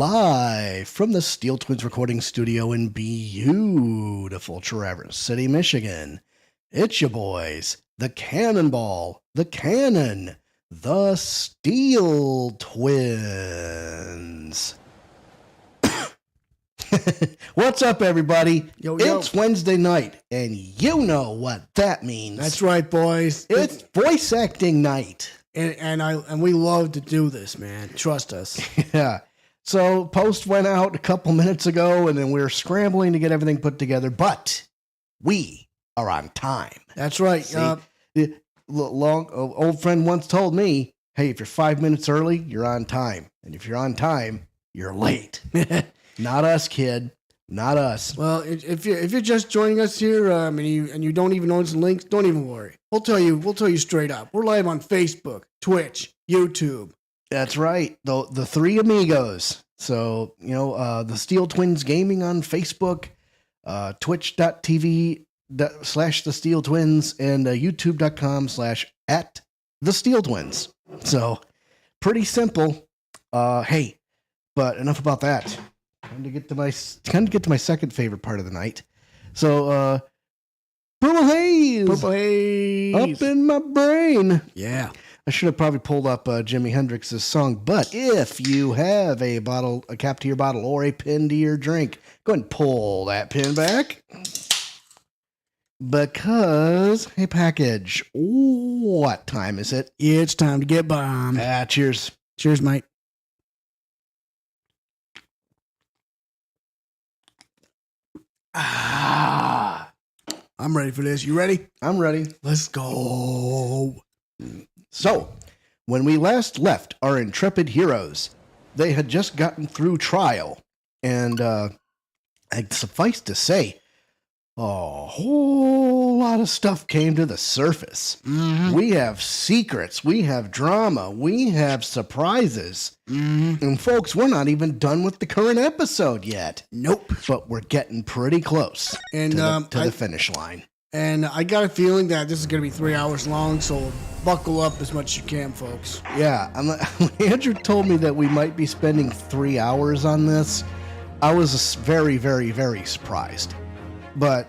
live from the Steel Twins recording studio in beautiful Traverse City, Michigan. It's your boys, the Cannonball, the Cannon, the Steel Twins. What's up, everybody? Yo. It's Wednesday night, and you know what that means. That's right, boys. It's voice acting night. And we love to do this, man. Trust us. Yeah. So post went out a couple minutes ago, and then we were scrambling to get everything put together, but we are on time. That's right. See, the old friend once told me, hey, if you're 5 minutes early, you're on time. And if you're on time, you're late. Not us, kid. Not us. Well, if you're just joining us here, and you don't even know the links, don't even worry. We'll tell you straight up. We're live on Facebook, Twitch, YouTube. That's right. The three amigos. So, the Steel Twins Gaming on Facebook, twitch.tv/the Steel Twins, and youtube.com/@the Steel Twins. So, pretty simple. Hey, but enough about that. Time to get to my second favorite part of the night. So, Purple Haze up in my brain. Yeah. I should have probably pulled up Jimi Hendrix's song, but if you have a cap to your bottle, or a pin to your drink, go ahead and pull that pin back. Because, hey, package, what time is it? It's time to get bombed. Cheers. Cheers, mate. I'm ready for this. You ready? I'm ready. Let's go. So, when we last left our intrepid heroes, they had just gotten through trial, and suffice to say, a whole lot of stuff came to the surface. Mm-hmm. We have secrets, we have drama, we have surprises. Mm-hmm. And folks, we're not even done with the current episode yet. Nope. But we're getting pretty close to the finish line. And I got a feeling that this is going to be 3 hours long, so buckle up as much as you can, folks. Yeah, when Andrew told me that we might be spending 3 hours on this, I was very, very, very surprised. But,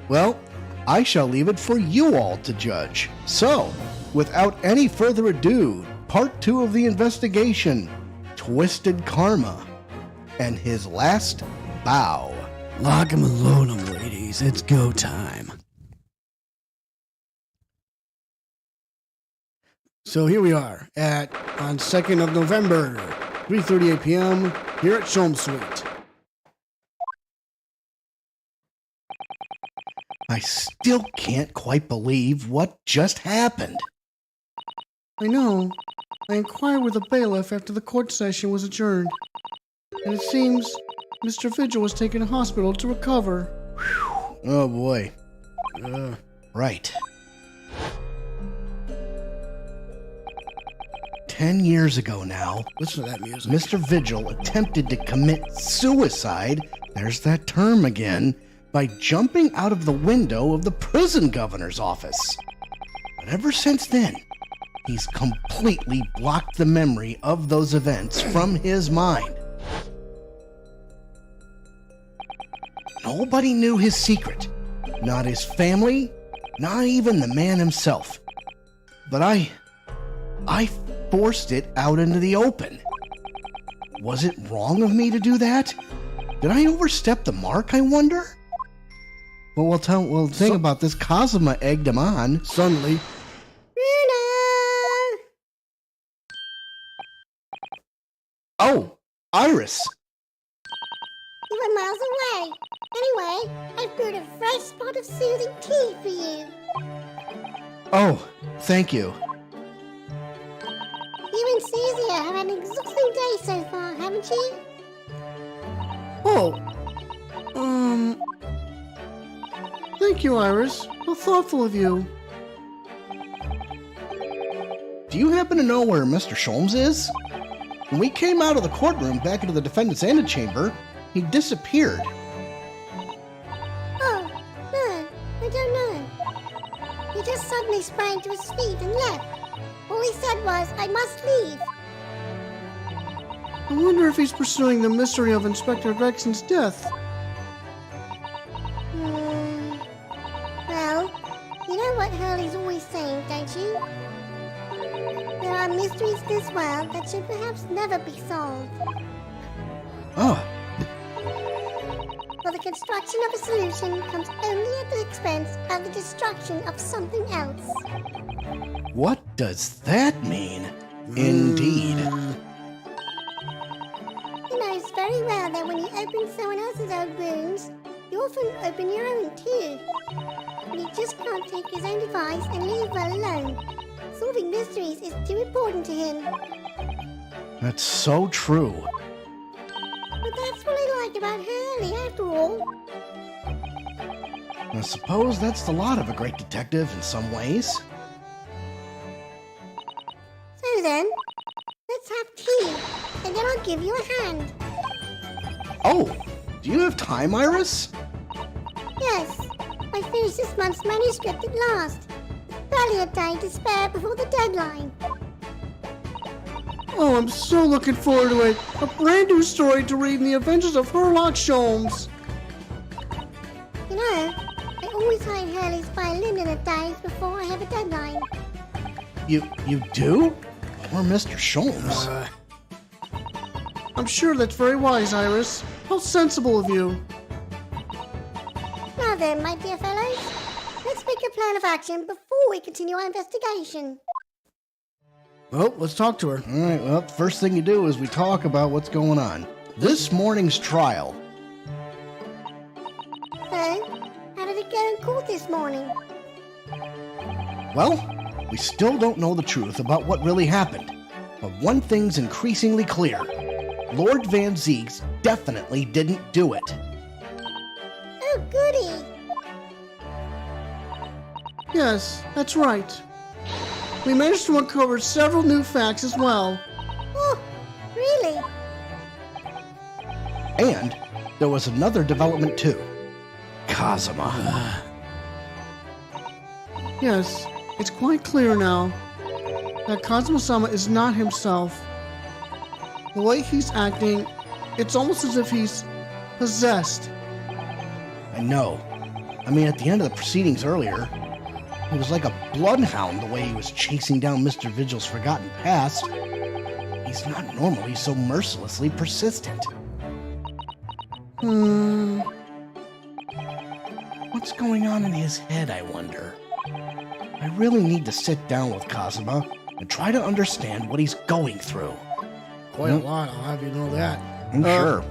well, I shall leave it for you all to judge. So, without any further ado, part 2 of the investigation, Twisted Karma, and his last bow. Lock 'em and load 'em, ladies. It's go time. So here we are on 2nd of November, 3:38 p.m. here at Sholm Suite. I still can't quite believe what just happened. I know. I inquired with the bailiff after the court session was adjourned, and it seems Mr. Vigil was taken to hospital to recover. Whew. Oh boy. Right. 10 years ago now, Listen to that music. Mr. Vigil attempted to commit suicide, there's that term again, by jumping out of the window of the prison governor's office. But ever since then, he's completely blocked the memory of those events from his mind. Nobody knew his secret. Not his family, not even the man himself. But I forced it out into the open. Was it wrong of me to do that? Did I overstep the mark, I wonder? Well, we'll think about this. Cosima egged him on. Suddenly, Oh, Iris. You were miles away. Anyway, I brewed a fresh spot of soothing tea for you. Oh, thank you. You and Susie have had an exhausting day so far, haven't you? thank you, Iris. How thoughtful of you. Do you happen to know where Mr. Sholmes is? When we came out of the courtroom back into the defendant's antechamber, he disappeared. Oh, no, I don't know. He just suddenly sprang to his feet and left. All he said was, I must leave. I wonder if he's pursuing the mystery of Inspector Gregson's death. Well, you know what Hurley's always saying, don't you? There are mysteries in this world that should perhaps never be solved. Oh, For the construction of a solution comes only at the expense of the destruction of something else. what does that mean? Indeed. He knows very well that when you open someone else's old wounds, you often open your own too. But he just can't take his own device and leave well alone. Solving mysteries is too important to him. That's so true. But that's what I like about Hurley, after all. I suppose that's the lot of a great detective in some ways. So then, let's have tea, and then I'll give you a hand. Oh, do you have time, Iris? Yes, I finished this month's manuscript at last. Barely a day to spare before the deadline. Oh, I'm so looking forward to it. A brand new story to read in the Adventures of Sherlock Holmes. You know, I always hide Hurley's violin in the days before I have a deadline. You do? Poor Mr. Sholmes. I'm sure that's very wise, Iris. How sensible of you. Now then, my dear fellows, let's make a plan of action before we continue our investigation. Well, let's talk to her. All right, well, first thing you do is we talk about what's going on. This morning's trial. So, how did it go in court this morning? Well, we still don't know the truth about what really happened. But one thing's increasingly clear. Lord Van Zieks definitely didn't do it. Oh, goody! Yes, that's right. We managed to uncover several new facts as well. Oh, really? And there was another development too. Kazuma. Yes, it's quite clear now that Kazuma-sama is not himself. The way he's acting, it's almost as if he's possessed. I know. I mean, at the end of the proceedings earlier, he was like a bloodhound the way he was chasing down Mr. Vigil's forgotten past. He's not normally so mercilessly persistent. What's going on in his head, I wonder? I really need to sit down with Kazuma and try to understand what he's going through. Quite a lot, I'll have you know that. I'm sure.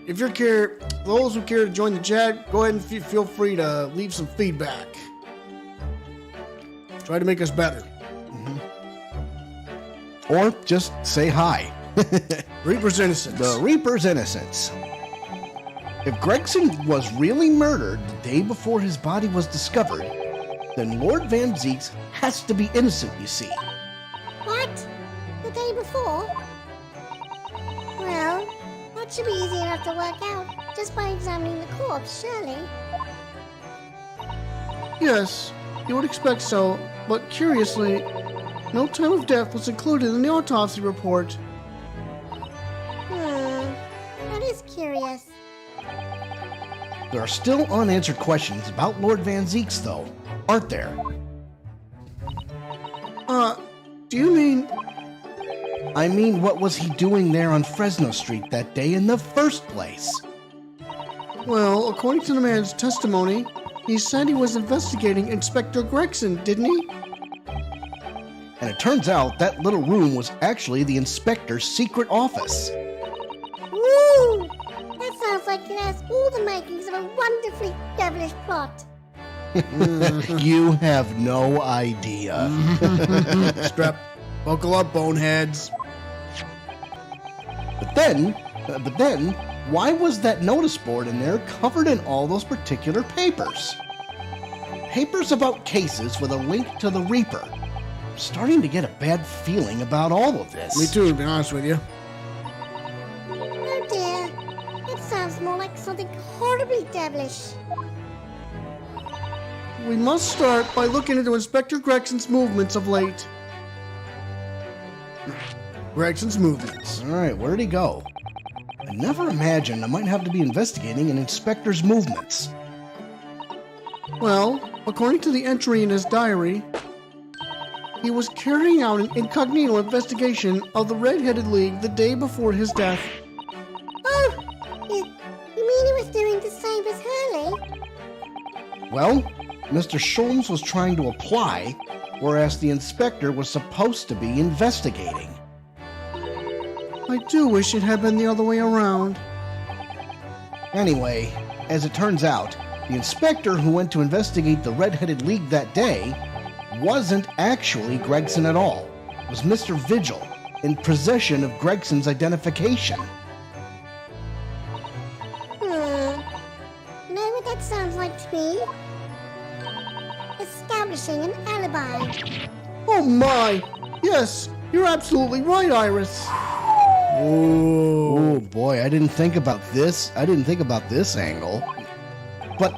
If you're care, those who care to join the chat, go ahead and feel free to leave some feedback. Try to make us better. Or just say hi. Reaper's innocence. The Reaper's innocence. If Gregson was really murdered the day before his body was discovered, then Lord Van Zieks has to be innocent, you see. What? The day before? Well, that should be easy enough to work out just by examining the corpse, surely. Yes, you would expect so, but curiously, no time of death was included in the autopsy report. That is curious. There are still unanswered questions about Lord Van Zieks, though, aren't there? Do you mean... I mean, what was he doing there on Fresno Street that day in the first place? Well, according to the man's testimony, he said he was investigating Inspector Gregson, didn't he? And it turns out that little room was actually the inspector's secret office. Woo! That sounds like it has all the makings of a wonderfully devilish plot. You have no idea. Strap, buckle up, boneheads. But then, why was that notice board in there covered in all those particular papers? Papers about cases with a link to the Reaper. I'm starting to get a bad feeling about all of this. Me too, to be honest with you. Oh dear, that sounds more like something horribly devilish. We must start by looking into Inspector Gregson's movements of late. Gregson's movements. All right, where'd he go? I never imagined I might have to be investigating an inspector's movements. Well, according to the entry in his diary, he was carrying out an incognito investigation of the Red-Headed League the day before his death. Oh, you mean he was doing the same as Hurley? Well, Mr. Sholmes was trying to apply, whereas the inspector was supposed to be investigating. I do wish it had been the other way around. Anyway, as it turns out, the inspector who went to investigate the Red-Headed League that day wasn't actually Gregson at all. It was Mr. Vigil, in possession of Gregson's identification. Know what that sounds like to me? Establishing an alibi. Oh my! Yes, you're absolutely right, Iris. Oh boy, I didn't think about this. I didn't think about this angle. But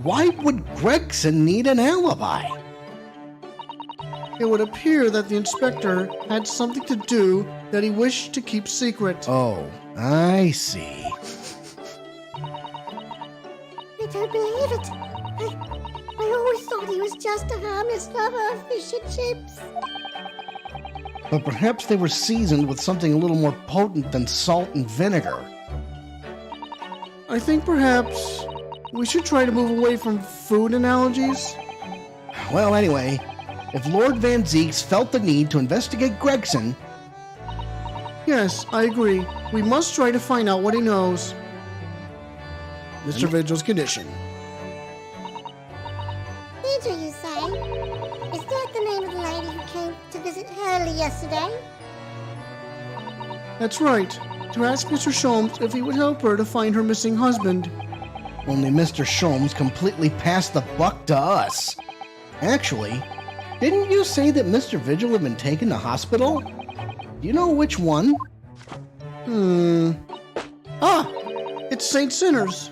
why would Gregson need an alibi? It would appear that the inspector had something to do that he wished to keep secret. Oh, I see. I don't believe it. I always thought he was just a harmless lover of fish and chips. But perhaps they were seasoned with something a little more potent than salt and vinegar. I think perhaps we should try to move away from food analogies. Well, anyway, if Lord Van Zeeks felt the need to investigate Gregson, Yes, I agree. We must try to find out what he knows. Mr. Vigil's condition. Vigil, you say? Is that the name of the lady who came to visit Hurley yesterday? That's right. To ask Mr. Sholmes if he would help her to find her missing husband. only Mr. Sholmes completely passed the buck to us. Actually, didn't you say that Mr. Vigil had been taken to hospital? Do you know which one? Ah! It's St. Sinner's.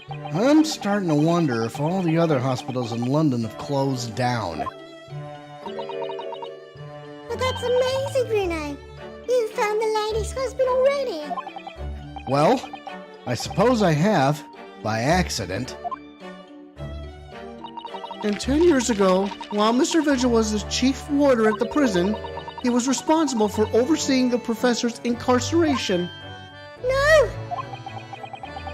I'm starting to wonder if all the other hospitals in London have closed down. But that's amazing, Bruno. You found the lady's husband already. Well, I suppose I have, by accident. And 10 years ago, while Mr. Vigil was the chief warder at the prison, he was responsible for overseeing the professor's incarceration. No!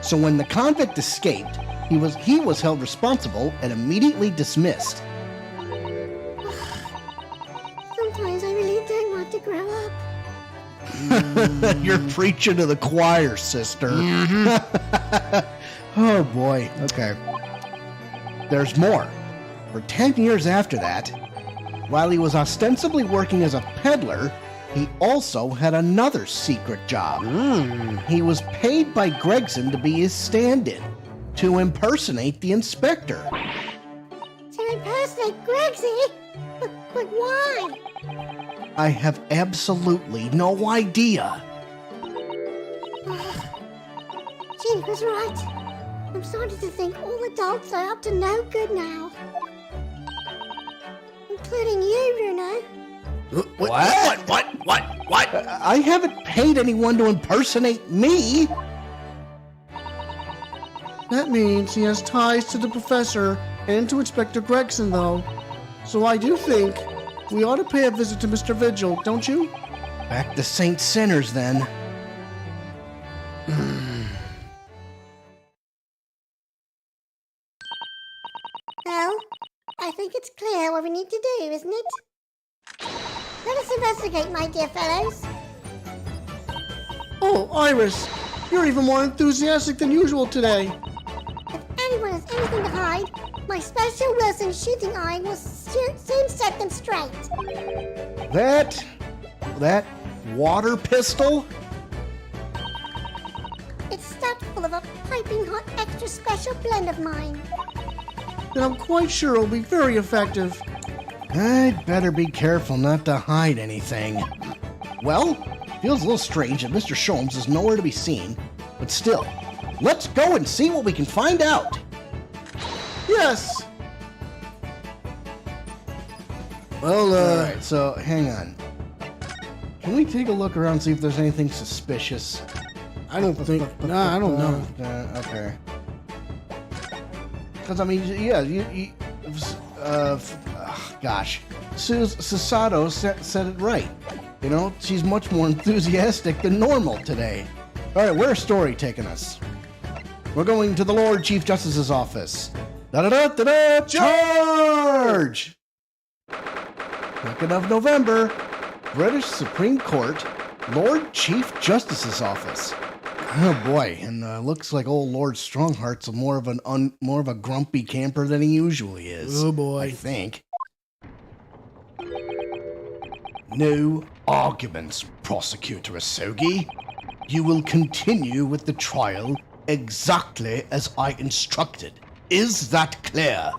So when the convict escaped, he was held responsible and immediately dismissed. Sometimes I really don't want to grow up. You're preaching to the choir, sister. Oh boy. Okay. There's more. For 10 years after that, while he was ostensibly working as a peddler, he also had another secret job. He was paid by Gregson to be his stand-in, to impersonate the inspector. To impersonate Gregsy? But why? I have absolutely no idea. Ginny was right. I'm starting to think all adults are up to no good now. Including you, Bruno. What? I haven't paid anyone to impersonate me. That means he has ties to the professor and to Inspector Gregson, though. So I do think we ought to pay a visit to Mr. Vigil, don't you? Back to St. Sinners, then. Well, I think it's clear what we need to do, isn't it? Let us investigate, my dear fellows. Oh, Iris, you're even more enthusiastic than usual today. If anyone has anything to hide, my special Wilson shooting iron will soon set them straight. That water pistol? It's stuffed full of a piping hot extra special blend of mine. Then I'm quite sure it'll be very effective. I'd better be careful not to hide anything. Well, feels a little strange that Mr. Sholmes is nowhere to be seen, but still, let's go and see what we can find out. Yes! Well, alright, so hang on. Can we take a look around, see if there's anything suspicious? I don't think. Nah, I don't know. Okay. Because, I mean, yeah, gosh. Susato said it right. You know, she's much more enthusiastic than normal today. All right, where's story taking us? We're going to the Lord Chief Justice's office. Da-da-da-da-da! Charge! 2nd of November, British Supreme Court, Lord Chief Justice's office. Oh boy, and looks like old Lord Strongheart's more of a grumpy camper than he usually is. Oh boy. I think. No arguments, Prosecutor Asogi. You will continue with the trial exactly as I instructed. Is that clear?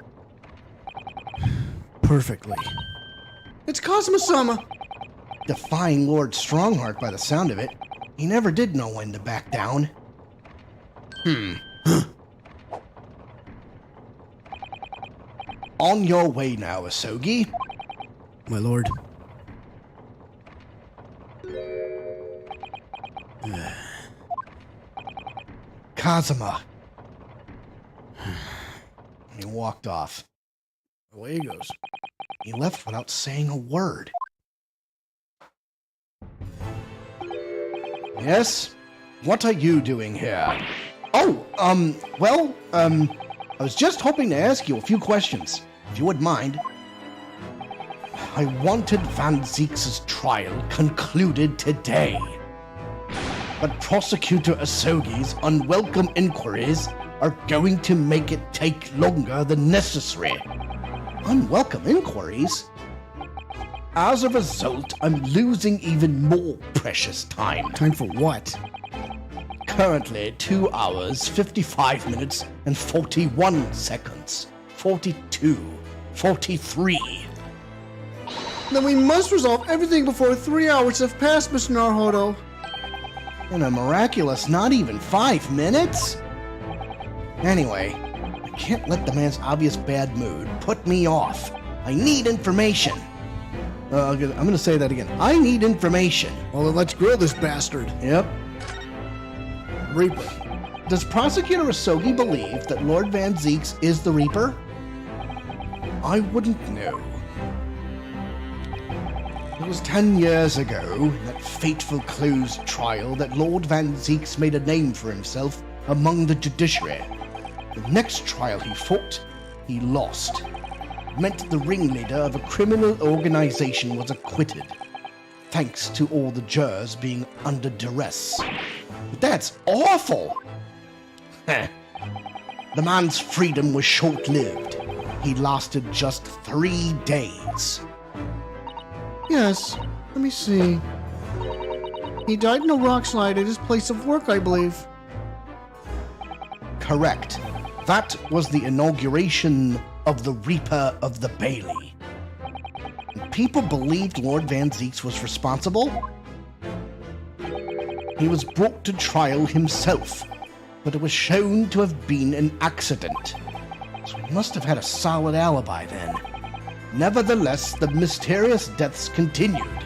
Perfectly. It's Kazuma-sama. Defying Lord Strongheart by the sound of it, he never did know when to back down. On your way now, Asogi. My lord. Kazuma. He walked off. Away he goes. He left without saying a word. Yes? What are you doing here? Oh, I was just hoping to ask you a few questions, if you wouldn't mind. I wanted Van Zeeks' trial concluded today. But Prosecutor Asogi's unwelcome inquiries are going to make it take longer than necessary. Unwelcome inquiries? As a result, I'm losing even more precious time. Time for what? Currently, 2 hours, 55 minutes, and 41 seconds. 42, 43. Then we must resolve everything before 3 hours have passed, Mr. Naruhodo. In a miraculous not even 5 minutes? Anyway, I can't let the man's obvious bad mood put me off. I need information. I'm gonna say that again. I need information. Well, then let's grill this bastard. Yep. Reaper. Does Prosecutor Asogi believe that Lord Van Zeeks is the Reaper? I wouldn't know. It was 10 years ago, that fateful closed trial, that Lord Van Zeeks made a name for himself among the judiciary. The next trial he fought, he lost. It meant the ringleader of a criminal organization was acquitted, thanks to all the jurors being under duress. But that's awful! The man's freedom was short-lived. He lasted just 3 days. Yes, let me see. He died in a rock slide at his place of work, I believe. Correct. That was the inauguration of the Reaper of the Bailey. People believed Lord Van Zeeks was responsible. He was brought to trial himself, but it was shown to have been an accident. So he must have had a solid alibi then. Nevertheless, the mysterious deaths continued.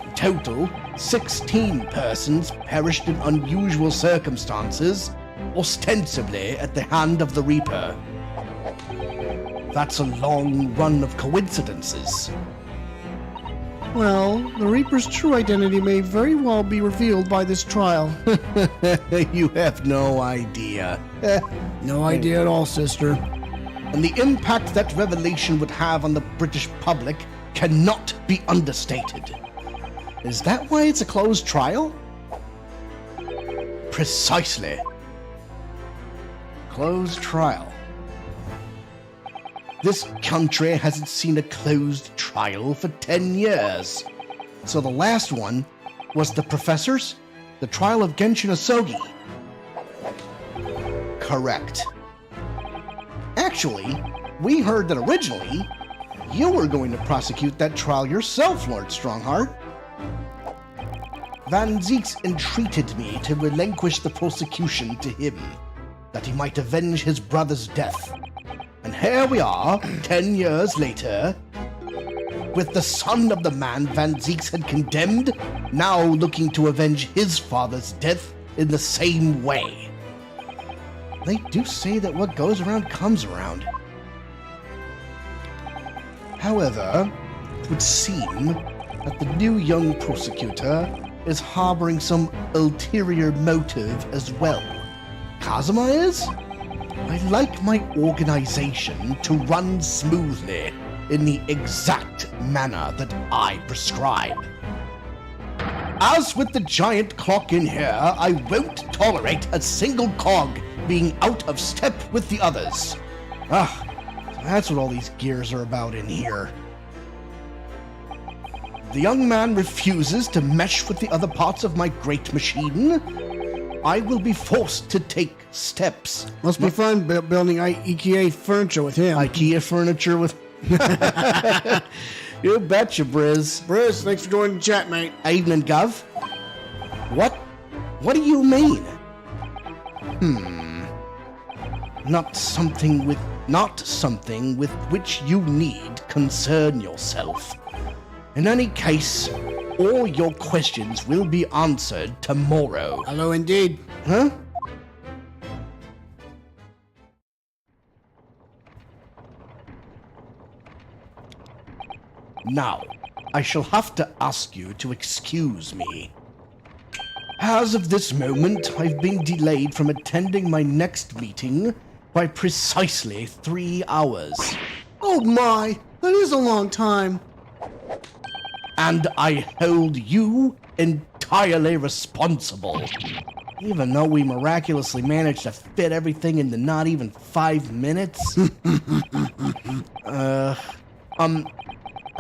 In total, 16 persons perished in unusual circumstances, ostensibly at the hand of the Reaper. That's a long run of coincidences. Well, the Reaper's true identity may very well be revealed by this trial. You have no idea. No idea at all, sister. And the impact that revelation would have on the British public cannot be understated. Is that why it's a closed trial? Precisely. Closed trial. This country hasn't seen a closed trial for 10 years. So the last one was the professor's? The trial of Genshin Asogi? Correct. Actually, we heard that originally, you were going to prosecute that trial yourself, Lord Strongheart. Van Zeeks entreated me to relinquish the prosecution to him, that he might avenge his brother's death. And here we are, 10 years later, with the son of the man Van Zeeks had condemned now looking to avenge his father's death in the same way. They do say that what goes around comes around. However, it would seem that the new young prosecutor is harboring some ulterior motive as well. Kazuma is? I like my organization to run smoothly in the exact manner that I prescribe. As with the giant clock in here, I won't tolerate a single cog being out of step with the others. Ah, so that's what all these gears are about in here. The young man refuses to mesh with the other parts of my great machine. I will be forced to take steps. Must be fun building IKEA furniture with him. IKEA furniture with... You betcha, Briz. Briz, thanks for joining the chat, mate. Evening, Gov. What do you mean? Not something with which you need concern yourself. In any case, all your questions will be answered tomorrow. Hello, indeed. Huh? Now, I shall have to ask you to excuse me. As of this moment, I've been delayed from attending my next meeting by precisely 3 hours. Oh my, that is a long time. And I hold you entirely responsible. Even though we miraculously managed to fit everything into not even 5 minutes.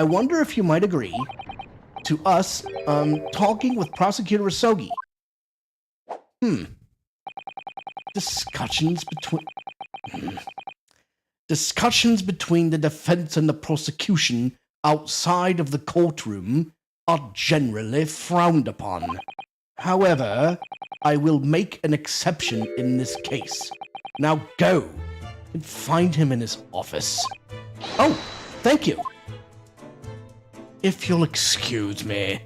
I wonder if you might agree to us, talking with Prosecutor Asogi. Discussions between the defense and the prosecution outside of the courtroom are generally frowned upon. However, I will make an exception in this case. Now go and find him in his office. Oh, thank you. If you'll excuse me.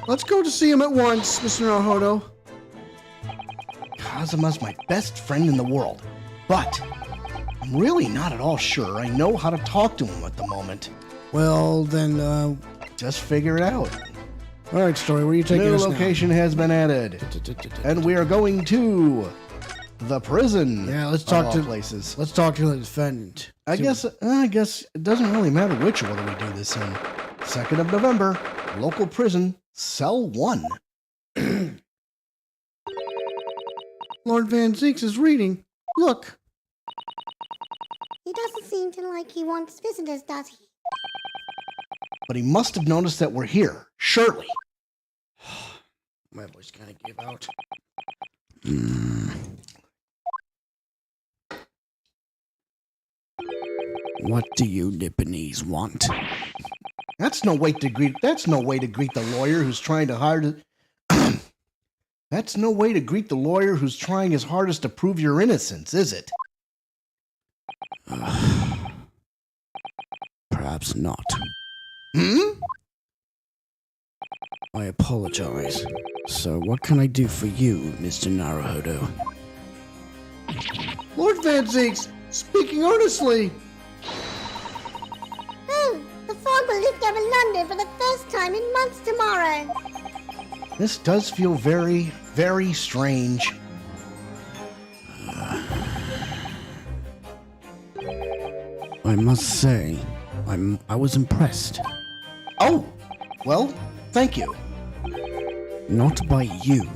Let's go to see him at once, Mr. Naruhodo. Kazuma's my best friend in the world, but I'm really not at all sure I know how to talk to him at the moment. Well, then, Just figure it out. all right, Story, where are you taking New us location has been added, and we are going to the prison. Yeah, let's of talk all to places. Let's talk to the defendant. I guess it doesn't really matter which order we do this in. 2nd of November, local prison, cell 1. Lord Van Zeeks is reading. Look. He doesn't seem to like he wants visitors, does he? But he must have noticed that we're here, surely. My voice kind of gave out. What do you Nipponese want? That's no way to greet the lawyer who's trying to hard That's no way to greet the lawyer who's trying his hardest to prove your innocence, is it? Perhaps not. Hmm? I apologize. So what can I do for you, Mr. Naruhodo? Lord Van Zeeks, speaking earnestly. Oh, the fog will lift over London for the first time in months tomorrow. This does feel very, very strange. I must say, I was impressed. Oh, well, thank you. Not by you,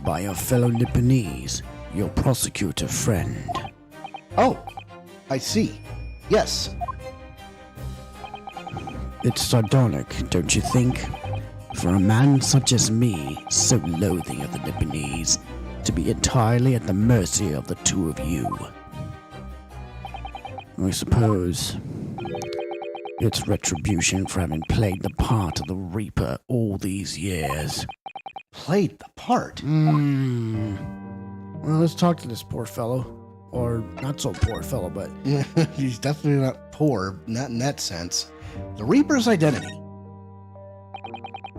by your fellow Nipponese, your prosecutor friend. Oh, I see. Yes. It's sardonic, don't you think? For a man such as me, so loathing of the Nipponese, to be entirely at the mercy of the two of you. I suppose it's retribution for having played the part of the Reaper all these years. Played the part? Well, let's talk to this poor fellow. Or not so poor fellow, but... He's definitely not poor, not in that sense. The Reaper's identity.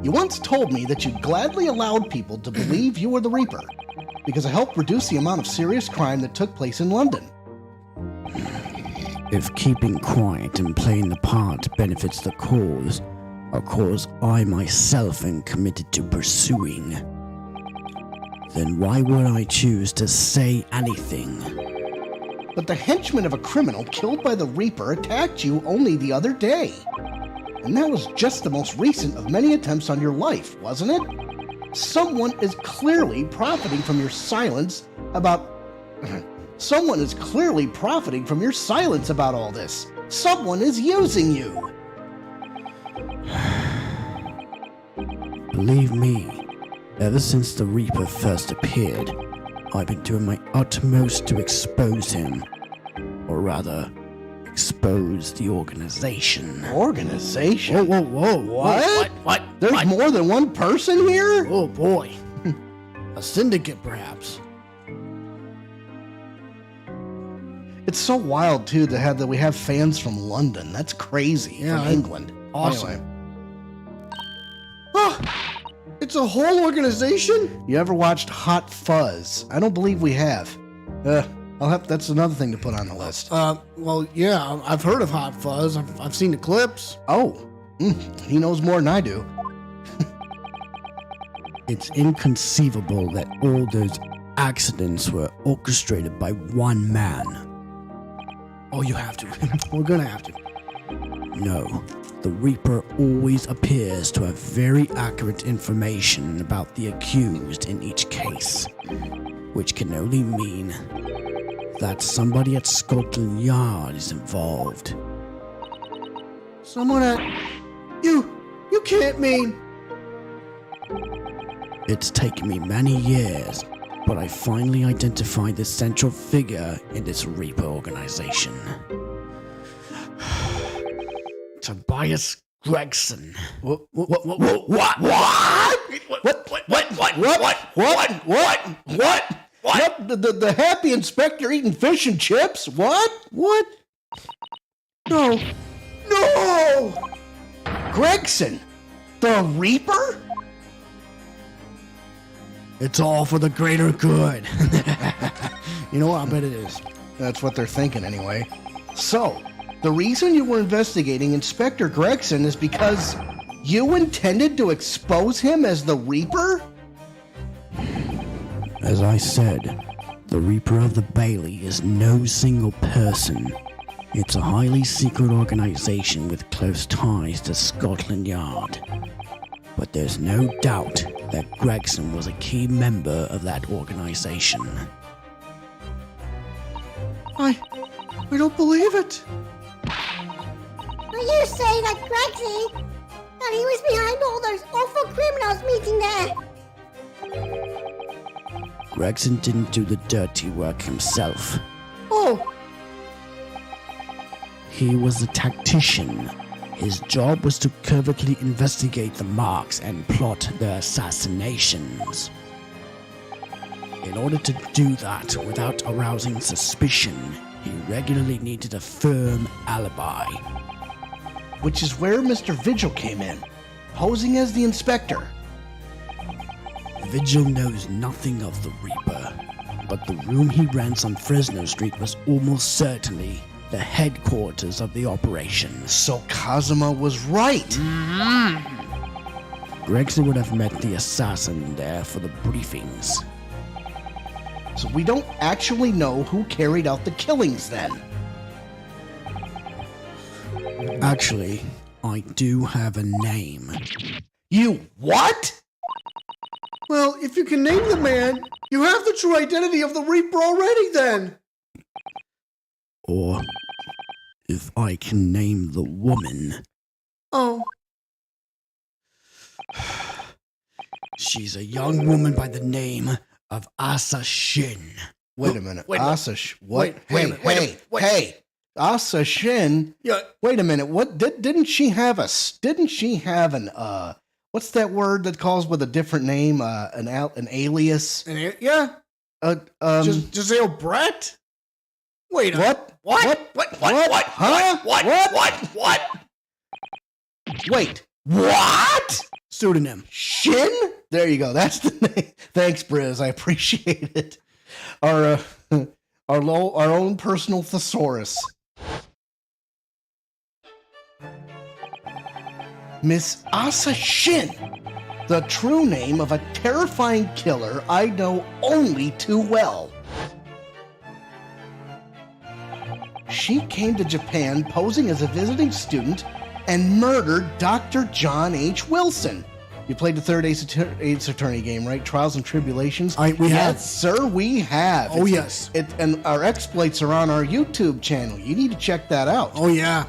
You once told me that you gladly allowed people to believe you were the Reaper because it helped reduce the amount of serious crime that took place in London. If keeping quiet and playing the part benefits the cause, a cause I myself am committed to pursuing, then why would I choose to say anything? But the henchman of a criminal killed by the Reaper attacked you only the other day. And that was just the most recent of many attempts on your life, wasn't it? Someone is clearly profiting from your silence about... Someone is clearly profiting from your silence about all this. Someone is using you. Believe me, ever since the Reaper first appeared, I've been doing my utmost to expose him. Or rather, expose the organization. Organization? Whoa, whoa, whoa. What? There's more than one person here? Oh boy. A syndicate, perhaps. It's so wild, too, that we have fans from London. That's crazy. Yeah, from England. awesome. Anyway, Oh, it's a whole organization? you ever watched Hot Fuzz? I don't believe we have. That's another thing to put on the list. Well, yeah, I've heard of Hot Fuzz. I've seen the clips. Oh, he knows more than I do. It's inconceivable that all those accidents were orchestrated by one man. Oh, you have to. We're gonna have to. No, the Reaper always appears to have very accurate information about the accused in each case, which can only mean that somebody at Scotland Yard is involved. Someone at... You can't mean... It's taken me many years, but I finally identified the central figure in this Reaper organization. Tobias Gregson. What? The happy inspector eating fish and chips? What? No! Gregson? The Reaper? It's all for the greater good. You know what? I bet it is. That's what they're thinking anyway. So, the reason you were investigating Inspector Gregson is because you intended to expose him as the Reaper? As I said, the Reaper of the Bailey is no single person. It's a highly secret organization with close ties to Scotland Yard. But there's no doubt that Gregson was a key member of that organization. I don't believe it. Are you saying that Gregson, that he was behind all those awful criminals meeting there? Gregson didn't do the dirty work himself. Oh, He was a tactician. His job was to covertly investigate the marks and plot their assassinations. In order to do that without arousing suspicion, he regularly needed a firm alibi. Which is where Mr. Vigil came in, posing as the inspector. Vigil knows nothing of the Reaper, but the room he rents on Fresno Street was almost certainly the headquarters of the operation. So Kazuma was right. Gregson would have met the assassin there for the briefings. So we don't actually know who carried out the killings then. Actually, I do have a name. You what? well, if you can name the man, you have the true identity of the Reaper already then. Or if I can name the woman. Oh, She's a young woman by the name of Asa Shin. Wait a minute. Wait a minute. Asa what? Wait a minute, wait a minute, wait. Hey. Asa Shin. yeah. Wait a minute. What didn't she have an what's that word that calls with a different name? An alias? Yeah. Giselle Brett? Wait. What? Huh? What? Wait. What? pseudonym. Shin? There you go. That's the name. Thanks, Briz. I appreciate it. Our own personal thesaurus. Miss Asa Shin, the true name of a terrifying killer I know only too well. She came to Japan posing as a visiting student and murdered Dr. John H. Wilson. You played the third Ace Attorney game, right? Trials and Tribulations. We have. Yes, sir, we have. Oh, yes. And our exploits are on our YouTube channel. You need to check that out. Oh, yeah.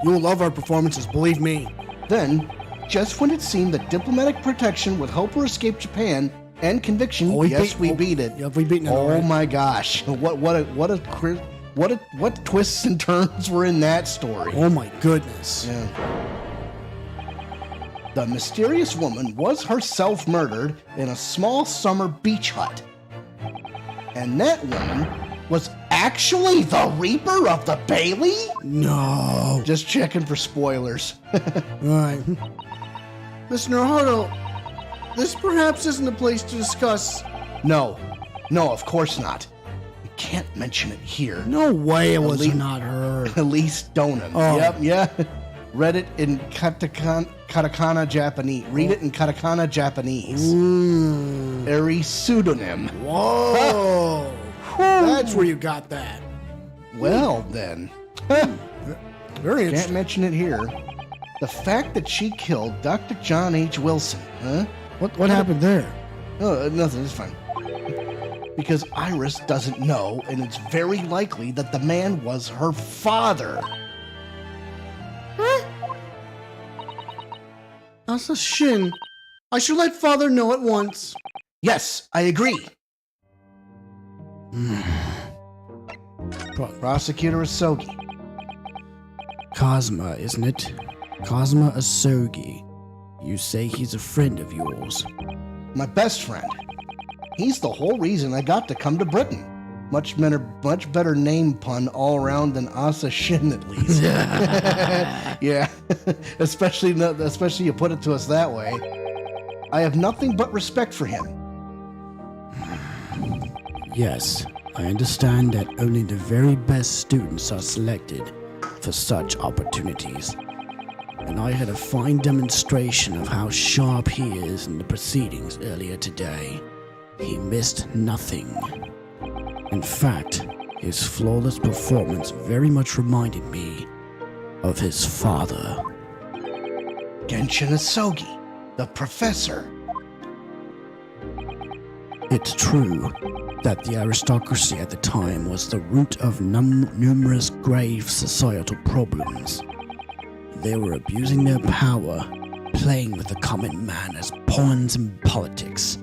You'll love our performances, believe me. Then, just when it seemed that diplomatic protection would help her escape Japan and conviction, we beat it. Yeah, we beat it. Oh my gosh! What twists and turns were in that story? Oh my goodness! Yeah. The mysterious woman was herself murdered in a small summer beach hut, and that woman was actually the Reaper of the Bailey? No. Just checking for spoilers. Right. Mr. Naruto, this perhaps isn't the place to discuss. No, of course not. You can't mention it here. No way it was not her. Elise Donham. Oh. Yep, yeah. Read it in katakana Japanese. Read it in katakana Japanese. Very pseudonym. Whoa. That's where you got that. Well, then. Very interesting. Can't mention it here. The fact that she killed Dr. John H. Wilson, huh? What happened there? Oh, nothing, it's fine. Because Iris doesn't know, and it's very likely that the man was her father. Asa Shin, I should let father know at once. Yes, I agree. Prosecutor Asogi. Kazuma, isn't it? Kazuma Asogi. You say he's a friend of yours. My best friend. He's the whole reason I got to come to Britain. Much better name pun all around than Asa Shin, at least. Yeah, especially you put it to us that way. I have nothing but respect for him. Yes, I understand that only the very best students are selected for such opportunities. And I had a fine demonstration of how sharp he is in the proceedings earlier today. He missed nothing. In fact, his flawless performance very much reminded me of his father. Genshin Asogi, the professor. It's true that the aristocracy at the time was the root of numerous grave societal problems. They were abusing their power, playing with the common man as pawns in politics,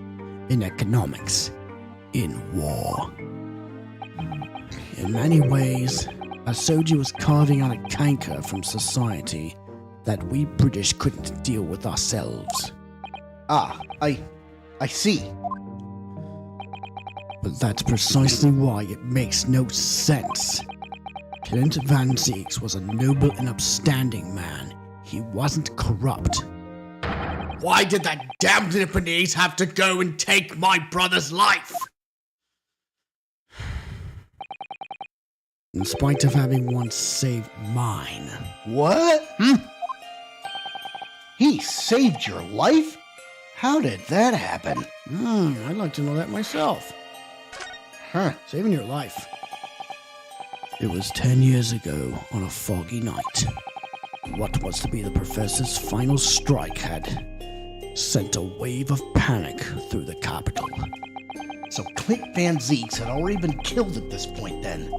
in economics, in war. In many ways, Asogi was carving out a canker from society that we British couldn't deal with ourselves. Ah, I see. But that's precisely why it makes no sense. Clint Van Zieks was a noble and upstanding man. He wasn't corrupt. Why did that damned Japanese have to go and take my brother's life? In spite of having once saved mine. What? He saved your life? How did that happen? I'd like to know that myself. Huh. Saving your life. It was 10 years ago on a foggy night. What was to be the professor's final strike had sent a wave of panic through the capital. So Clint Van Zieks had already been killed at this point then.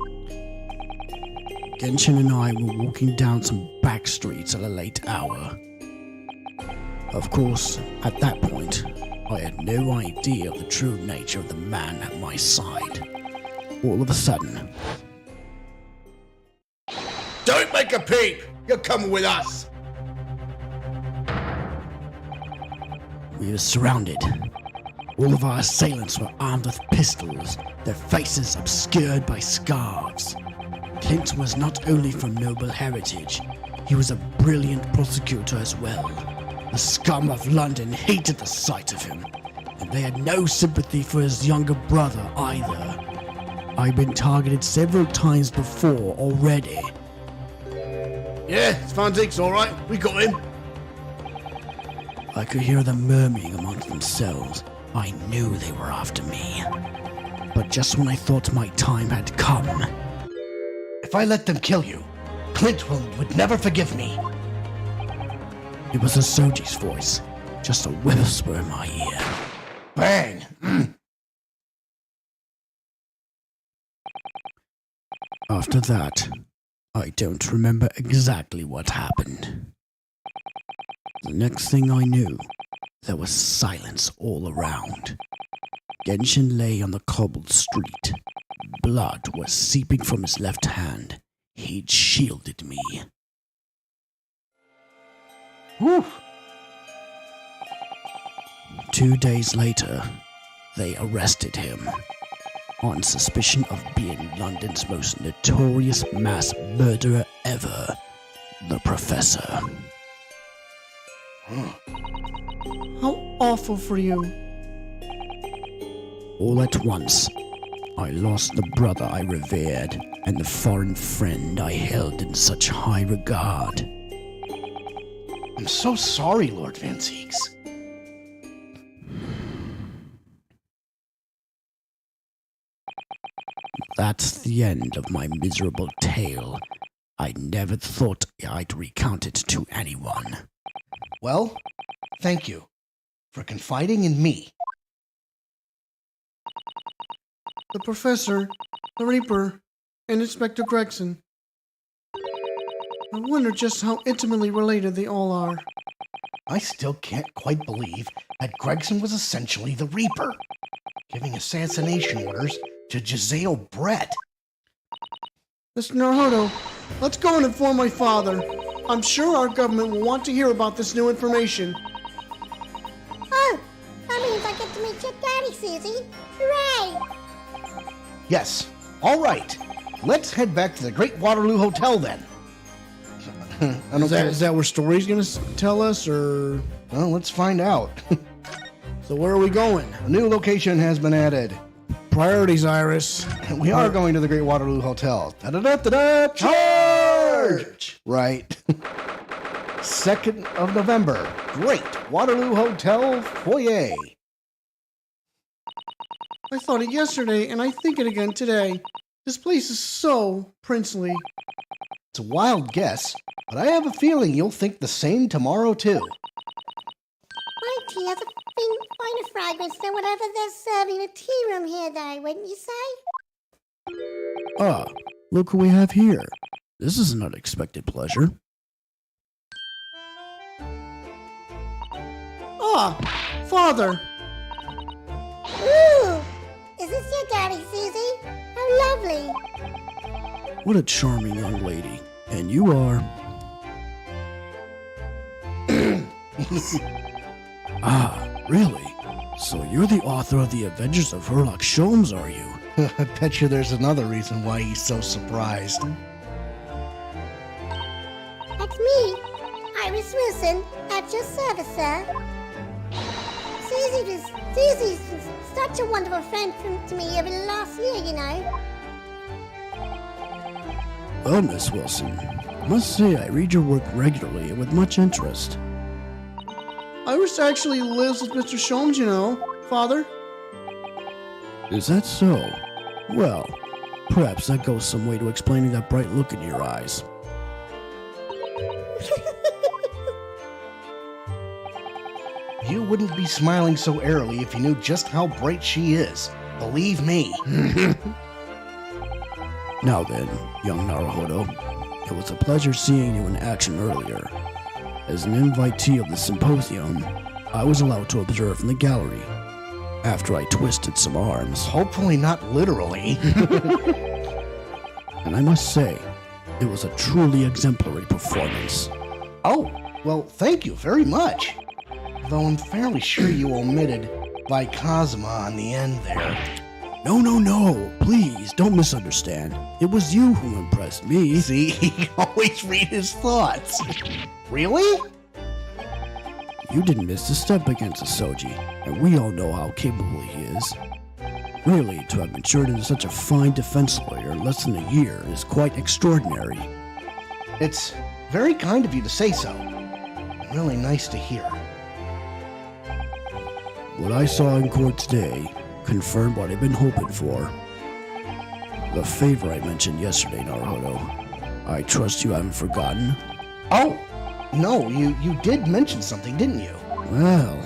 Genshin and I were walking down some back streets at a late hour. Of course, at that point, I had no idea of the true nature of the man at my side. All of a sudden... Don't make a peep! You're coming with us! We were surrounded. All of our assailants were armed with pistols, their faces obscured by scarves. Clint was not only from noble heritage, he was a brilliant prosecutor as well. The scum of London hated the sight of him, and they had no sympathy for his younger brother either. I've been targeted several times before already. Yeah, Fonzique's all right. We got him. I could hear them murmuring amongst themselves. I knew they were after me. But just when I thought my time had come... If I let them kill you, Clint would never forgive me. It was a Soji's voice, just a whisper in my ear. Bang! After that, I don't remember exactly what happened. The next thing I knew, there was silence all around. Genshin lay on the cobbled street. Blood was seeping from his left hand. He'd shielded me. Whew. 2 days later, they arrested him on suspicion of being London's most notorious mass murderer ever, the Professor. How awful for you. All at once, I lost the brother I revered and the foreign friend I held in such high regard. I'm so sorry, Lord Van Zieks. That's the end of my miserable tale. I never thought I'd recount it to anyone. Well, thank you for confiding in me. The Professor, the Reaper, and Inspector Gregson. I wonder just how intimately related they all are. I still can't quite believe that Gregson was essentially the Reaper, giving assassination orders to Giselle Brett. Mr. Naruto, let's go and inform my father. I'm sure our government will want to hear about this new information. Oh, that means I get to meet your daddy, Susie. Hooray! Yes, all right. Let's head back to the Great Waterloo Hotel then. Is that where Story's gonna tell us, or...? Well, let's find out. So where are we going? A new location has been added. Priorities, Iris. We are going to the Great Waterloo Hotel. Da-da-da-da-da! Charge! Right. 2nd of November. Great Waterloo Hotel foyer. I thought it yesterday, and I think it again today. This place is so princely. It's a wild guess, but I have a feeling you'll think the same tomorrow too. My tea has a finer fragrance than whatever they're serving in a tea room here, though, wouldn't you say? Ah, look who we have here. This is an unexpected pleasure. Ah, Father! Ooh! Is this your daddy, Susie? How lovely! What a charming young lady. And you are... Ah, really? So you're the author of the Adventures of Sherlock Holmes, are you? I bet you there's another reason why he's so surprised. That's me, Iris Wilson, at your service, sir. Susie's such a wonderful friend to me over the last year, you know. Well, Miss Wilson, I must say I read your work regularly and with much interest. Iris actually lives with Mr. Sholmes, you know, Father. Is that so? Well, perhaps that goes some way to explaining that bright look in your eyes. You wouldn't be smiling so airily if you knew just how bright she is. Believe me. Now then, young Naruhodo, it was a pleasure seeing you in action earlier. As an invitee of the symposium, I was allowed to observe in the gallery, after I twisted some arms. Hopefully not literally. And I must say, it was a truly exemplary performance. Oh, well, thank you very much. Though I'm fairly sure you omitted Vicosma on the end there. No, please, don't misunderstand. It was you who impressed me. See, he can always read his thoughts. Really? You didn't miss a step against the Soji, and we all know how capable he is. Really, to have matured into such a fine defense lawyer in less than a year is quite extraordinary. It's very kind of you to say so. Really nice to hear. What I saw in court today confirmed what I've been hoping for. The favor I mentioned yesterday, Naruhodo. I trust you haven't forgotten? Oh, no, you did mention something, didn't you? Well,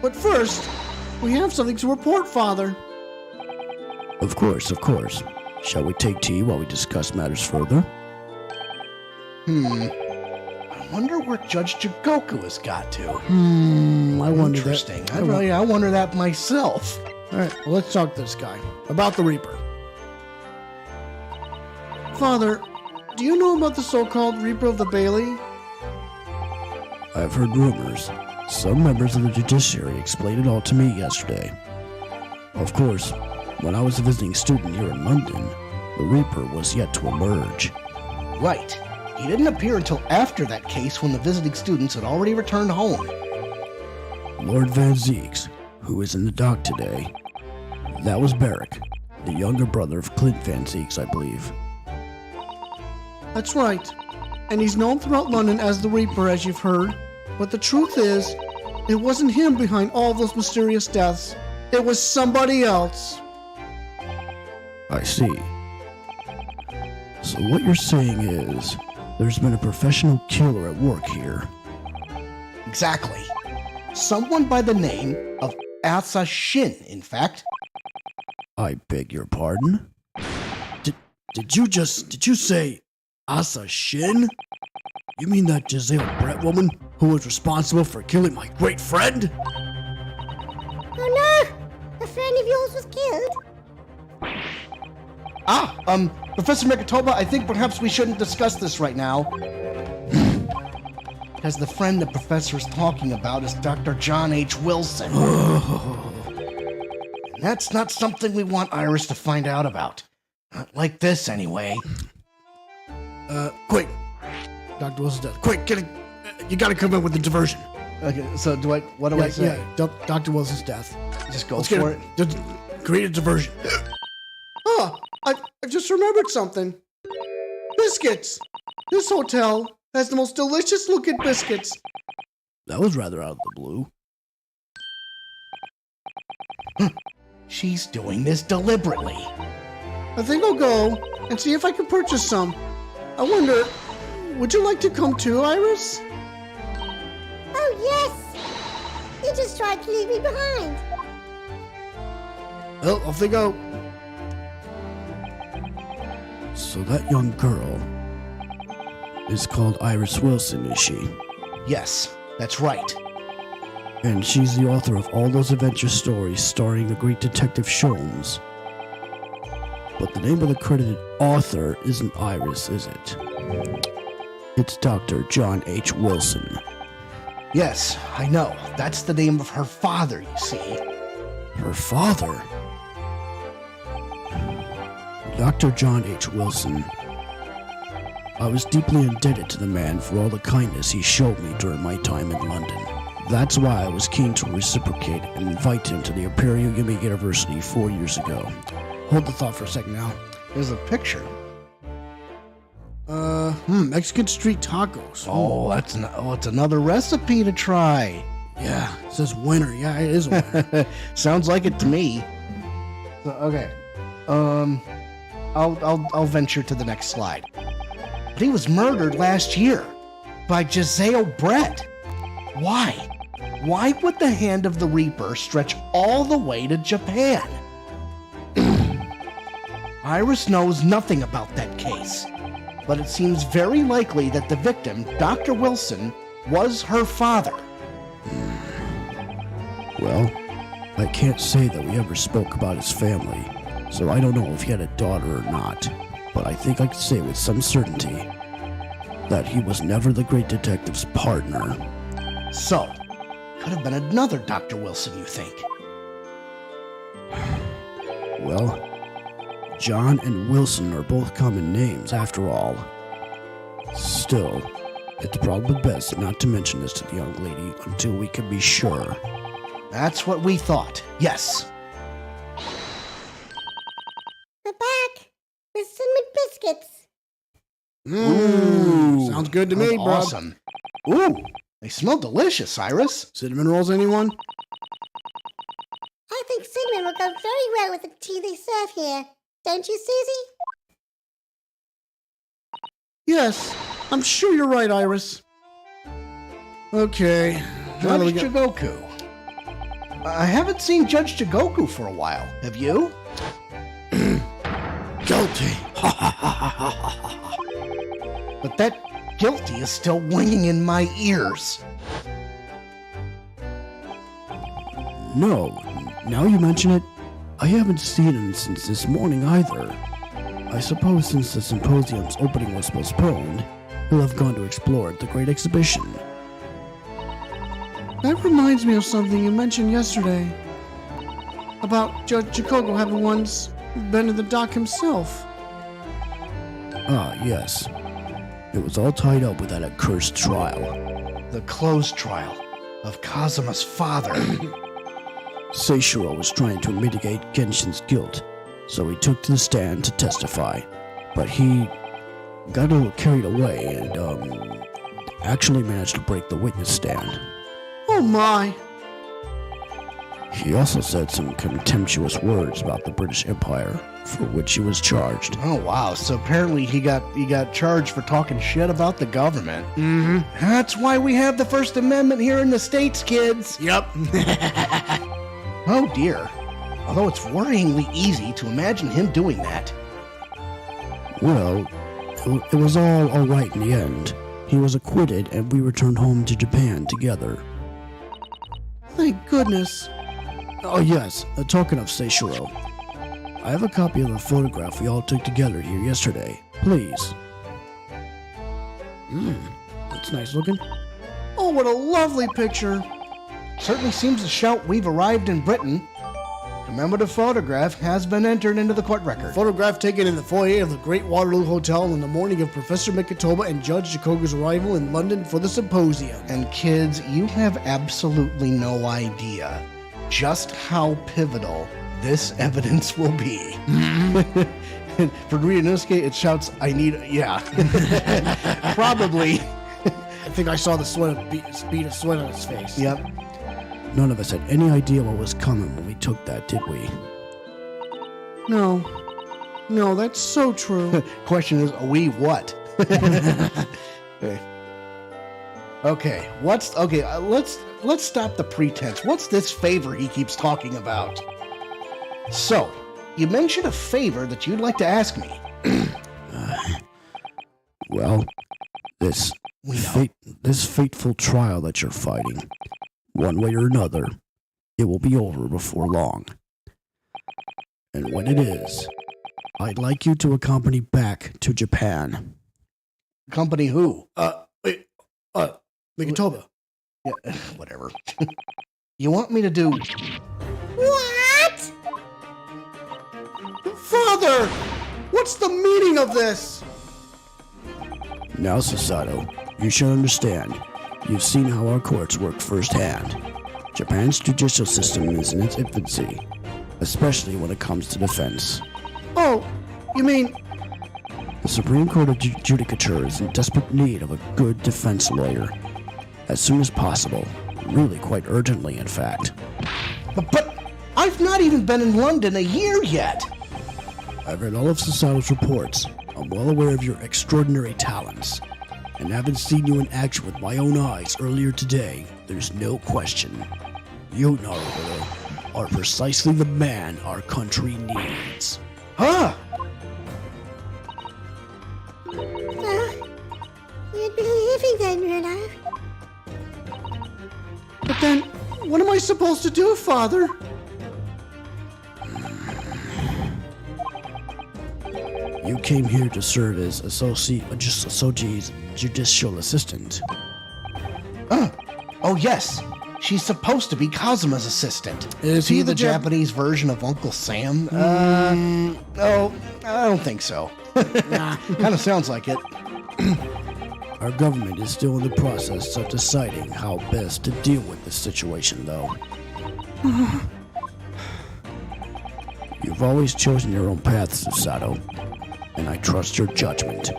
But first, we have something to report, Father. of course. Shall we take tea while we discuss matters further? I wonder where Judge Jigoku has got to. I wonder Interesting. that. I wonder that myself. Alright, well, let's talk to this guy about the Reaper. Father, do you know about the so-called Reaper of the Bailey? I've heard rumors. Some members of the judiciary explained it all to me yesterday. Of course, when I was a visiting student here in London, the Reaper was yet to emerge. Right. He didn't appear until after that case when the visiting students had already returned home. Lord Van Zeeks, who is in the dock today, that was Barrick, the younger brother of Clint Van Zeeks, I believe. That's right. And he's known throughout London as the Reaper, as you've heard. But the truth is, it wasn't him behind all those mysterious deaths. It was somebody else. I see. So what you're saying is, there's been a professional killer at work here. Exactly. Someone by the name of Asa Shin, in fact. I beg your pardon? Did you say Asa Shin? You mean that Giselle Brett woman who was responsible for killing my great friend? Oh no! A friend of yours was killed? Professor Mikatoba, I think perhaps we shouldn't discuss this right now. Because the friend the professor is talking about is Dr. John H. Wilson. And that's not something we want Iris to find out about. Not like this, anyway. Quick. Dr. Wilson's dead. Quick, get it. You gotta come in with the diversion. Okay, so what do I say? Dr. Wilson's death. Just go Let's for get it. Just create a diversion. Oh, I just remembered something. Biscuits. This hotel has the most delicious looking biscuits. That was rather out of the blue. She's doing this deliberately. I think I'll go and see if I can purchase some. I wonder, would you like to come too, Iris? Oh yes! You just tried to leave me behind. Well, off they go. So that young girl is called Iris Wilson, is she? Yes, that's right. And she's the author of all those adventure stories starring the great detective Sholmes. But the name of the credited author isn't Iris, is it? It's Dr. John H. Wilson. Yes, I know. That's the name of her father, you see. Her father? Dr. John H. Wilson. I was deeply indebted to the man for all the kindness he showed me during my time in London. That's why I was keen to reciprocate and invite him to the Imperial Yumi University 4 years ago. Hold the thought for a second now. There's a picture. Mexican street tacos. Oh, it's another recipe to try. Yeah, it says winner. Yeah, it is a winner. Sounds like it to me. So, okay. I'll venture to the next slide. But he was murdered last year by Giselle Brett. Why? Why would the hand of the Reaper stretch all the way to Japan? Iris knows nothing about that case, but it seems very likely that the victim, Dr. Wilson, was her father. Well, I can't say that we ever spoke about his family, so I don't know if he had a daughter or not, but I think I can say with some certainty that he was never the great detective's partner. So, could have been another Dr. Wilson, you think? Well, John and Wilson are both common names after all. Still, It's probably best not to mention this to the young lady until we can be sure. That's what we thought. Yes. We're back with cinnamon biscuits. Ooh, Sounds good to me, sounds bro. awesome. Ooh, they smell delicious, Cyrus. Cinnamon rolls, anyone? I think cinnamon will go very well with the tea they serve here. Don't you, Susie? Yes, I'm sure you're right, Iris. Okay. How do we Judge get... Jigoku. I haven't seen Judge Jigoku for a while. Have you? Guilty. But that guilty is still ringing in my ears. No, now you mention it, I haven't seen him since this morning either. I suppose since the symposium's opening was postponed, he'll have gone to explore at the Great Exhibition. That reminds me of something you mentioned yesterday. About Judge Chikogo having once been in the dock himself. Ah, yes. It was all tied up with that accursed trial. The closed trial of Kazuma's father. Seishiro was trying to mitigate Genshin's guilt, so he took to the stand to testify. But he got a little carried away and, actually managed to break the witness stand. Oh my! He also said some contemptuous words about the British Empire, for which he was charged. Oh wow! So apparently he got charged for talking shit about the government. Mm-hmm. That's why we have the First Amendment here in the States, kids. Yep. Oh dear. Although it's worryingly easy to imagine him doing that. Well, it was all alright in the end. He was acquitted and we returned home to Japan together. Thank goodness. Oh yes, talking of Seishiro, I have a copy of the photograph we all took together here yesterday. Please. That's nice looking. Oh, what a lovely picture. Certainly seems to shout we've arrived in Britain. Commemorative photograph has been entered into the court record. Photograph taken in the foyer of the Great Waterloo Hotel on the morning of Professor Mikitoba and Judge Chikoga's arrival in London for the symposium. And kids, you have absolutely no idea just how pivotal this evidence will be. For Ryunosuke, it shouts, I need, yeah. Probably. I think I saw the speed of sweat on his face. Yep. None of us had any idea what was coming when we took that, did we? No, that's so true. Question is, we what? Okay, let's stop the pretense. What's this favor he keeps talking about? So, you mentioned a favor that you'd like to ask me. Well, this fateful trial that you're fighting, one way or another, it will be over before long. And when it is, I'd like you to accompany back to Japan. Company who? Mikitoba. Yeah, whatever. You want me to do... What? Father! What's the meaning of this? Now, Sasato, you should understand. You've seen how our courts work firsthand. Japan's judicial system is in its infancy, especially when it comes to defense. Oh, you mean... The Supreme Court of Judicature is in desperate need of a good defense lawyer. As soon as possible. Really quite urgently, in fact. But I've not even been in London a year yet. I've read all of Sasato's reports. I'm well aware of your extraordinary talents. And having seen you in action with my own eyes earlier today, there's no question. You, Naruhodo, are precisely the man our country needs. Huh? You'd be leaving then, Bruno. But then, what am I supposed to do, Father? You came here to serve as Soji's judicial assistant. Oh yes. She's supposed to be Kazuma's assistant. Is he the Japanese version of Uncle Sam? Oh, I don't think so. Nah. Kind of sounds like it. Our government is still in the process of deciding how best to deal with this situation, though. You've always chosen your own path, Susato, and I trust your judgment.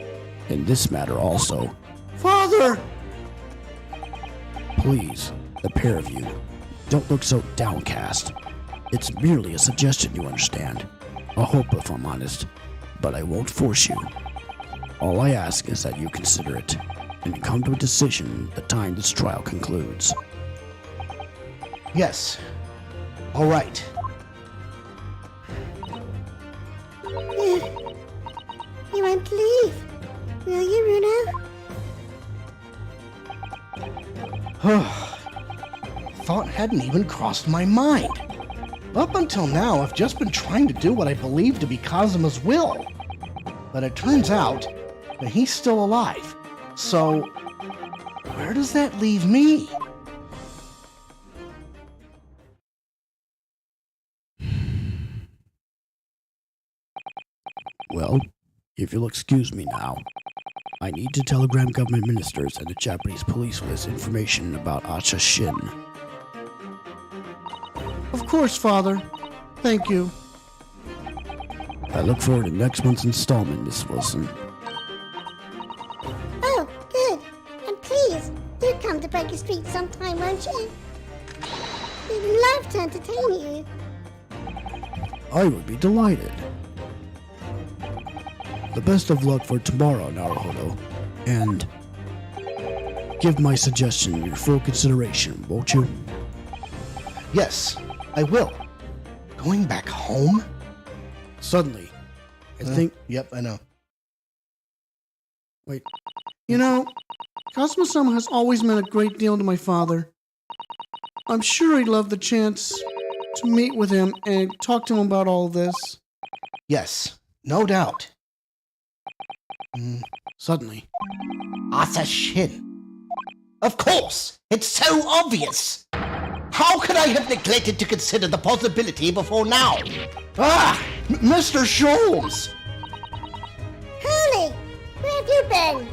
In this matter also. Father! Please, the pair of you, don't look so downcast. It's merely a suggestion, you understand. A hope, if I'm honest, but I won't force you. All I ask is that you consider it, and come to a decision the time this trial concludes. Yes. All right. You won't leave, will you, Bruno? Thought hadn't even crossed my mind. Up until now, I've just been trying to do what I believe to be Kazuma's will. But it turns out that he's still alive. So, where does that leave me? Well, if you'll excuse me now, I need to telegram government ministers and the Japanese police with this information about Acha Shin. Of course, Father. Thank you. I look forward to next month's installment, Miss Wilson. Oh, good. And please, do come to Baker Street sometime, won't you? We'd love to entertain you. I would be delighted. The best of luck for tomorrow, Naruhodo, and give my suggestion your full consideration, won't you? Yes, I will. Going back home? Suddenly, I think... Yep, I know. Wait, You know, Kazuma-sama has always meant a great deal to my father. I'm sure he'd love the chance to meet with him and talk to him about all this. Yes, no doubt. suddenly. Asa Shin. Of course! It's so obvious! How could I have neglected to consider the possibility before now? Mr. Sholmes! Hurley, where have you been?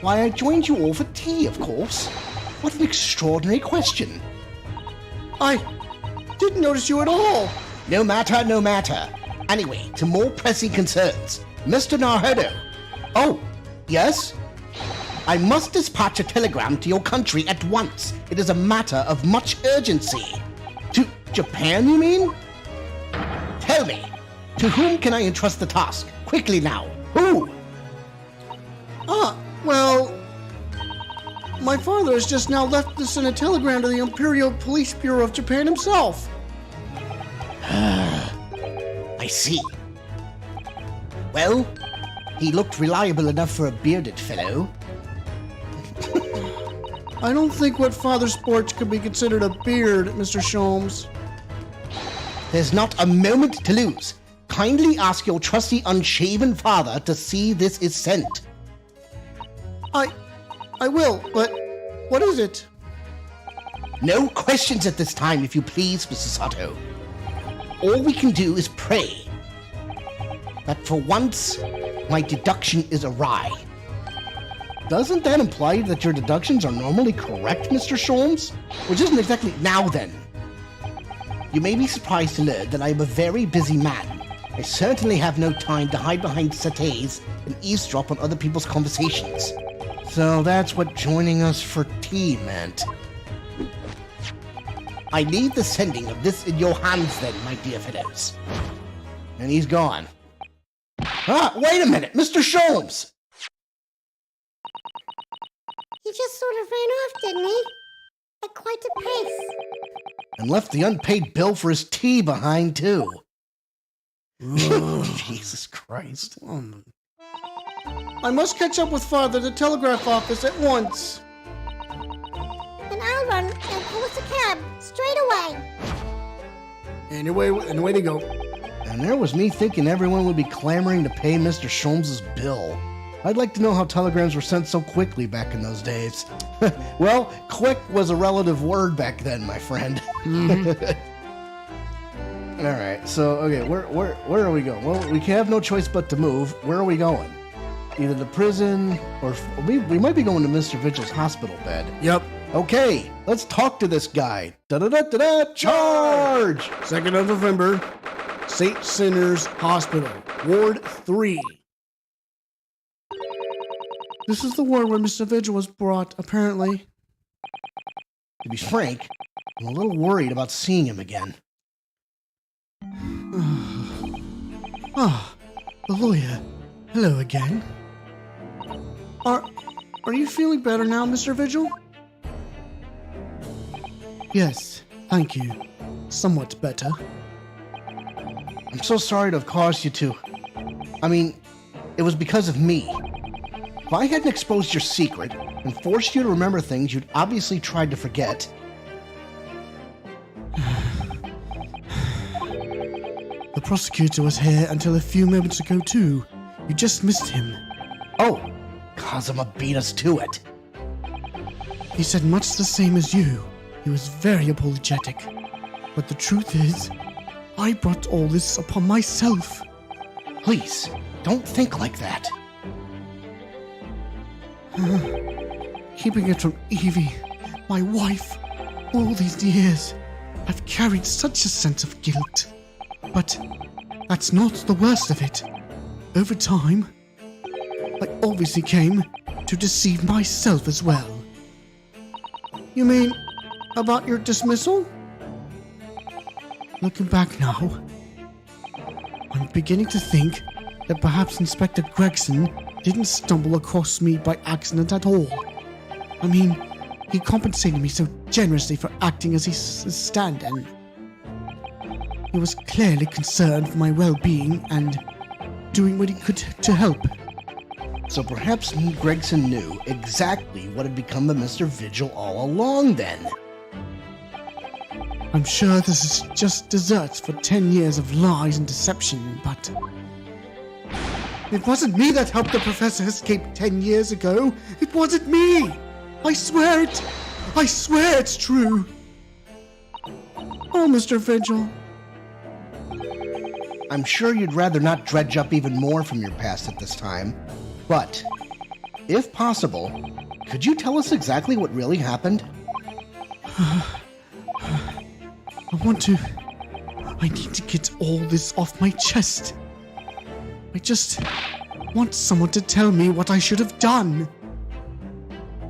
Why, I joined you all for tea, of course. What an extraordinary question. I didn't notice you at all. No matter, no matter. Anyway, to more pressing concerns. Mr. Naruhodo. Oh, yes? I must dispatch a telegram to your country at once. It is a matter of much urgency. To Japan, you mean? Tell me, to whom can I entrust the task? Quickly now. Who? Well, my father has just now left this in a telegram to the Imperial Police Bureau of Japan himself. I see. Well, he looked reliable enough for a bearded fellow. I don't think what father sports could be considered a beard, Mr. Sholmes. There's not a moment to lose. Kindly ask your trusty unshaven father to see this is sent. I will, but what is it? No questions at this time, if you please, Mr. Sato. All we can do is pray that for once, my deduction is awry. Doesn't that imply that your deductions are normally correct, Mr. Sholmes? Which isn't exactly now then. You may be surprised to learn that I am a very busy man. I certainly have no time to hide behind settees and eavesdrop on other people's conversations. So that's what joining us for tea meant. I leave the sending of this in your hands then, my dear fellows. And he's gone. Wait a minute, Mr. Sholmes! He just sort of ran off, didn't he? At quite a pace. And left the unpaid bill for his tea behind, too. Jesus Christ. I must catch up with father at the telegraph office at once. And I'll run and horse a cab straight away. And away they go. And there was me thinking everyone would be clamoring to pay Mr. Sholmes' bill. I'd like to know how telegrams were sent so quickly back in those days. Well, quick was a relative word back then, my friend. All right, so, okay, where are we going? Well, we have no choice but to move. Where are we going? Either the prison, or we might be going to Mr. Vigil's hospital bed. Yep. Okay, let's talk to this guy. Da-da-da-da-da, charge! 2nd of November, St. Sinners Hospital, Ward 3. This is the ward where Mr. Vigil was brought, apparently. To be frank, I'm a little worried about seeing him again. The lawyer. Hello again. Are you feeling better now, Mr. Vigil? Yes, thank you. Somewhat better. I'm so sorry to have caused you to. I mean, it was because of me. If I hadn't exposed your secret and forced you to remember things you'd obviously tried to forget. The prosecutor was here until a few moments ago, too. You just missed him. Oh, Kazuma beat us to it. He said much the same as you. He was very apologetic. But the truth is, I brought all this upon myself. Please, don't think like that. Keeping it from Evie, my wife, all these years, I've carried such a sense of guilt. But that's not the worst of it. Over time, I obviously came to deceive myself as well. You mean about your dismissal? Looking back now, I'm beginning to think that perhaps Inspector Gregson didn't stumble across me by accident at all. I mean, he compensated me so generously for acting as his stand-in. He was clearly concerned for my well-being and doing what he could to help. So perhaps Gregson knew exactly what had become of Mr. Vigil all along then. I'm sure this is just desserts for 10 years of lies and deception, but it wasn't me that helped the professor escape 10 years ago. It wasn't me. I swear it. I swear it's true. Oh, Mr. Vigil. I'm sure you'd rather not dredge up even more from your past at this time, but if possible, could you tell us exactly what really happened? I need to get all this off my chest. I just want someone to tell me what I should have done.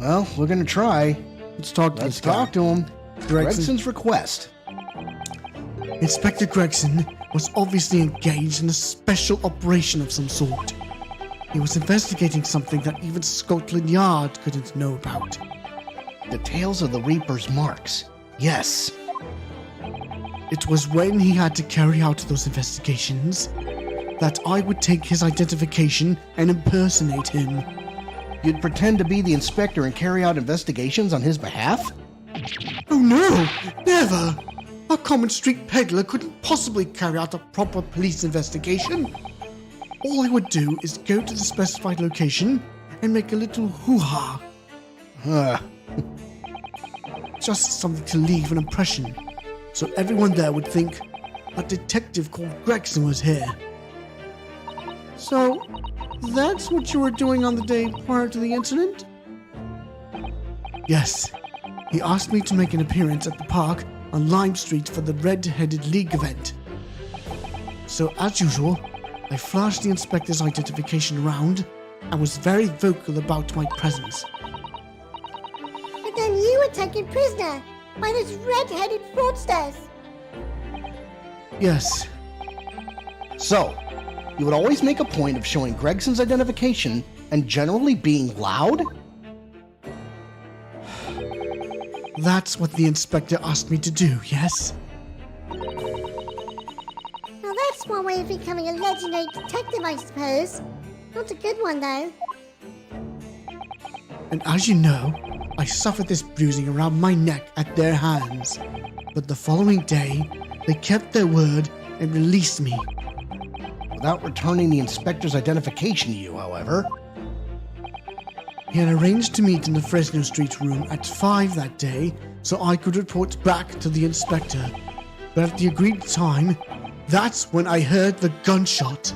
Well, we're gonna try. Let's talk to him. Gregson's request. Inspector Gregson was obviously engaged in a special operation of some sort. He was investigating something that even Scotland Yard couldn't know about. The tales of the Reaper's marks. Yes. It was when he had to carry out those investigations that I would take his identification and impersonate him. You'd pretend to be the inspector and carry out investigations on his behalf? Oh no, never! A common street peddler couldn't possibly carry out a proper police investigation. All I would do is go to the specified location and make a little hoo-ha. Just something to leave an impression, so everyone there would think a detective called Gregson was here. So, that's what you were doing on the day prior to the incident? Yes. He asked me to make an appearance at the park on Lime Street for the Red-Headed League event. So, as usual, I flashed the inspector's identification around and was very vocal about my presence. But then you were taken prisoner by those red-headed fraudsters. Yes. So, you would always make a point of showing Gregson's identification and generally being loud? That's what the inspector asked me to do, yes? Now that's one way of becoming a legendary detective, I suppose. Not a good one, though. And as you know, I suffered this bruising around my neck at their hands. But the following day, they kept their word and released me. Without returning the inspector's identification to you, however. He had arranged to meet in the Fresno Street room at 5 that day so I could report back to the inspector. But at the agreed time, that's when I heard the gunshot.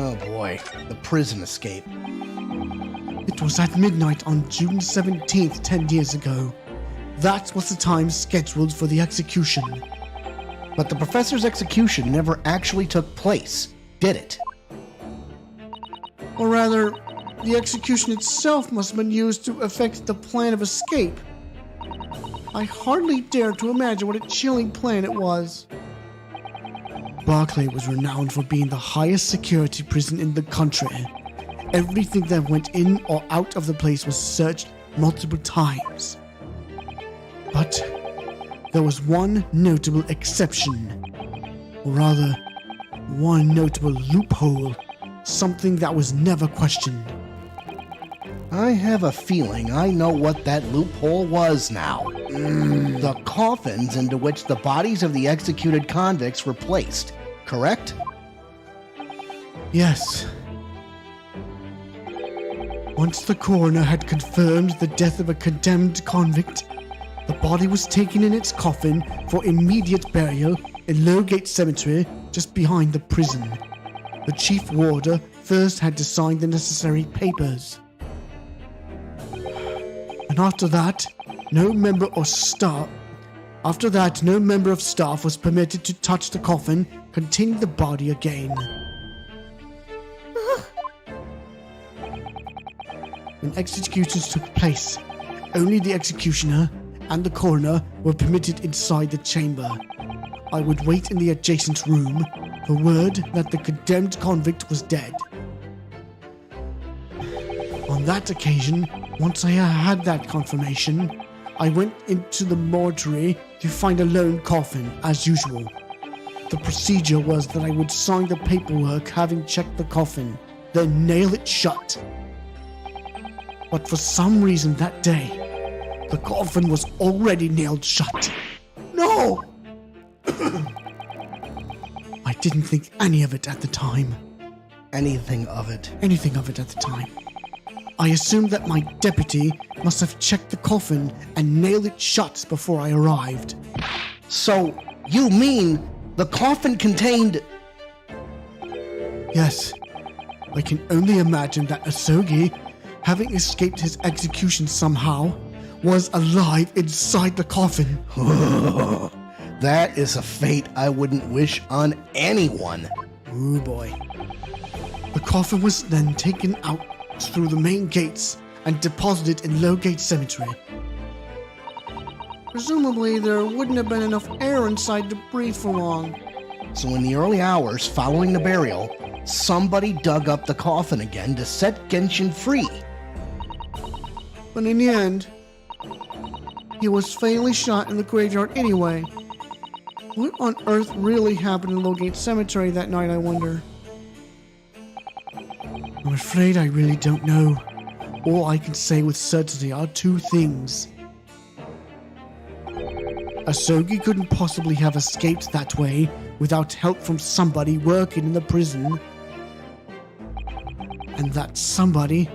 Oh boy, the prison escape. It was at midnight on June 17th, 10 years ago. That was the time scheduled for the execution. But the professor's execution never actually took place, did it? Or rather, the execution itself must have been used to effect the plan of escape. I hardly dare to imagine what a chilling plan it was. Barclay was renowned for being the highest security prison in the country. Everything that went in or out of the place was searched multiple times. But there was one notable exception, or rather, one notable loophole, something that was never questioned. I have a feeling I know what that loophole was now. The coffins into which the bodies of the executed convicts were placed, correct? Yes. Once the coroner had confirmed the death of a condemned convict, the body was taken in its coffin for immediate burial in Lowgate Cemetery, just behind the prison. The chief warder first had to sign the necessary papers. And after that, no member of staff was permitted to touch the coffin containing the body again. When executions took place, only the executioner and the coroner were permitted inside the chamber. I would wait in the adjacent room for word that the condemned convict was dead. On that occasion, once I had that confirmation, I went into the mortuary to find a lone coffin, as usual. The procedure was that I would sign the paperwork having checked the coffin, then nail it shut. But for some reason that day, the coffin was already nailed shut. No! I didn't think any of it at the time. Anything of it. Anything of it at the time. I assumed that my deputy must have checked the coffin and nailed it shut before I arrived. So, you mean the coffin contained... Yes. I can only imagine that Asogi, having escaped his execution somehow, was alive inside the coffin. That is a fate I wouldn't wish on anyone. Oh boy. The coffin was then taken out through the main gates and deposited in Lowgate Cemetery. Presumably, there wouldn't have been enough air inside to breathe for long. So in the early hours following the burial, somebody dug up the coffin again to set Genshin free. But in the end, he was fatally shot in the graveyard anyway. What on earth really happened in Lowgate Cemetery that night, I wonder? I'm afraid I really don't know. All I can say with certainty are two things. Asogi couldn't possibly have escaped that way without help from somebody working in the prison. And that somebody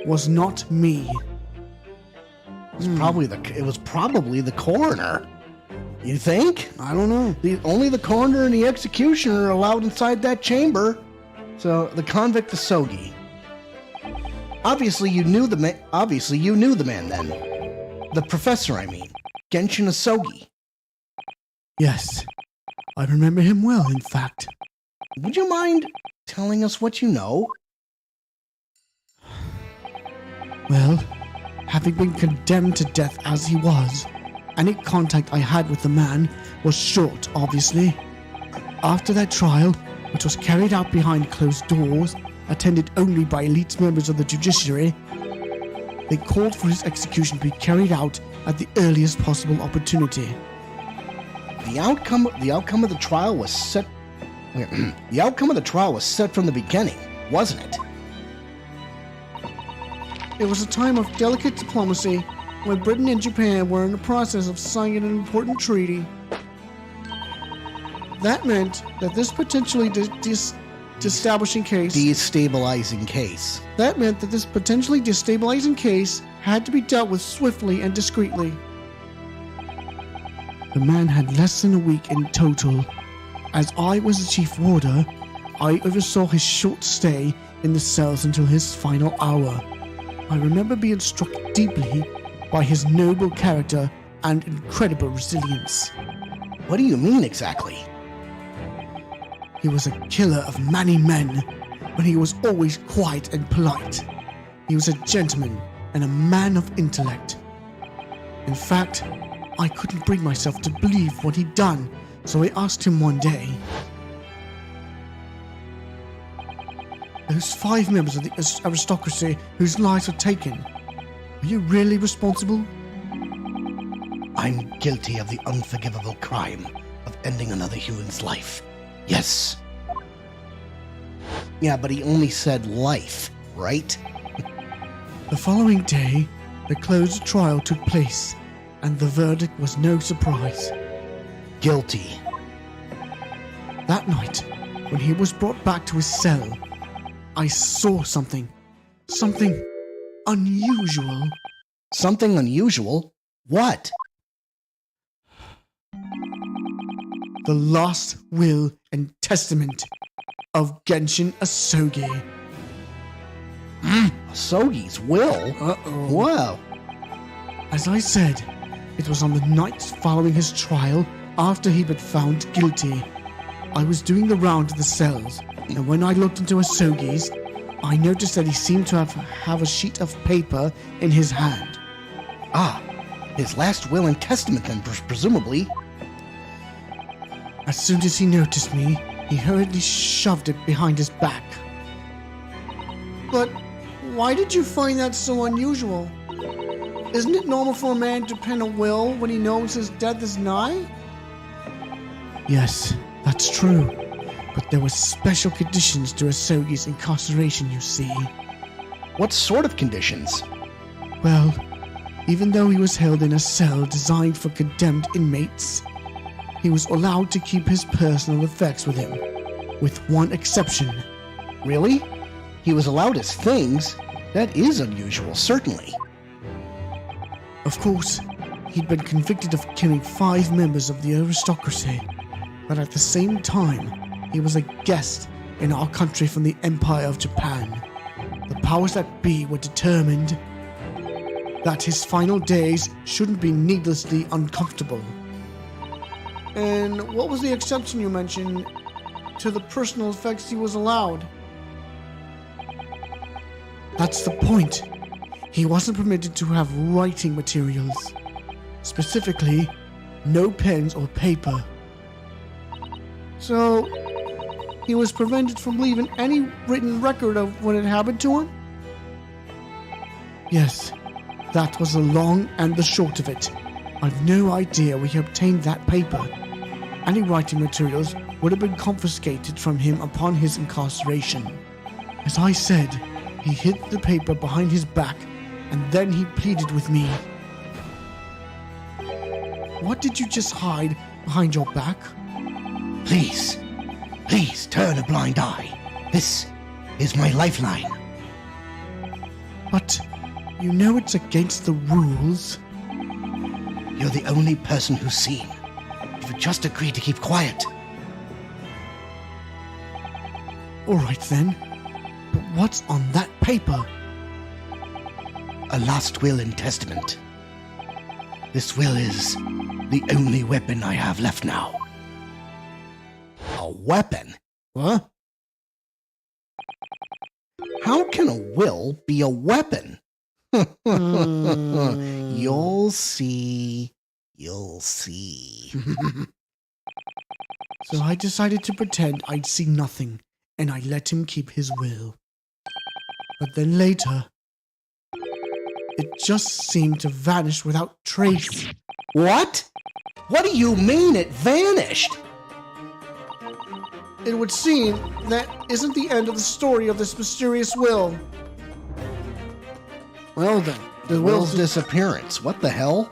was not me. It was probably the coroner. You think? I don't know. Only the coroner and the executioner are allowed inside that chamber. So the convict Asogi. Obviously you knew the man then. The professor, I mean. Genshin Asogi. Yes. I remember him well, in fact. Would you mind telling us what you know? Well, having been condemned to death as he was, any contact I had with the man was short, obviously. After that trial, which was carried out behind closed doors, attended only by elite members of the judiciary, they called for his execution to be carried out at the earliest possible opportunity. The outcome of the trial was set. The outcome of the trial was set from the beginning, wasn't it? It was a time of delicate diplomacy when Britain and Japan were in the process of signing an important treaty. That meant that this potentially destabilizing case. Destabilizing case. That meant that this potentially destabilizing case had to be dealt with swiftly and discreetly. The man had less than a week in total. As I was the chief warder, I oversaw his short stay in the cells until his final hour. I remember being struck deeply by his noble character and incredible resilience. What do you mean exactly? He was a killer of many men, but he was always quiet and polite. He was a gentleman and a man of intellect. In fact, I couldn't bring myself to believe what he'd done, so I asked him one day, "Those 5 members of the aristocracy whose lives were taken, are you really responsible?" I'm guilty of the unforgivable crime of ending another human's life. Yes. Yeah, but he only said life, right? The following day, the closed trial took place, and the verdict was no surprise. Guilty. That night, when he was brought back to his cell, I saw something unusual. Something unusual? What? The last will and testament of Genshin Asogi. Asogi's will? Uh-oh. Wow. As I said, it was on the night following his trial, after he'd been found guilty. I was doing the round of the cells, and when I looked into Asogi's, I noticed that he seemed to have a sheet of paper in his hand. Ah, his last will and testament then, presumably. As soon as he noticed me, he hurriedly shoved it behind his back. But why did you find that so unusual? Isn't it normal for a man to pen a will when he knows his death is nigh? Yes, that's true. But there were special conditions to Asogi's incarceration, you see. What sort of conditions? Well, even though he was held in a cell designed for condemned inmates, he was allowed to keep his personal effects with him, with one exception. Really? He was allowed his things? That is unusual, certainly. Of course, he'd been convicted of killing 5 members of the aristocracy, but at the same time, he was a guest in our country from the Empire of Japan. The powers that be were determined that his final days shouldn't be needlessly uncomfortable. And what was the exception you mentioned to the personal effects he was allowed? That's the point. He wasn't permitted to have writing materials. Specifically, no pens or paper. So, he was prevented from leaving any written record of what had happened to him? Yes, that was the long and the short of it. I've no idea where he obtained that paper. Any writing materials would have been confiscated from him upon his incarceration. As I said, he hid the paper behind his back, and then he pleaded with me. What did you just hide behind your back? Please turn a blind eye. This is my lifeline. But you know it's against the rules. You're the only person who's seen. If you just agree to keep quiet. All right then. But what's on that paper? A last will and testament. This will is the only weapon I have left now. A weapon? What? How can a will be a weapon? You'll see. You'll see. So I decided to pretend I'd seen nothing, and I let him keep his will. But then later, it just seemed to vanish without trace. What? What do you mean it vanished? It would seem that isn't the end of the story of this mysterious will. Well then, the Will's disappearance. What the hell?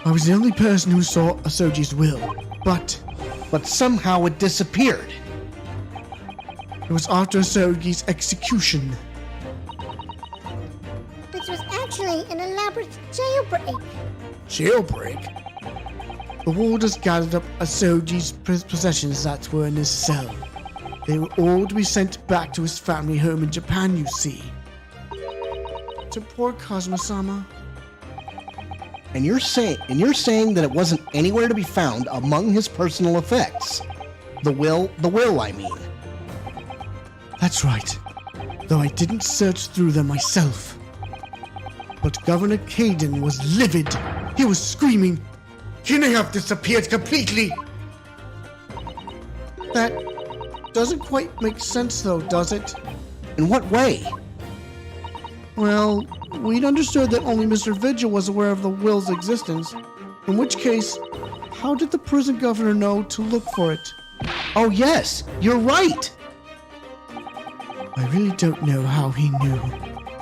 I was the only person who saw Asogi's will, but somehow it disappeared. it was after Asogi's execution. Which was actually an elaborate jailbreak. Jailbreak? The warders gathered up Asogi's possessions that were in his cell. They were all to be sent back to his family home in Japan, you see. To poor Kazuma-sama. And you're saying that it wasn't anywhere to be found among his personal effects. The will, I mean. That's right. Though I didn't search through them myself. But Governor Caden was livid. He was screaming, "Can I have disappeared completely?" That doesn't quite make sense though, does it? In what way? Well, we'd understood that only Mr. Vigil was aware of the will's existence. In which case, how did the prison governor know to look for it? Oh yes, you're right! I really don't know how he knew,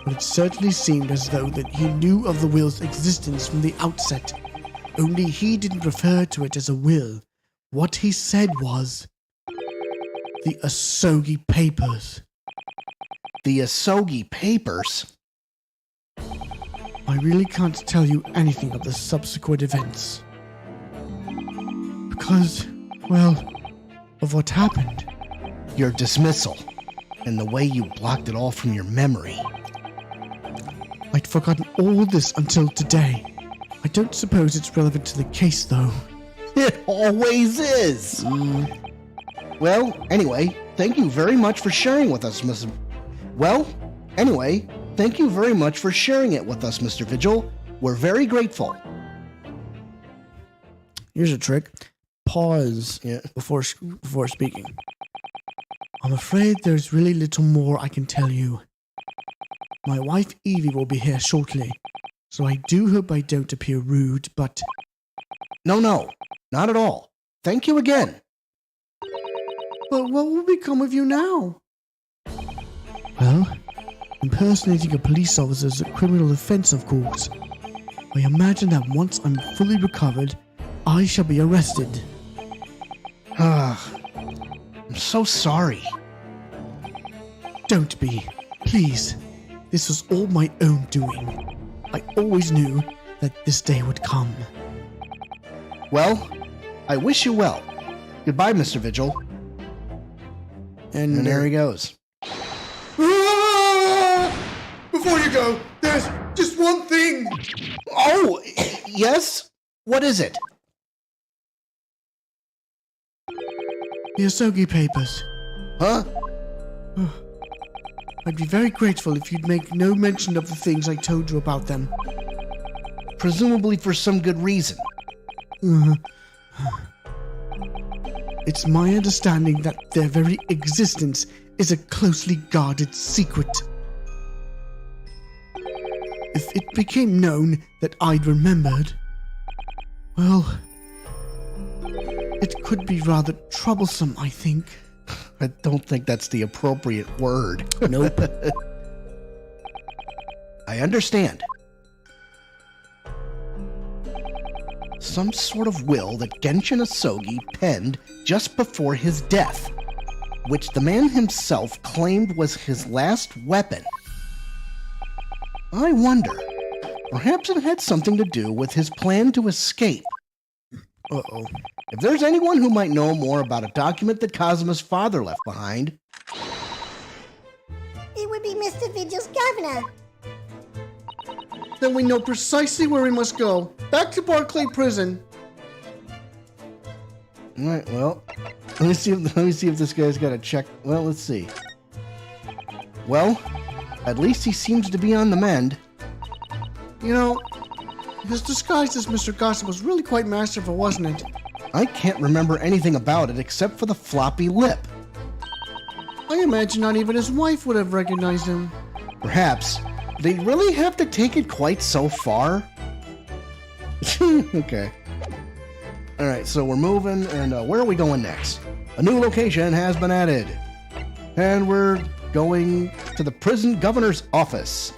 but it certainly seemed as though that he knew of the will's existence from the outset. Only he didn't refer to it as a will. What he said was, the Asogi Papers. The Asogi Papers? I really can't tell you anything of the subsequent events. Because, well, of what happened. Your dismissal, and the way you blocked it all from your memory. I'd forgotten all this until today. I don't suppose it's relevant to the case, though. It always is! Well, anyway, thank you very much for sharing with us, Mr. Thank you very much for sharing it with us, Mr. Vigil. We're very grateful. Here's a trick. Pause before speaking. I'm afraid there's really little more I can tell you. My wife Evie will be here shortly, so I do hope I don't appear rude, but... No, not at all. Thank you again. But what will become of you now? Well, impersonating a police officer is a criminal offense, of course. I imagine that once I'm fully recovered, I shall be arrested. I'm so sorry. Don't be. Please. This was all my own doing. I always knew that this day would come. Well, I wish you well. Goodbye, Mr. Vigil. And there he goes. Before you go, there's just one thing. Oh, yes? What is it? The Asogi Papers. Huh? I'd be very grateful if you'd make no mention of the things I told you about them. Presumably for some good reason. It's my understanding that their very existence is a closely guarded secret. If it became known that I'd remembered, well, it could be rather troublesome, I think. I don't think that's the appropriate word. Nope. I understand. Some sort of will that Genshin Asogi penned just before his death, which the man himself claimed was his last weapon. I wonder, perhaps it had something to do with his plan to escape. Uh-oh. If there's anyone who might know more about a document that Kazuma's father left behind... It would be Mr. Vigil's governor. Then we know precisely where we must go. Back to Barclay Prison. All right, well, let me see if this guy's got a check. Well, let's see. Well, at least he seems to be on the mend. You know, his disguise as Mr. Gossip was really quite masterful, wasn't it? I can't remember anything about it except for the floppy lip. I imagine not even his wife would have recognized him. Perhaps. They really have to take it quite so far? Okay. Alright, so we're moving, and where are we going next? A new location has been added. And we're going to the prison governor's office.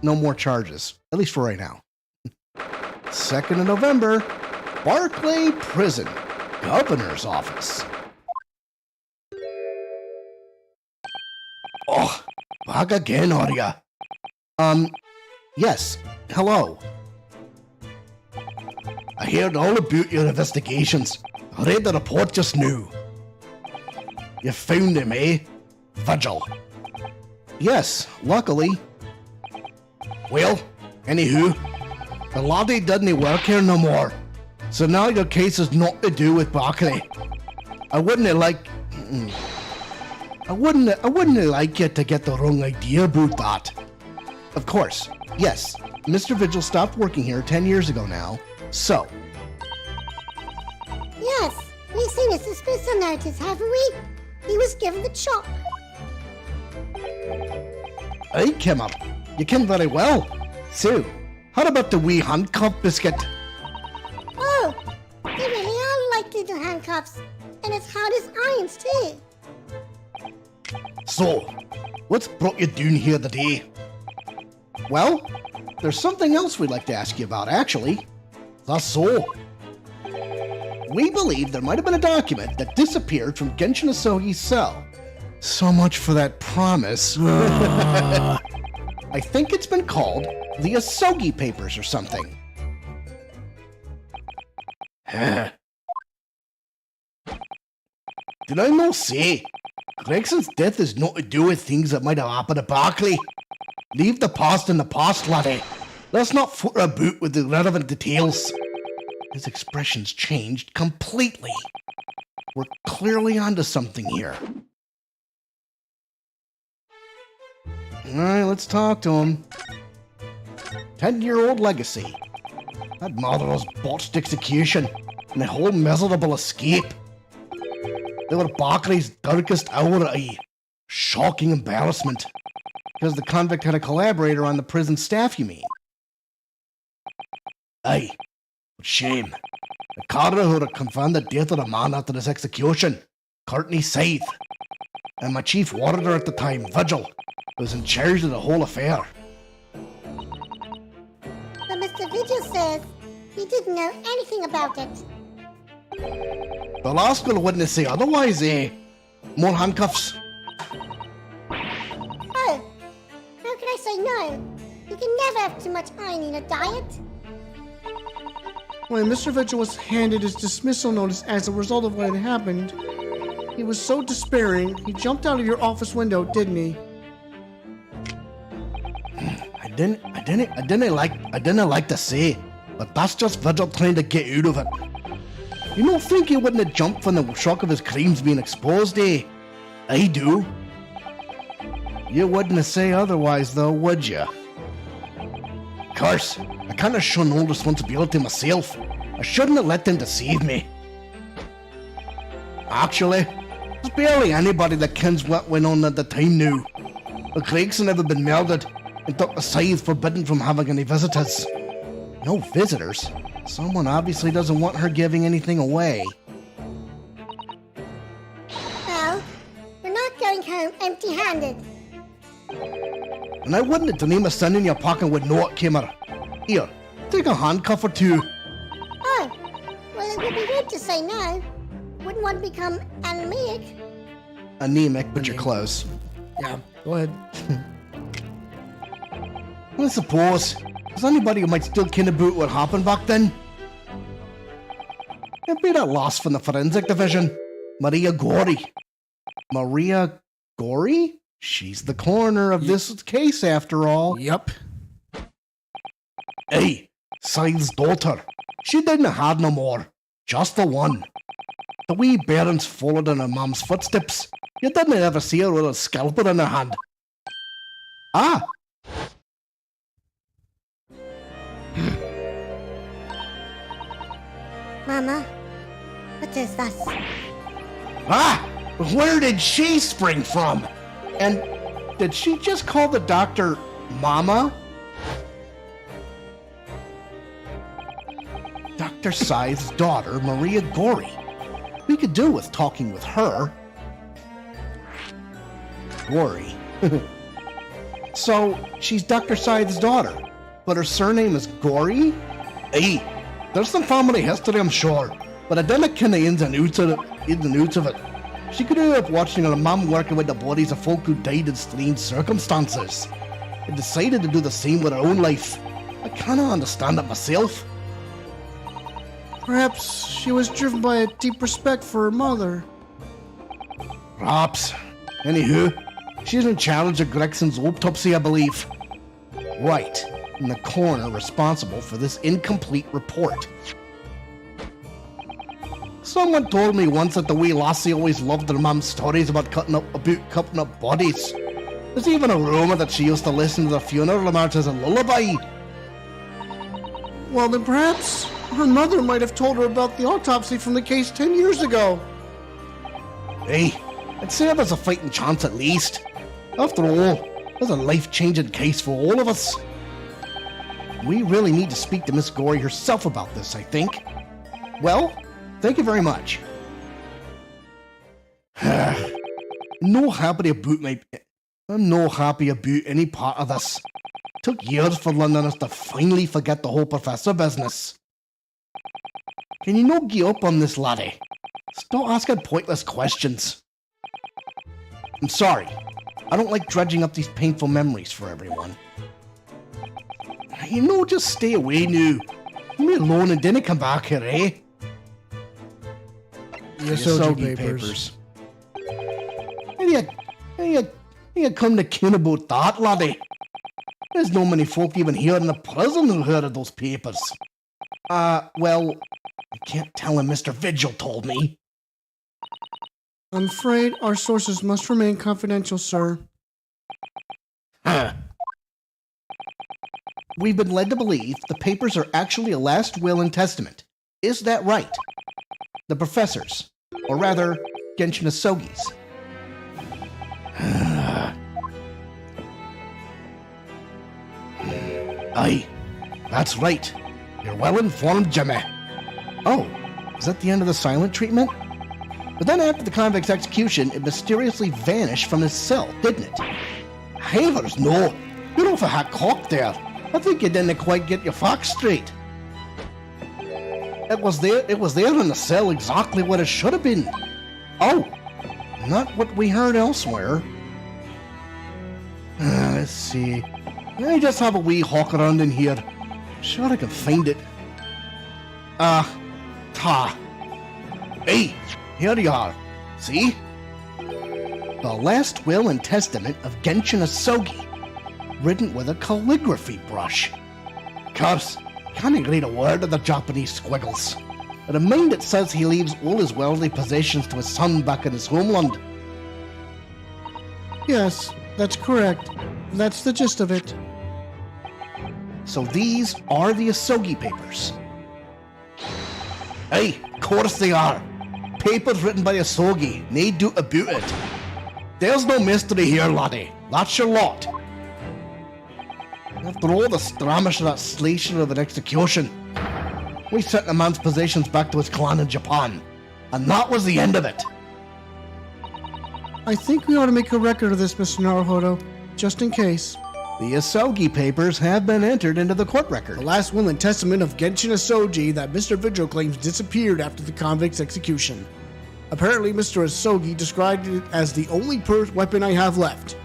No more charges, at least for right now. 2nd of November, Barclay Prison, governor's office. Oh, back again, are ya? Yes, hello. I heard all about your investigations. I read the report just now. You found him, eh? Vigil. Yes, luckily. Well, anywho, the laddie doesn't work here no more. So now your case is not to do with Barkley. I wouldn't like you to get the wrong idea about that. Of course, yes, Mr. Vigil stopped working here 10 years ago now, so. Yes, we've seen his dismissal notice, haven't we? He was given the chop. Hey, Kimmer, you can very well. So, how about the wee handcuff biscuit? Oh, they really are like little handcuffs. And as hard as irons, too. So, what's brought you down here today? Well, there's something else we'd like to ask you about, actually. That's so. We believe there might have been a document that disappeared from Genshin Asogi's cell. So much for that promise. I think it's been called the Asogi Papers or something. Did I not say? Gregson's death is not to do with things that might have happened to Barkley. Leave the past in the past, laddie. Let's not foot about with the relevant details. His expressions changed completely. We're clearly onto something here. Alright, let's talk to him. 10-year-old legacy. That murderer's botched execution and a whole miserable escape. They were Barkley's darkest hour, a shocking embarrassment. Because the convict had a collaborator on the prison staff, you mean? Aye, what shame. The coroner who had confirmed the death of the man after his execution, Courtney Scythe. And my chief warder at the time, Vigil, was in charge of the whole affair. But Mr. Vigil says he didn't know anything about it. The law school wouldn't say otherwise, eh? More handcuffs. Oh, how can I say no? You can never have too much iron in a diet. When Mr. Vigil was handed his dismissal notice as a result of what had happened, he was so despairing, he jumped out of your office window, didn't he? I didn't like to say, but that's just Vigil trying to get out of it. You don't think he wouldn't have jumped from the shock of his crimes being exposed, eh? I do. You wouldn't say otherwise, though, would you? Of course, I can't have shown no responsibility myself. I shouldn't have let them deceive me. Actually, there's barely anybody that kens what went on at the time now. But Gregson never been murdered, and Dr. Scythe forbidden from having any visitors. No visitors? Someone obviously doesn't want her giving anything away. Well, we're not going home empty-handed. And I wouldn't have done him a son in your pocket with no camera. Here, take a handcuff or two. Oh, well, it would be rude to say no. Wouldn't want to become anemic. Anemic, but you're close. Yeah, go ahead. I suppose. There's anybody who might still ken about what happened back then? It'd be that loss from the forensic division. Maria Gori. Maria Gori? She's the coroner of this case, after all. Yep. Hey, Scythe's daughter. She didn't have no more. Just the one. The wee bairns followed in her mum's footsteps. You didn't ever see her with a scalpel in her hand. Ah! Mama, what is that? Ah! Where did she spring from? And did she just call the doctor Mama? Dr. Scythe's daughter, Maria Gori. We could do with talking with her. Gori. So, she's Dr. Scythe's daughter, but her surname is Gori? Hey, there's some family history, I'm sure, but I didn't ken the ins and outs of it. She could end up watching her mum working with the bodies of folk who died in strange circumstances, and decided to do the same with her own life. I cannot understand it myself. Perhaps she was driven by a deep respect for her mother. Perhaps. Anywho, she's in charge of Gregson's autopsy, I believe. Right. And the coroner responsible for this incomplete report. Someone told me once that the wee lassie always loved her mum's stories about cutting up bodies. There's even a rumour that she used to listen to the funeral march as a lullaby. Well, then perhaps her mother might have told her about the autopsy from the case 10 years ago. Hey, I'd say there's a fighting chance at least. After all, there's a life-changing case for all of us. We really need to speak to Miss Gory herself about this, I think. Well, thank you very much. No happy about I'm no happy about any part of this. Took years for Londoners to finally forget the whole professor business. Can you not get up on this, laddie? Stop asking pointless questions. I'm sorry. I don't like dredging up these painful memories for everyone. You know, just stay away now. Leave me alone and then come back here, eh? The Asogi papers. You come to kin about that, laddie. There's no many folk even here in the prison who heard of those papers. Well, I can't tell him Mr. Vigil told me. I'm afraid our sources must remain confidential, sir. Huh. We've been led to believe the papers are actually a last will and testament. Is that right? The professor's, or rather, Genshin Asogi's. Aye, that's right. You're well informed, Jimmy. Oh, is that the end of the silent treatment? But then after the convict's execution, it mysteriously vanished from his cell, didn't it? Havers, no. You're off a hot cock there. I think you didn't quite get your facts straight. It was there in the cell exactly what it should have been. Oh, not what we heard elsewhere. Let's see. Let me just have a wee hawk around in here. Sure I can find it. Hey, here you are. See? The last will and testament of Genshin Asogi, written with a calligraphy brush. Curse, can't read a word of the Japanese squiggles. But a mind that says he leaves all his worldly possessions to his son back in his homeland. Yes, that's correct. That's the gist of it. So these are the Asogi papers. Aye, of course they are. Papers written by Asogi, nae doubt about it. There's no mystery here, laddie. That's your lot. After all the stramish of that slasher of an execution, we sent a man's possessions back to his clan in Japan. And that was the end of it. I think we ought to make a record of this, Mr. Naruhodo, just in case. The Asogi papers have been entered into the court record. The last will and testament of Genshin Asogi that Mr. Vigil claims disappeared after the convict's execution. Apparently, Mr. Asogi described it as the only weapon I have left.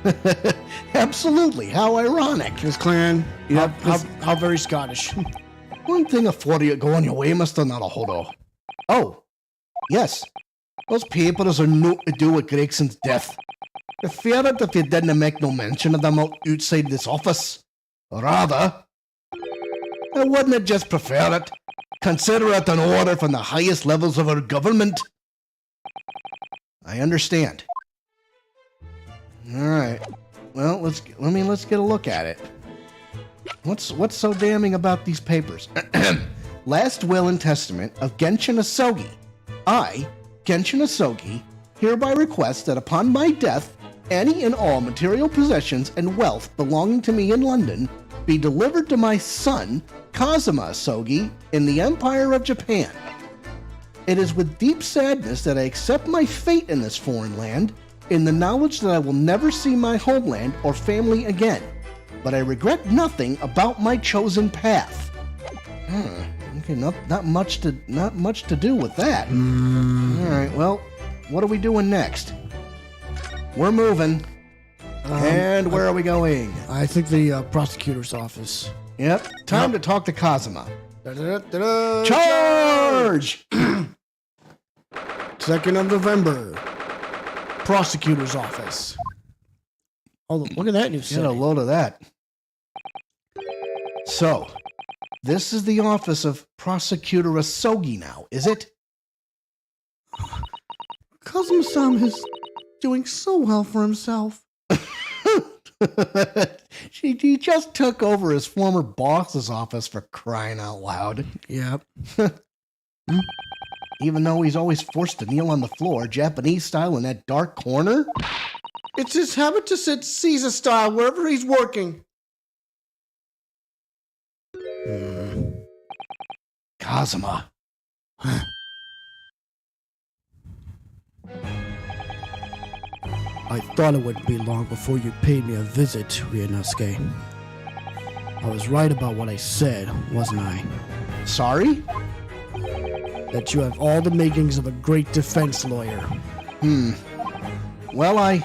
Absolutely, how ironic. His clan, how very Scottish. One thing afore you go on your way, Mr. Naruhodo. Oh, yes. Those papers are naught to do with Gregson's death. I fear it if you didn't make no mention of them outside this office. Rather, I wouldn't just prefer it. Consider it an order from the highest levels of our government. I understand. All right. Well, let's get a look at it. What's so damning about these papers? Last will and testament of Genshin Asogi. I, Genshin Asogi, hereby request that upon my death, any and all material possessions and wealth belonging to me in London be delivered to my son, Kazuma Asogi, in the Empire of Japan. It is with deep sadness that I accept my fate in this foreign land, in the knowledge that I will never see my homeland or family again, but I regret nothing about my chosen path. Okay, not much to do with that. All right, well, what are we doing next? We're moving. And where are we going? I think the prosecutor's office. Yep, time to talk to Kazuma. Da-da-da-da-da. Charge! 2nd of November. prosecutor's office. Oh, look at that new Get a setting. load of that. So, this is the office of Prosecutor Asogi now, is it? Kazuma-sama is doing so well for himself. He just took over his former boss's office, for crying out loud. Yep. Even though he's always forced to kneel on the floor, Japanese style, in that dark corner. It's his habit to sit Caesar style wherever he's working. Kazuma. I thought it wouldn't be long before you paid me a visit, Ryunosuke. I was right about what I said, wasn't I? Sorry? That you have all the makings of a great defense lawyer. Well, I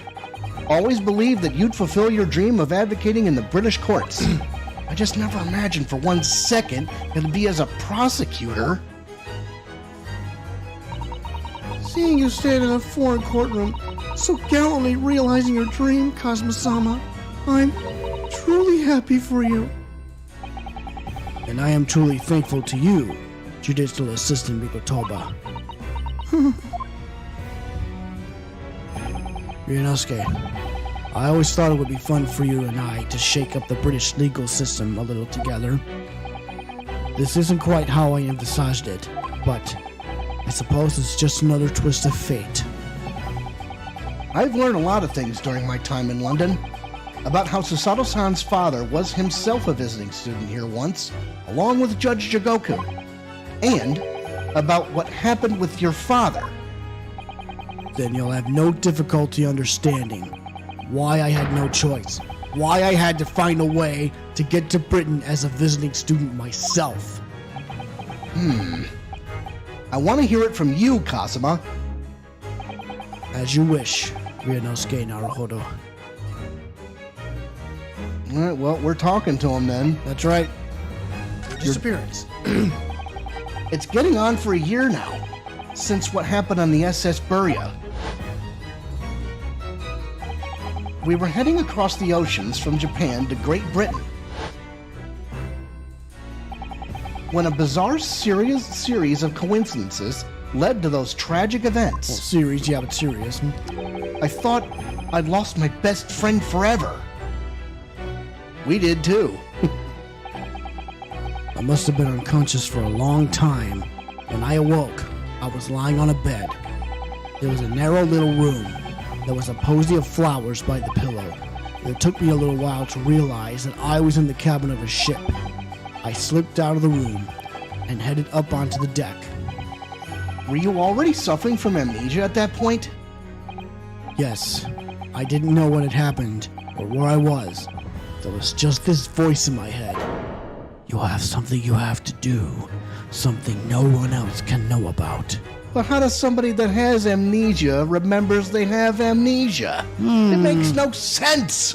always believed that you'd fulfill your dream of advocating in the British courts. I just never imagined for 1 second it'd be as a prosecutor. Seeing you stand in a foreign courtroom, so gallantly realizing your dream, Kazuma-sama, I'm truly happy for you. And I am truly thankful to you, Judicial Assistant Mikotoba. Ryunosuke, I always thought it would be fun for you and I to shake up the British legal system a little together. This isn't quite how I envisaged it, but I suppose it's just another twist of fate. I've learned a lot of things during my time in London. About how Susato-san's father was himself a visiting student here once, along with Judge Jigoku. And about what happened with your father. Then you'll have no difficulty understanding why I had no choice. Why I had to find a way to get to Britain as a visiting student myself. I want to hear it from you, Kazuma. As you wish, Ryunosuke Naruhodo. All right, well, we're talking to him then. That's right. Disappearance. It's getting on for a year now, since what happened on the SS Buria. We were heading across the oceans from Japan to Great Britain, when a bizarre series of coincidences led to those tragic events. Well, serious, yeah, but serious. I thought I'd lost my best friend forever. We did too. I must have been unconscious for a long time. When I awoke, I was lying on a bed. There was a narrow little room. There was a posy of flowers by the pillow. It took me a little while to realize that I was in the cabin of a ship. I slipped out of the room and headed up onto the deck. Were you already suffering from amnesia at that point? Yes, I didn't know what had happened or where I was. There was just this voice in my head. You have something you have to do. Something no one else can know about. But how does somebody that has amnesia remembers they have amnesia? It makes no sense.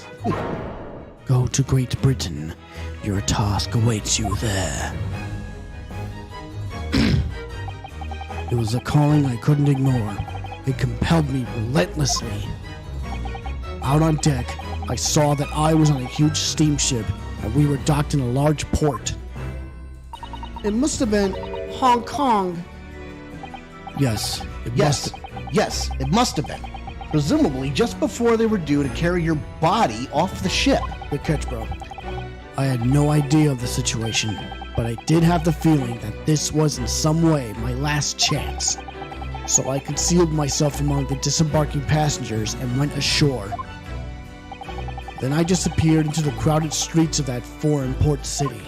Go to Great Britain. Your task awaits you there. It was a calling I couldn't ignore. It compelled me relentlessly. Out on deck, I saw that I was on a huge steamship and we were docked in a large port. It must have been Hong Kong. Yes, Yes, it must have been. Presumably just before they were due to carry your body off the ship. Good catch, bro. I had no idea of the situation, but I did have the feeling that this was in some way my last chance. So I concealed myself among the disembarking passengers and went ashore. Then I disappeared into the crowded streets of that foreign port city,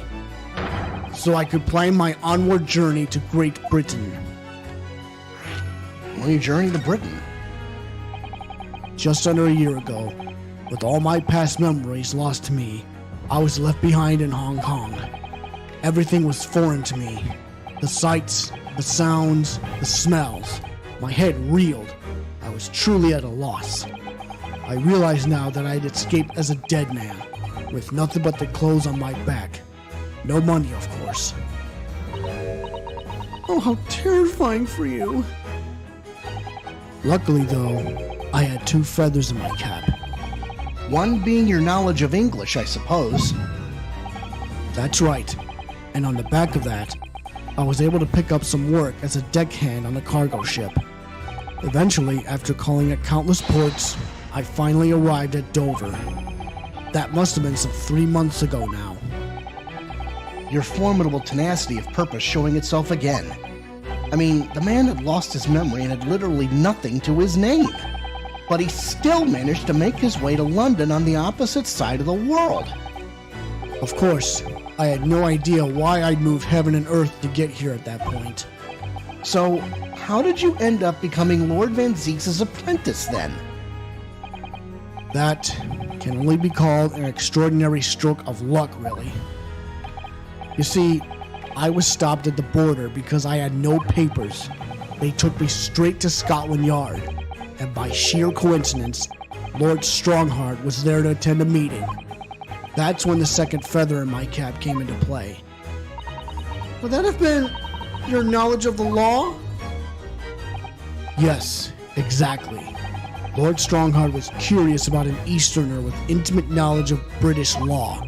so I could plan my onward journey to Great Britain. On your journey to Britain. Just under a year ago, with all my past memories lost to me, I was left behind in Hong Kong. Everything was foreign to me. The sights, the sounds, the smells. My head reeled. I was truly at a loss. I realize now that I had escaped as a dead man, with nothing but the clothes on my back. No money, of course. Oh, how terrifying for you. Luckily, though, I had 2 feathers in my cap. One being your knowledge of English, I suppose. That's right. And on the back of that, I was able to pick up some work as a deckhand on a cargo ship. Eventually, after calling at countless ports, I finally arrived at Dover. That must have been some 3 months ago now. Your formidable tenacity of purpose showing itself again. I mean, the man had lost his memory and had literally nothing to his name. But he still managed to make his way to London on the opposite side of the world. Of course, I had no idea why I'd moved heaven and earth to get here at that point. So, how did you end up becoming Lord Van Zeke's apprentice then? That can only be called an extraordinary stroke of luck, really. You see, I was stopped at the border because I had no papers. They took me straight to Scotland Yard, and by sheer coincidence, Lord Strongheart was there to attend a meeting. That's when the second feather in my cap came into play. Would that have been your knowledge of the law? Yes, exactly. Lord Strongheart was curious about an Easterner with intimate knowledge of British law.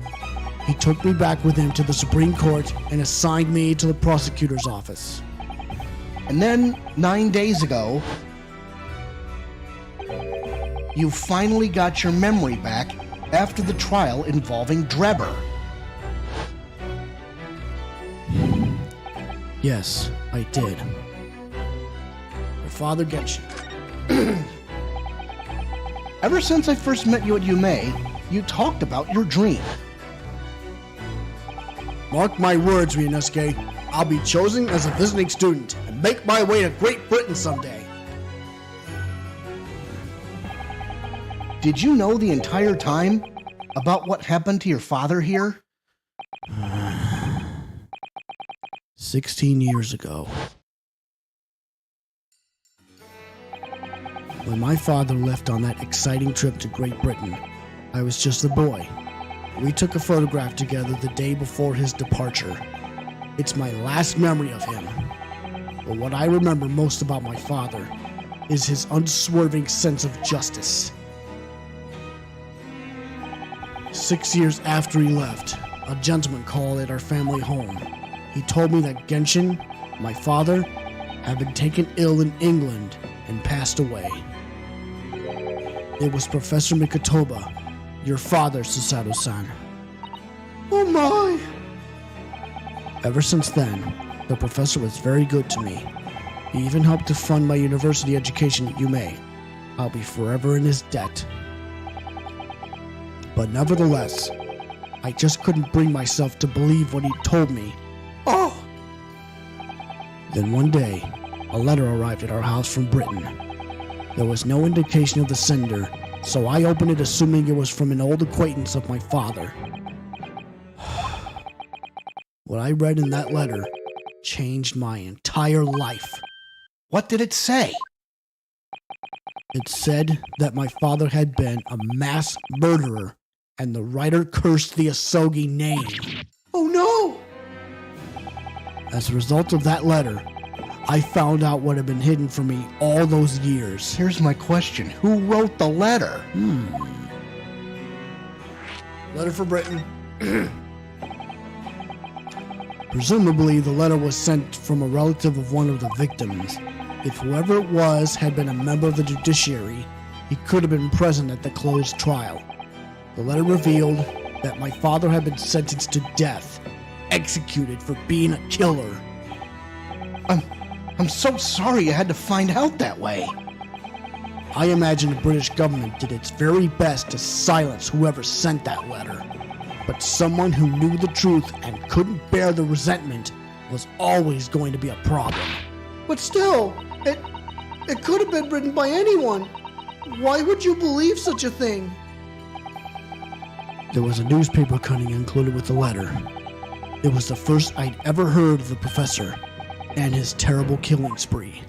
He took me back with him to the Supreme Court and assigned me to the prosecutor's office. And then, 9 days ago, you finally got your memory back after the trial involving Drebber. Yes, I did. Your father gets you. Ever since I first met you at UMA, you talked about your dream. Mark my words, Ryunosuke. I'll be chosen as a visiting student and make my way to Great Britain someday. Did you know the entire time about what happened to your father here? 16 years ago. When my father left on that exciting trip to Great Britain, I was just a boy. We took a photograph together the day before his departure. It's my last memory of him. But what I remember most about my father is his unswerving sense of justice. 6 years after he left, a gentleman called at our family home. He told me that Genshin, my father, had been taken ill in England and passed away. It was Professor Mikotoba, your father, Susato-san. Oh my! Ever since then, the professor was very good to me. He even helped to fund my university education at UMA. I'll be forever in his debt. But nevertheless, I just couldn't bring myself to believe what he told me. Oh! Then one day, a letter arrived at our house from Britain. There was no indication of the sender, so I opened it assuming it was from an old acquaintance of my father. What I read in that letter changed my entire life. What did it say? It said that my father had been a mass murderer, and the writer cursed the Asogi name. Oh no! As a result of that letter, I found out what had been hidden from me all those years. Here's my question. Who wrote the letter? Letter for Britain. Presumably, the letter was sent from a relative of one of the victims. If whoever it was had been a member of the judiciary, he could have been present at the closed trial. The letter revealed that my father had been sentenced to death, executed for being a killer. I'm so sorry you had to find out that way. I imagine the British government did its very best to silence whoever sent that letter. But someone who knew the truth and couldn't bear the resentment was always going to be a problem. But still, it could have been written by anyone. Why would you believe such a thing? There was a newspaper cutting included with the letter. It was the first I'd ever heard of the professor and his terrible killing spree.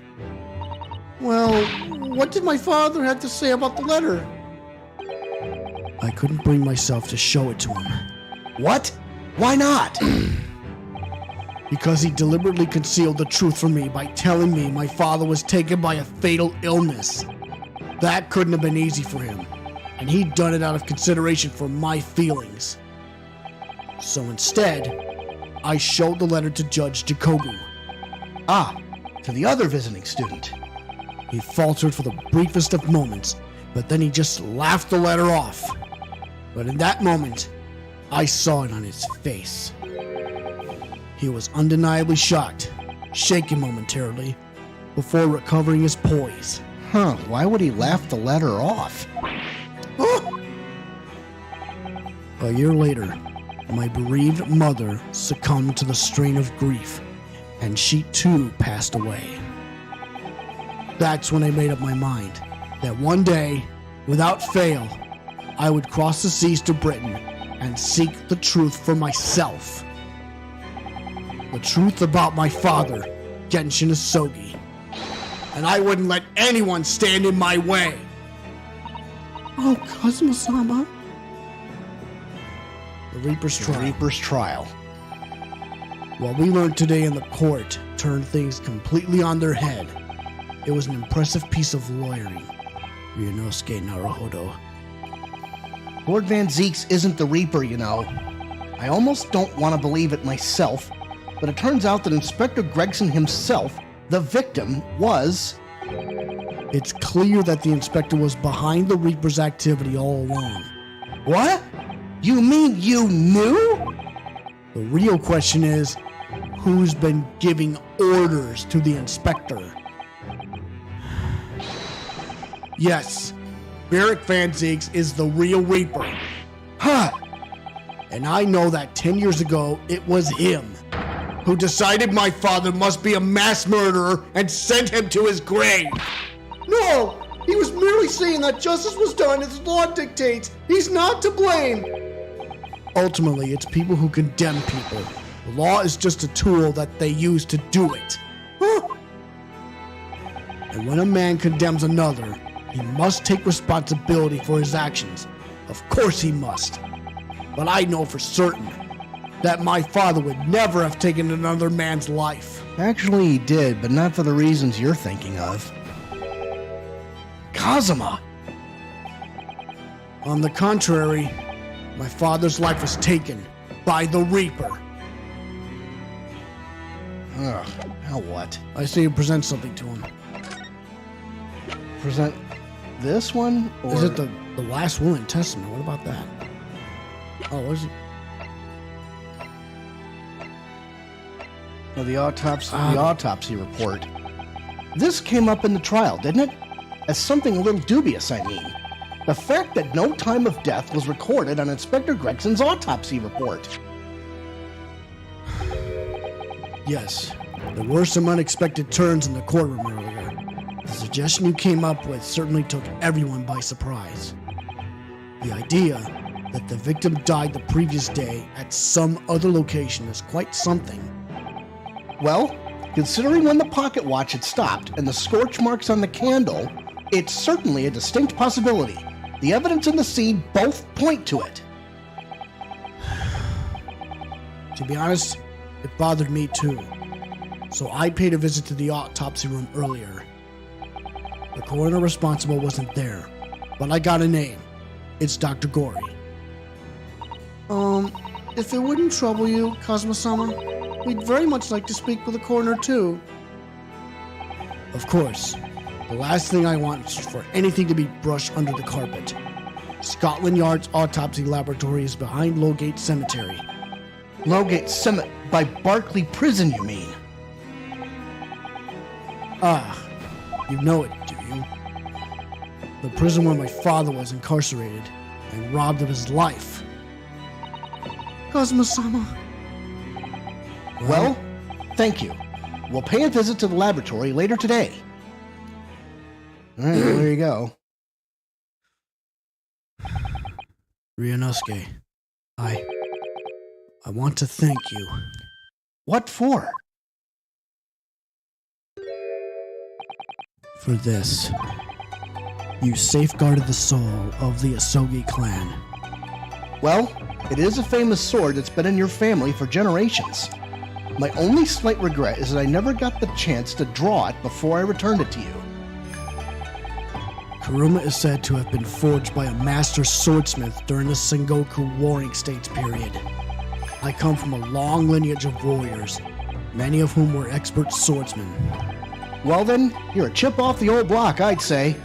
Well, what did my father have to say about the letter? I couldn't bring myself to show it to him. What? Why not? Because he deliberately concealed the truth from me by telling me my father was taken by a fatal illness. That couldn't have been easy for him, and he'd done it out of consideration for my feelings. So instead, I showed the letter to Judge Jacobu. Ah, to the other visiting student. He faltered for the briefest of moments, but then he just laughed the letter off. But in that moment, I saw it on his face. He was undeniably shocked, shaken momentarily, before recovering his poise. Why would he laugh the letter off? A year later, my bereaved mother succumbed to the strain of grief, and she too passed away. That's when I made up my mind that one day, without fail, I would cross the seas to Britain and seek the truth for myself. The truth about my father, Genshin Asogi. And I wouldn't let anyone stand in my way. Oh, Kazuma-sama. The Reaper's The trial. Reaper's trial. What we learned today in the court turned things completely on their head. It was an impressive piece of lawyering. Ryunosuke Naruhodo. Lord Van Zeeks isn't the Reaper, you know. I almost don't want to believe it myself, but it turns out that Inspector Gregson himself, the victim, was... It's clear that the inspector was behind the Reaper's activity all along. What? You mean you knew? The real question is, who's been giving orders to the inspector? Yes, Varric Van Zeeks is the real Reaper. Huh. And I know that 10 years ago, it was him who decided my father must be a mass murderer and sent him to his grave. No! He was merely saying that justice was done as law dictates. He's not to blame. Ultimately, it's people who condemn people. The law is just a tool that they use to do it. And when a man condemns another, he must take responsibility for his actions. Of course he must. But I know for certain that my father would never have taken another man's life. Actually, he did, but not for the reasons you're thinking of. Kazuma! On the contrary, my father's life was taken by the Reaper. Ugh, now what? I say you present something to him. Present this one? Or... Is it the last will and testament? What about that? Oh, what is it? No, the autopsy report. This came up in the trial, didn't it? As something a little dubious, I mean. The fact that no time of death was recorded on Inspector Gregson's autopsy report. Yes, there were some unexpected turns in the courtroom earlier. The suggestion you came up with certainly took everyone by surprise. The idea that the victim died the previous day at some other location is quite something. Well, considering when the pocket watch had stopped and the scorch marks on the candle, it's certainly a distinct possibility. The evidence in the scene both point to it. To be honest, it bothered me too. So I paid a visit to the autopsy room earlier. The coroner responsible wasn't there, but I got a name. It's Dr. Gory. If it wouldn't trouble you, Kazuma-sama, we'd very much like to speak with the coroner too. Of course. The last thing I want is for anything to be brushed under the carpet. Scotland Yard's autopsy laboratory is behind Lowgate Cemetery. Lowgate Cemetery by Barclay Prison, you mean? Ah, you know it, do you? The prison where my father was incarcerated and robbed of his life. Kazuma-sama. Well, thank you. We'll pay a visit to the laboratory later today. All right, well, there you go. Ryunosuke, I want to thank you. What for? For this. You safeguarded the soul of the Asogi clan. Well, it is a famous sword that's been in your family for generations. My only slight regret is that I never got the chance to draw it before I returned it to you. Kuruma is said to have been forged by a master swordsmith during the Sengoku Warring States period. I come from a long lineage of warriors, many of whom were expert swordsmen. Well then, you're a chip off the old block, I'd say.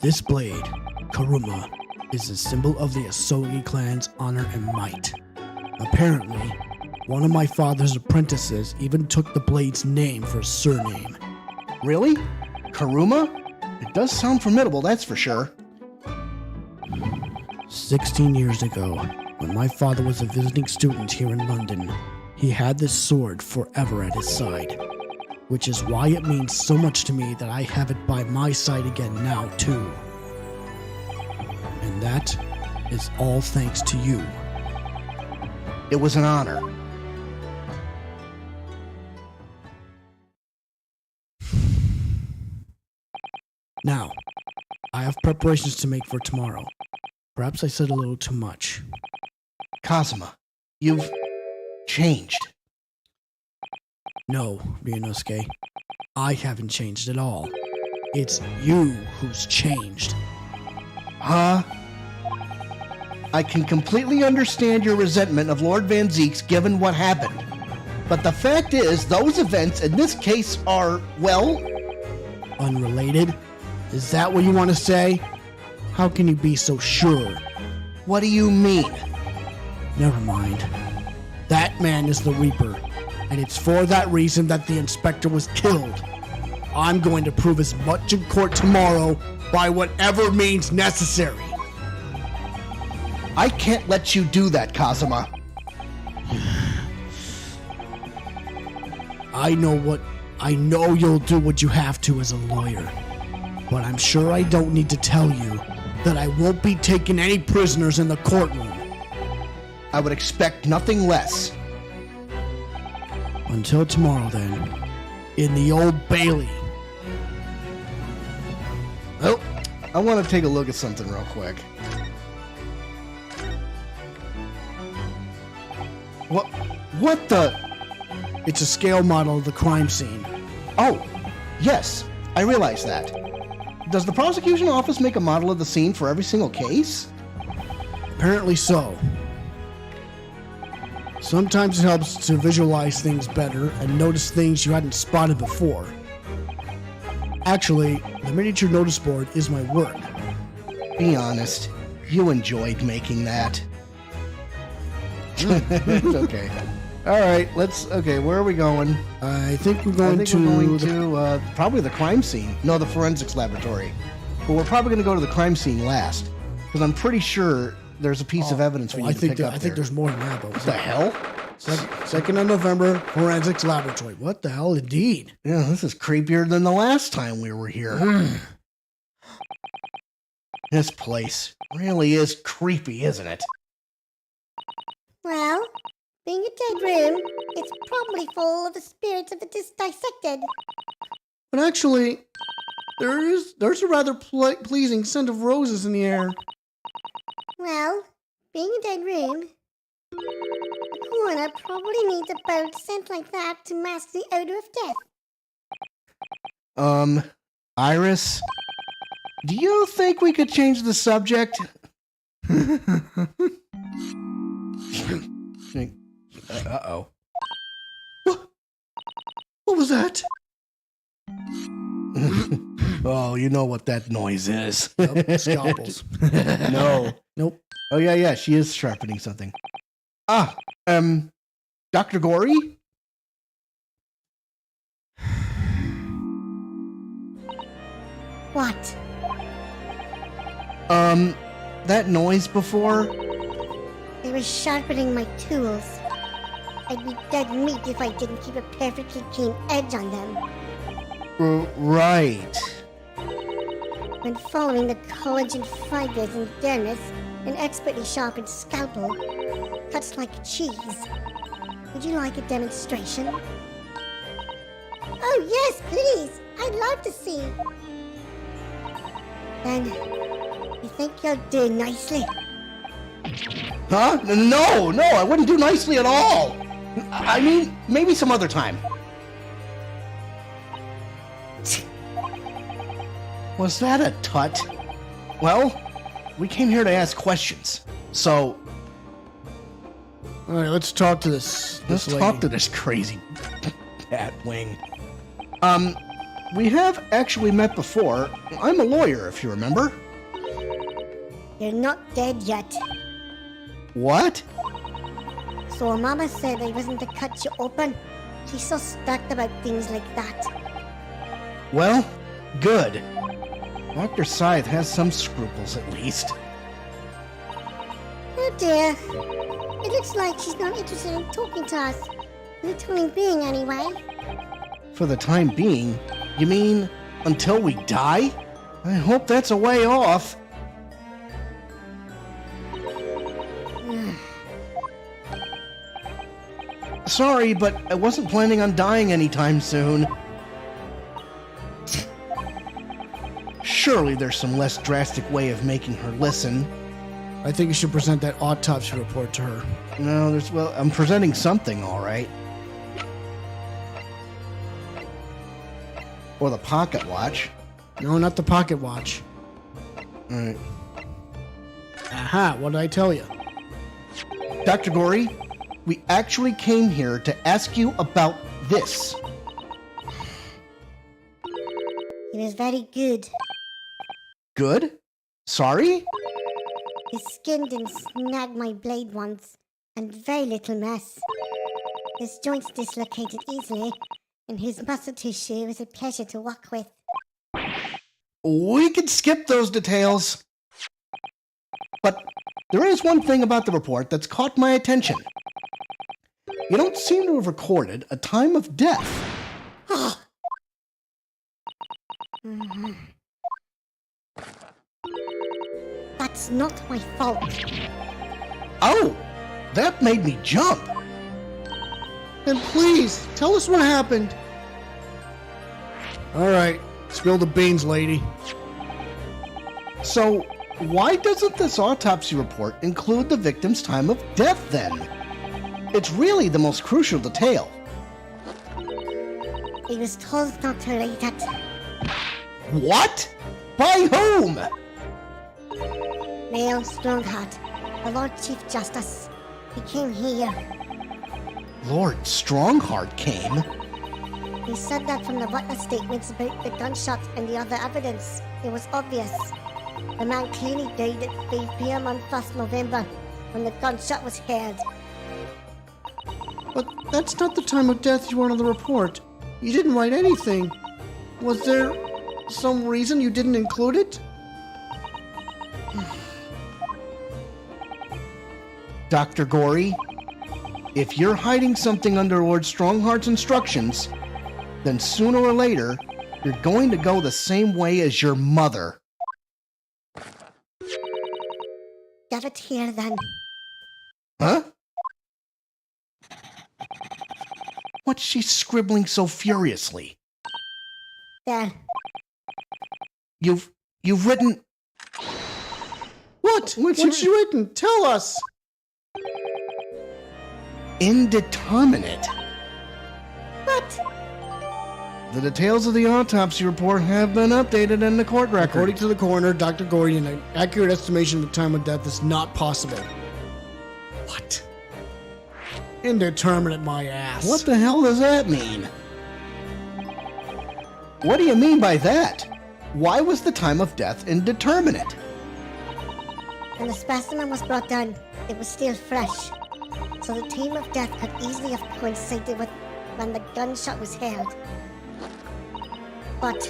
This blade, Kuruma, is a symbol of the Asogi clan's honor and might. Apparently, one of my father's apprentices even took the blade's name for a surname. Really? Kuruma? It does sound formidable, that's for sure. 16 years ago, when my father was a visiting student here in London, he had this sword forever at his side, which is why it means so much to me that I have it by my side again now, too. And that is all thanks to you. It was an honor. Now, I have preparations to make for tomorrow. Perhaps I said a little too much. Kazuma, you've changed. No, Ryunosuke, I haven't changed at all. It's you who's changed. Huh? I can completely understand your resentment of Lord Van Zeek's given what happened. But the fact is, those events in this case are, well... Unrelated? Is that what you want to say? How can you be so sure? What do you mean? Never mind. That man is the Reaper, and it's for that reason that the Inspector was killed. I'm going to prove as much in court tomorrow by whatever means necessary. I can't let you do that, Kazuma. I know you'll do what you have to as a lawyer. But I'm sure I don't need to tell you that I won't be taking any prisoners in the courtroom. I would expect nothing less. Until tomorrow, then. In the Old Bailey. Oh, I want to take a look at something real quick. What the? It's a scale model of the crime scene. Oh, yes, I realize that. Does the prosecution office make a model of the scene for every single case? Apparently so. Sometimes it helps to visualize things better and notice things you hadn't spotted before. Actually, the miniature notice board is my work. Be honest, you enjoyed making that. It's okay. All right, okay, where are we going? I think we're I going think we're going to probably the crime scene. No, the forensics laboratory. But we're probably going to go to the crime scene last, because I'm pretty sure there's a piece of evidence we need to pick up. I think there's more than that, though. What the hell? 2nd of November, forensics laboratory. What the hell, indeed? Yeah, this is creepier than the last time we were here. This place really is creepy, isn't it? Well, being a dead room, it's probably full of the spirits of the dissected. But actually, there's a rather pleasing scent of roses in the air. Well, being a dead room, the coroner probably needs a bold scent like that to mask the odor of death. Iris, do you think we could change the subject? Uh-oh. What was that? Oh, you know what that noise is. Nope, scalpels. No. Nope. Oh, yeah, she is sharpening something. Dr. Gory? What? That noise before? They were sharpening my tools. I'd be dead meat if I didn't keep a perfectly keen edge on them. Right. When following the collagen fibers and dermis, an expertly sharpened scalpel cuts like cheese. Would you like a demonstration? Oh yes, please! I'd love to see. Then, you think you'll do nicely? Huh? No, I wouldn't do nicely at all. I mean, maybe some other time. Was that a tut? Well, we came here to ask questions. So, All right, let's talk to this let's lady. talk to this crazy Batwing. We have actually met before. I'm a lawyer, if you remember. You're not dead yet. What? So Mama said I wasn't to cut you open. She's so stuck about things like that. Well, good. Dr. Scythe has some scruples, at least. Oh dear. It looks like she's not interested in talking to us. For the time being, anyway. For the time being? You mean until we die? I hope that's a way off. Sorry, but I wasn't planning on dying anytime soon. Surely there's some less drastic way of making her listen. I think you should present that autopsy report to her. No, well, I'm presenting something, all right. Or the pocket watch. No, not the pocket watch. All right. Aha, what did I tell you? Dr. Gory, we actually came here to ask you about this. He was very good. Good? Sorry? His skin didn't snag my blade once, and very little mess. His joints dislocated easily, and his muscle tissue was a pleasure to work with. We could skip those details. But there is one thing about the report that's caught my attention. You don't seem to have recorded a time of death. That's not my fault. Oh, that made me jump. Then please, tell us what happened. All right, spill the beans, lady. So, why doesn't this autopsy report include the victim's time of death then? It's really the most crucial detail. He was told not to read it. What? By whom? Mayor Strongheart, the Lord Chief Justice. He came here. Lord Strongheart came? He said that from the witness statements about the gunshot and the other evidence. It was obvious. The man clearly died at 5 p.m. on 1st November, when the gunshot was heard. But that's not the time of death you want on the report. You didn't write anything. Was there some reason you didn't include it? Dr. Gory, if you're hiding something under Lord Strongheart's instructions, then sooner or later, you're going to go the same way as your mother. Give it here then. Huh? What's she scribbling so furiously? There. You've written... What? What's you written? Tell us. Indeterminate. What? The details of the autopsy report have been updated in the court record. According to the coroner, Dr. Gordon, an accurate estimation of the time of death is not possible. What? Indeterminate, my ass. What the hell does that mean? What do you mean by that? Why was the time of death indeterminate? When the specimen was brought down, it was still fresh. So the time of death could easily have coincided with when the gunshot was heard. But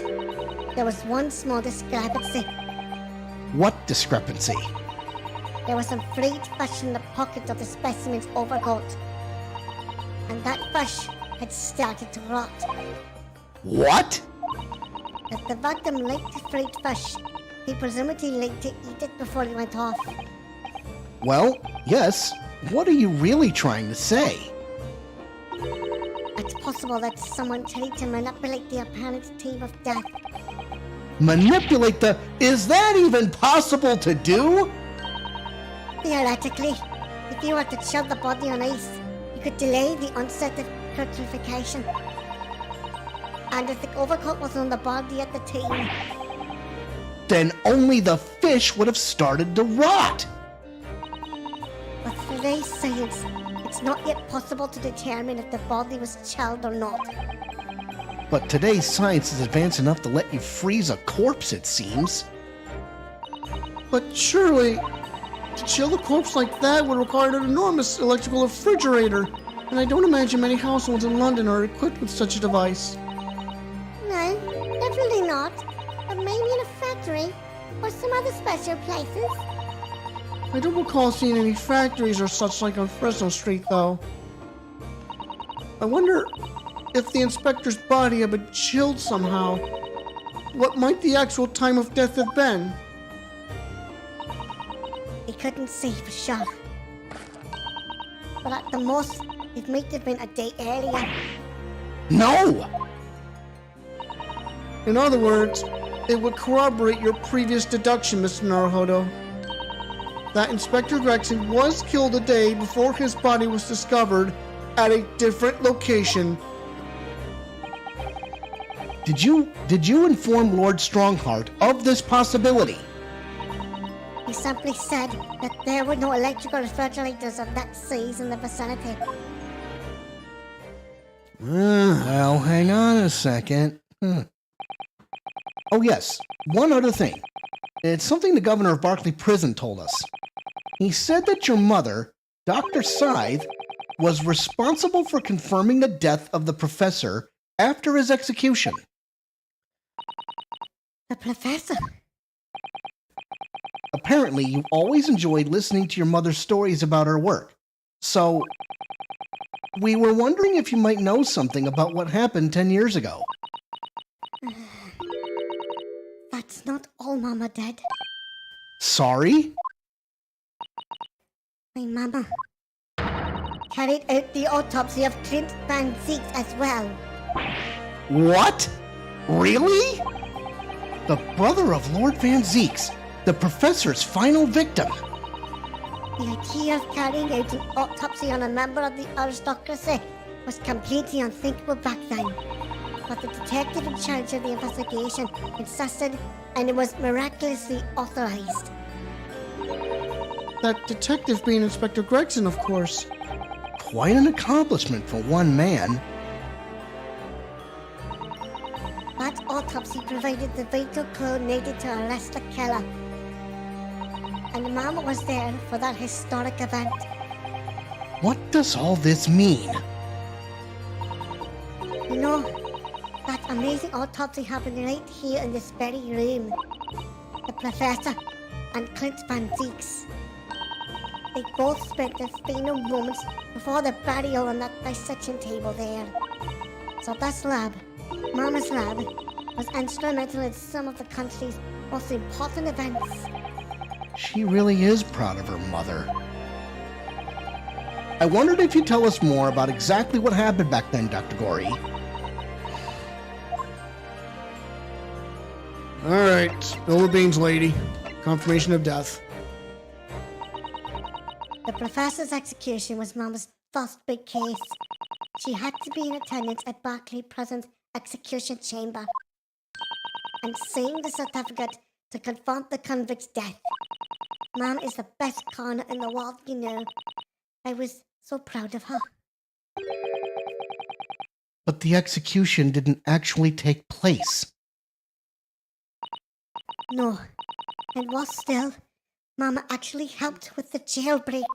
there was one small discrepancy. What discrepancy? There was some fried fish in the pocket of the specimen's overcoat. And that fish had started to rot. What? As the victim liked the fried fish, he presumably liked to eat it before he went off. Well, yes. What are you really trying to say? It's possible that someone tried to manipulate the apparent time of death. Manipulate the... Is that even possible to do? Theoretically, if you were to chill the body on ice, you could delay the onset of putrefaction. And if the overcoat was on the body at the time, then only the fish would have started to rot. With today's science, it's not yet possible to determine if the body was chilled or not. But today's science is advanced enough to let you freeze a corpse, it seems. But surely, to chill a corpse like that would require an enormous electrical refrigerator, and I don't imagine many households in London are equipped with such a device. No, definitely not. But maybe in a factory or some other special places. I don't recall seeing any factories or such like on Fresno Street, though. I wonder if the inspector's body had been chilled somehow. What might the actual time of death have been? He couldn't say for sure. But at the most, it might have been a day earlier. No! In other words, it would corroborate your previous deduction, Mr. Naruhodo. That Inspector Gregson was killed a day before his body was discovered at a different location. Did you inform Lord Strongheart of this possibility? He simply said that there were no electrical refrigerators of that size in the vicinity. Well, hang on a second. Oh yes, one other thing. It's something the governor of Barclay Prison told us. He said that your mother, Dr. Scythe, was responsible for confirming the death of the professor after his execution. The professor? Apparently, you always enjoyed listening to your mother's stories about her work. So, we were wondering if you might know something about what happened 10 years ago. That's not all Mama did. Sorry? My Mama carried out the autopsy of Clint Van Zeeks as well. What? Really? The brother of Lord Van Zeeks, the professor's final victim. The idea of carrying out an autopsy on a member of the aristocracy was completely unthinkable back then. But the detective in charge of the investigation insisted, and it was miraculously authorized. That detective being Inspector Gregson, of course. Quite an accomplishment for one man. That autopsy provided the vital clue needed to arrest the killer. And Mama was there for that historic event. What does all this mean? You know, that amazing autopsy happened right here in this very room. The professor and Clint Van Zeeks. They both spent their final moments before their burial on that dissection table there. So this lab, Mama's lab, was instrumental in some of the country's most important events. She really is proud of her mother. I wondered if you'd tell us more about exactly what happened back then, Dr. Gorey. Alright, spill the beans, lady. Confirmation of death. The professor's execution was Mama's first big case. She had to be in attendance at Barclay Prison's execution chamber and sign the certificate to confirm the convict's death. Mom is the best coroner in the world, you know. I was so proud of her. But the execution didn't actually take place. No, and worse still, Mama actually helped with the jailbreak.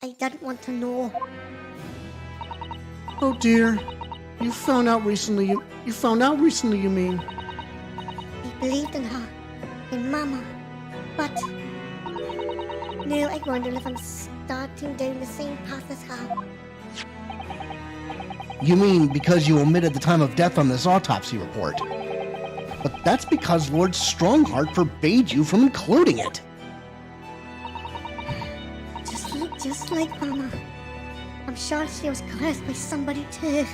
I didn't want to know. Oh dear. You found out recently, you mean? I believed in her, in Mama, but now I wonder if I'm starting down the same path as her. You mean because you omitted the time of death on this autopsy report? But that's because Lord Strongheart forbade you from including it. Just like Mama. I'm sure she was coerced by somebody too.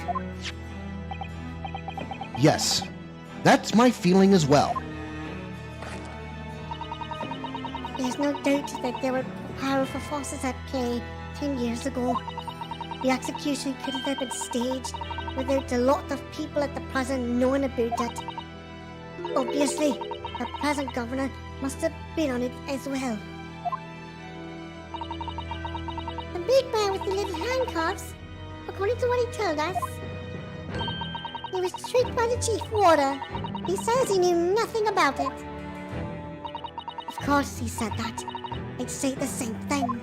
Yes, that's my feeling as well. There's no doubt that there were powerful forces at play 10 years ago. The execution could have been staged without a lot of people at the prison knowing about it. Obviously, the present governor must have been on it as well. The big man with the little handcuffs, according to what he told us, he was tricked by the chief warder. He says he knew nothing about it. Of course he said that. I'd say the same thing.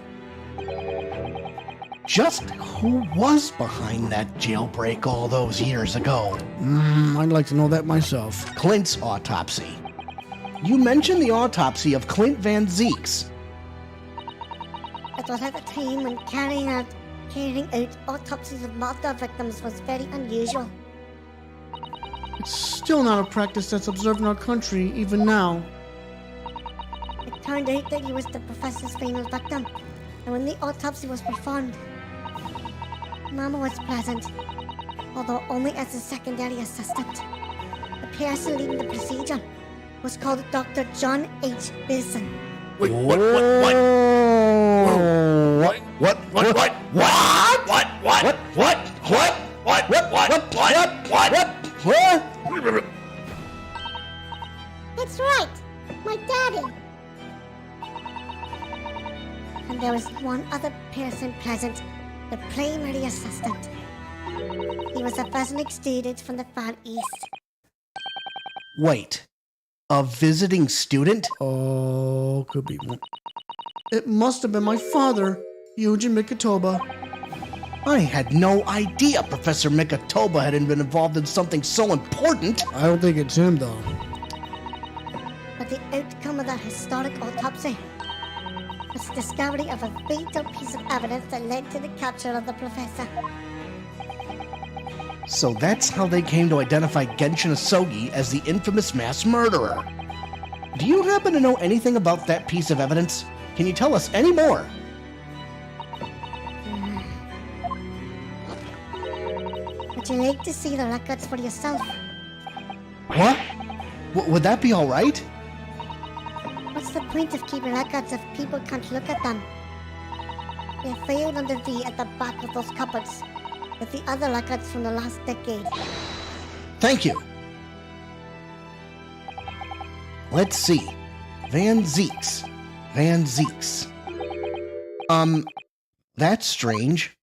Just who was behind that jailbreak all those years ago? I'd like to know that myself. Clint's autopsy. You mentioned the autopsy of Clint Van Zeeks. It was at the time when carrying out autopsies of murder victims was very unusual. It's still not a practice that's observed in our country, even now. It turned out that he was the professor's final victim, and when the autopsy was performed, Mama was present, although only as a secondary assistant. The person leading the procedure was called Dr. John H. Wilson. Wait, what? That's right, my daddy. And there was one other person present, the primary assistant. He was a visiting student from the Far East. Wait, a visiting student? Oh, could be one. It must have been my father, Eugene Mikitoba. I had no idea Professor Mikitoba had been involved in something so important. I don't think it's him, though. But the outcome of that historic autopsy was the discovery of a vital piece of evidence that led to the capture of the professor. So that's how they came to identify Genshin Asogi as the infamous mass murderer. Do you happen to know anything about that piece of evidence? Can you tell us any more? Would you like to see the records for yourself? What? Would that be all right? What's the point of keeping records if people can't look at them? They're filed under V at the back of those cupboards, with the other records from the last decade. Thank you. Let's see. Van Zeeks. That's strange.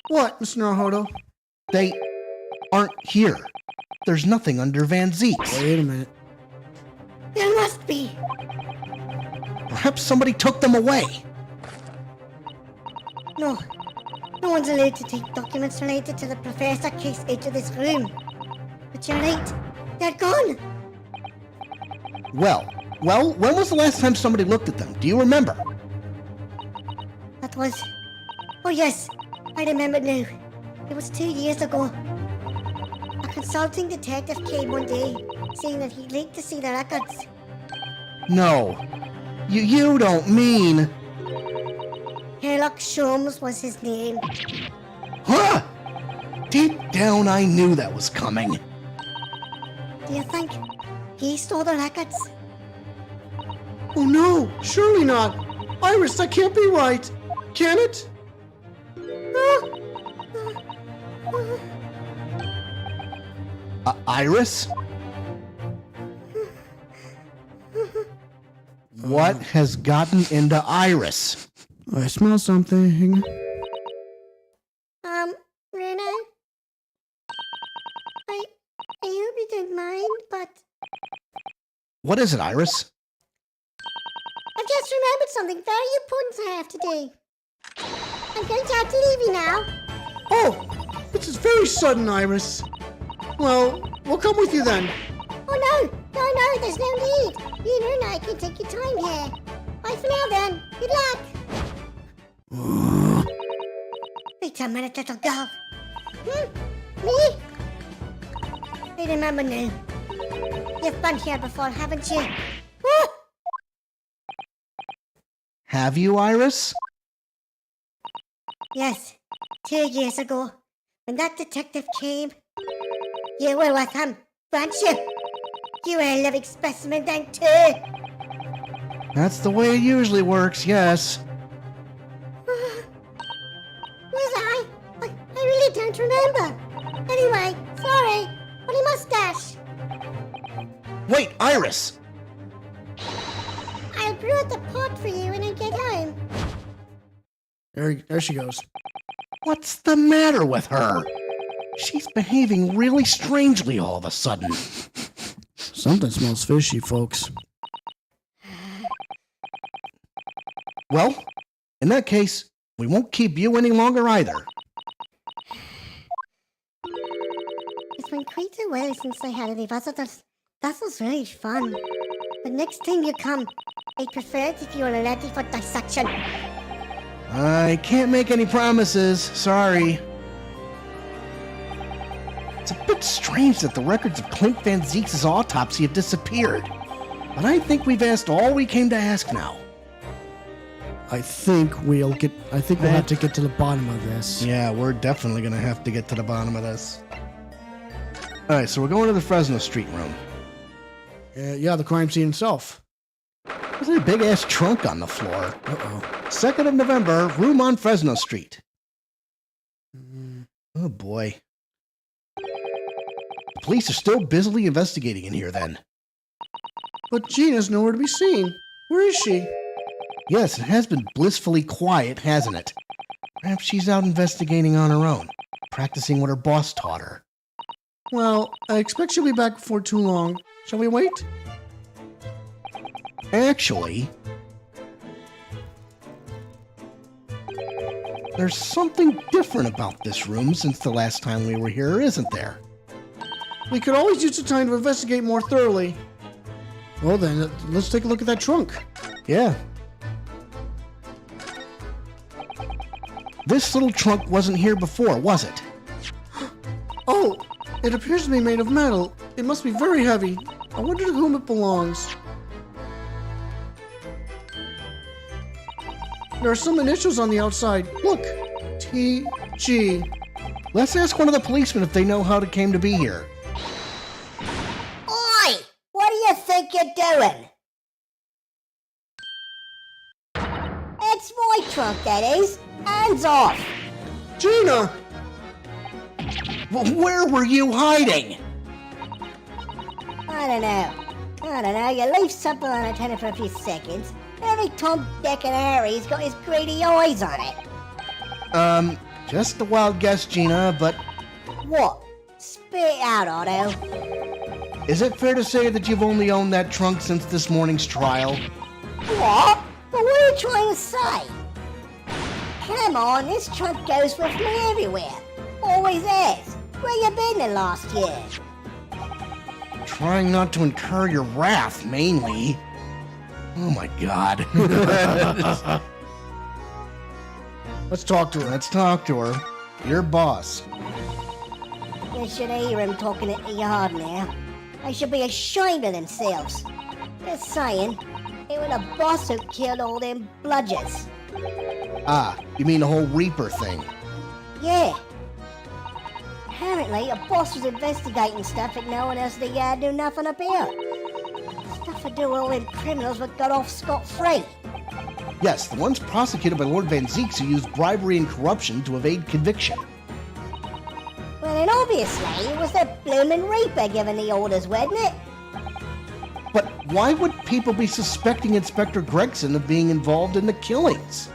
What, Mr. Naruhodo? They aren't here. There's nothing under Van Zeeks. Wait a minute. There must be! Perhaps somebody took them away. No one's allowed to take documents related to the professor case out of this room. But you're right, they're gone! Well, when was the last time somebody looked at them? Do you remember? That was... Oh yes, I remember now. It was 2 years ago. A consulting detective came one day, saying that he'd like to see the records. No. You don't mean... Sherlock Sholmes was his name. Huh? Deep down I knew that was coming. Do you think he stole the records? Oh no, surely not. Iris, that can't be right. Can it? Iris? What has gotten into Iris? I smell something. Rena? I hope you don't mind, but What is it, Iris? I've just remembered something very important I have to do. I'm going to have to leave you now. Oh, this is very sudden, Iris. Well, we'll come with you then. Oh no, there's no need. You and I can take your time here. Bye for now then. Good luck. Wait a minute, little girl. Me? I remember now. You've been here before, haven't you? Have you, Iris? Yes, 2 years ago, when that detective came. You were with him, weren't you? You were a living specimen then too. That's the way it usually works, yes. Was I? I really don't remember. Anyway, sorry. Funny mustache. Iris! I'll brew out the pot for you when I get home. There she goes. What's the matter with her? She's behaving really strangely all of a sudden. Something smells fishy, folks. Well, in that case, we won't keep you any longer either. It's been quite a while since I had any visitors. That was really fun. But next time you come, I prefer it if you are ready for dissection. I can't make any promises, sorry. It's a bit strange that the records of Clint Van Zeeks' autopsy have disappeared. But I think we've asked all we came to ask now. I think we'll have to get to the bottom of this. Yeah, we're definitely gonna have to get to the bottom of this. Alright, so we're going to the Fresno Street room. Yeah, the crime scene itself. There's a big-ass trunk on the floor. Uh-oh. 2nd of November, room on Fresno Street. Oh, boy. The police are still busily investigating in here, then. But Gina's nowhere to be seen. Where is she? Yes, it has been blissfully quiet, hasn't it? Perhaps she's out investigating on her own, practicing what her boss taught her. Well, I expect she'll be back before too long. Shall we wait? Actually, there's something different about this room since the last time we were here, isn't there? We could always use the time to investigate more thoroughly. Well then, let's take a look at that trunk. Yeah. This little trunk wasn't here before, was it? Oh, it appears to be made of metal. It must be very heavy. I wonder to whom it belongs. There are some initials on the outside. Look, T.G. Let's ask one of the policemen if they know how it came to be here. Oi! What do you think you're doing? It's my trunk, that is. Hands off! Gina! Where were you hiding? I don't know. You leave something unattended for a few seconds. Every Tom, Dick, and Harry's got his greedy eyes on it. Just a wild guess, Gina, but What? Spit it out, Otto. is it fair to say that you've only owned that trunk since this morning's trial? What? But what are you trying to say? Come on, this trunk goes with me everywhere. Always has. Where you been the last year? Trying not to incur your wrath, mainly. Oh my god. Let's talk to her. Let's talk to her. Your boss. You should hear him talking at the yard now. They should be ashamed of themselves. They're saying it was the boss who killed all them bludgers. Ah, you mean the whole Reaper thing? Yeah. Apparently, a boss was investigating stuff that no one else in the yard knew nothing about. Stuff to do with all them criminals that got off scot-free. Yes, the ones prosecuted by Lord Van Zeeks who used bribery and corruption to evade conviction. Well, then obviously, it was the bloomin' Reaper giving the orders, wasn't it? But why would people be suspecting Inspector Gregson of being involved in the killings?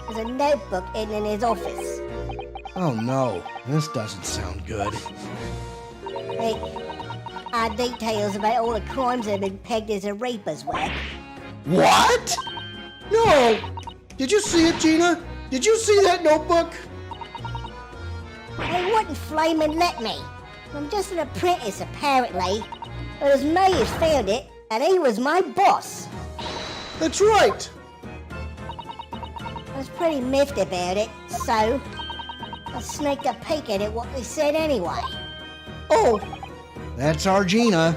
There's a notebook hidden in his office. Oh no, this doesn't sound good. It had details about all the crimes that have been pegged as a Reaper's work. What? No! Did you see it, Gina? Did you see that notebook? They wouldn't flaming let me. I'm just an apprentice, apparently. It was me who found it, and he was my boss. That's right! I was pretty miffed about it, so I sneaked a peek at it, what they said anyway. Oh, That's our Gina.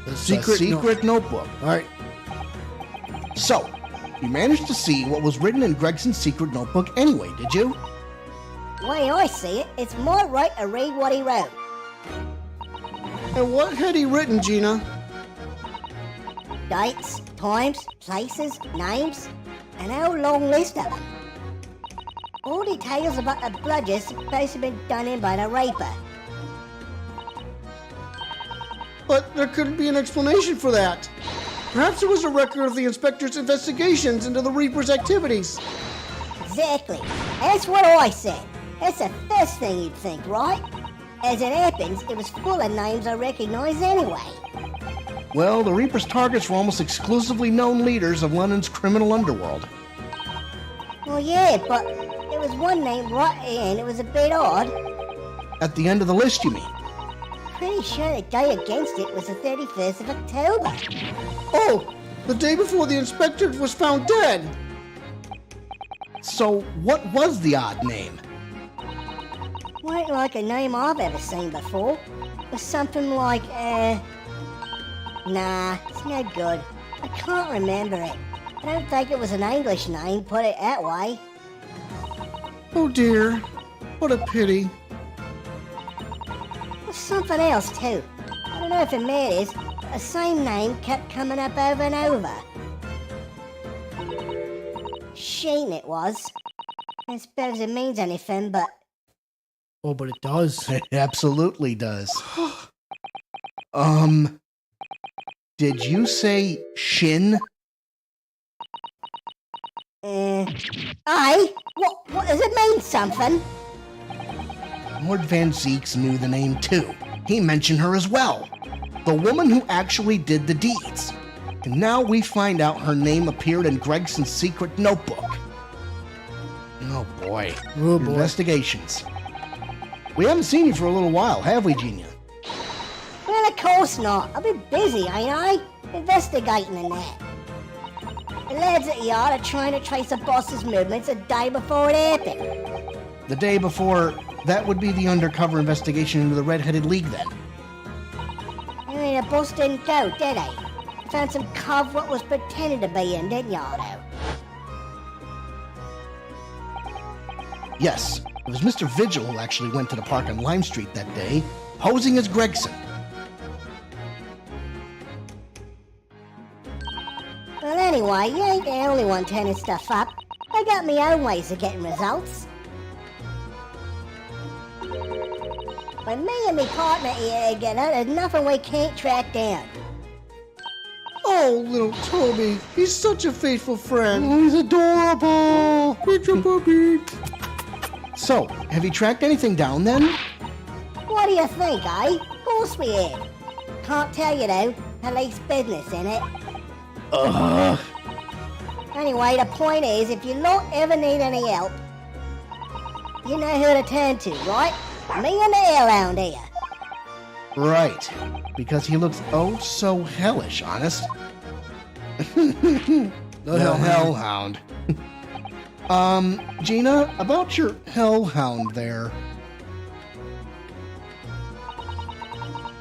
the Secret notebook. All right. So, you managed to see what was written in Gregson's secret notebook anyway, did you? The way I see it, it's my right to read what he wrote. And what had he written, Gina? Dates, times, places, names, and a whole long list of them. All details about the bludgers supposed to have been done in by the Reaper. but there couldn't be an explanation for that. Perhaps it was a record of the inspector's investigations into the Reaper's activities. Exactly. That's what I said. That's the first thing you'd think, right? As it happens, it was full of names I recognize anyway. Well, the Reaper's targets were almost exclusively known leaders of London's criminal underworld. Well, yeah, but there was one name right in. It was a bit odd. At the end of the list, you mean? Pretty sure the day against it was the 31st of October. Oh, the day before the inspector was found dead. So, what was the odd name? Weren't like a name I've ever seen before. It was something like, Nah, it's no good. I can't remember it. I don't think it was an English name, put it that way. Oh dear, what a pity. There's something else too. I don't know if it matters, but the same name kept coming up over and over. Sheen it was. I suppose it means anything, but Oh, but it does. It absolutely does. Did you say Shin? What does it mean something? Lord Van Zeeks knew the name too. He mentioned her as well. The woman who actually did the deeds. And now we find out her name appeared in Gregson's secret notebook. Oh boy. Oh boy. Investigations. We haven't seen you for a little while, have we, Genia? Well, of course not. I've been busy, ain't I? Investigating and that. The lads at the yard are trying to trace the boss's movements a day before it happened. The day before, that would be the undercover investigation into the Red-Headed League then. I mean, the boss didn't go, did he? You found some cove what was pretending to be in, didn't you, Otto? Yes, it was Mr. Vigil who actually went to the park on Lime Street that day, posing as Gregson. Well, anyway, you ain't the only one turning stuff up. I got me own ways of getting results. When me and me partner here together, there's nothing we can't track down. Oh, little Toby, he's such a faithful friend. Oh, he's adorable! It's a puppy. So, have you tracked anything down then? What do you think, eh? Of course we have. Can't tell you though, police business, innit? Anyway, the point is, if you lot ever need any help, you know who to turn to, right? Me and the hellhound here. Right, because he looks oh so hellish, honest. The hellhound. Gina, about your hellhound there.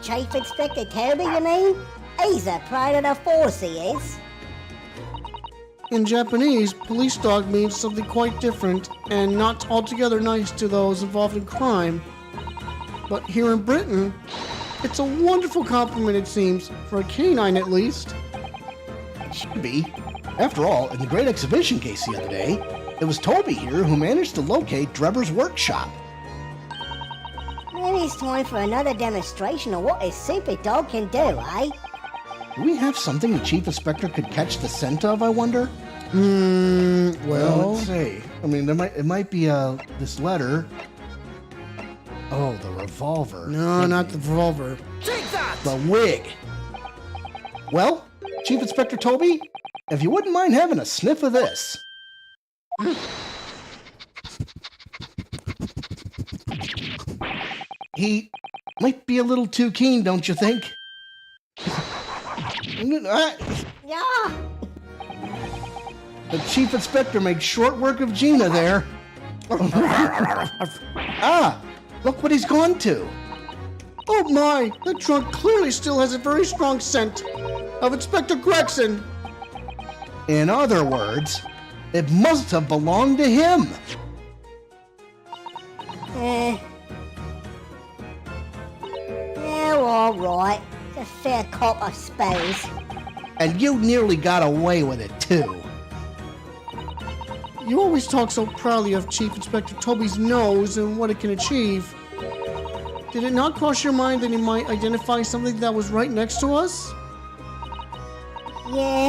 Chief Inspector Toby, you mean? He's a pride of the force, he is. In Japanese, police dog means something quite different and not altogether nice to those involved in crime. But here in Britain, it's a wonderful compliment, it seems, for a canine at least. It should be. After all, in the great exhibition case the other day, it was Toby here who managed to locate Drebber's workshop. Maybe it's time for another demonstration of what a super dog can do, eh? Do we have something the Chief Inspector could catch the scent of, I wonder? Well, Let's see. I mean, it might be this letter. Oh, the revolver. no, not the revolver. The wig. Well, Chief Inspector Toby, if you wouldn't mind having a sniff of this. He might be a little too keen, don't you think? Yeah. The Chief Inspector makes short work of Gina there. Ah, look what he's gone to. Oh my, the trunk clearly still has a very strong scent of Inspector Gregson. In other words, it must have belonged to him. Yeah, all right. It's a fair cop, I suppose. And you nearly got away with it, too. You always talk so proudly of Chief Inspector Toby's nose and what it can achieve. Did it not cross your mind that he might identify something that was right next to us? Yeah,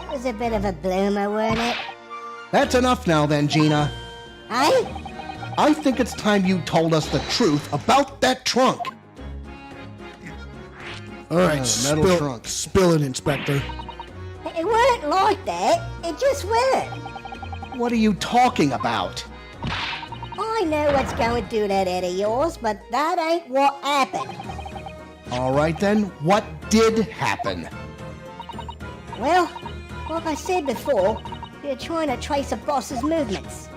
it was a bit of a bloomer, weren't it? That's enough now then, Gina. Eh? I think it's time you told us the truth about that trunk. All right, metal trunk. Spill it, Inspector. It weren't like that. It just weren't. What are you talking about? I know what's going through that head of yours, but that ain't what happened. All right then, what did happen? Well, like I said before, you're trying to trace a boss's movements.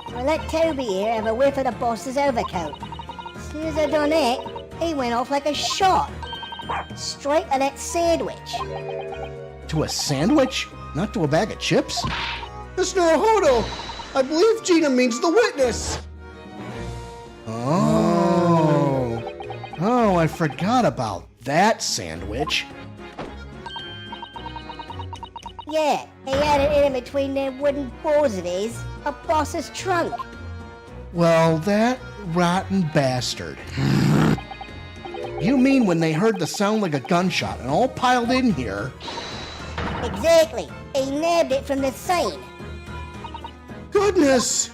I let Toby here have a whiff of the boss's overcoat. As soon as I done that, he went off like a shot. Straight at that sandwich. To a sandwich? Not to a bag of chips? Mr. Naruhodo, I believe Gina means the witness. Oh, I forgot about that sandwich. Yeah, he had it in between them wooden balls of his, a boss's trunk. Well, that rotten bastard. You mean when they heard the sound like a gunshot and all piled in here? Exactly. He nabbed it from the scene. Goodness!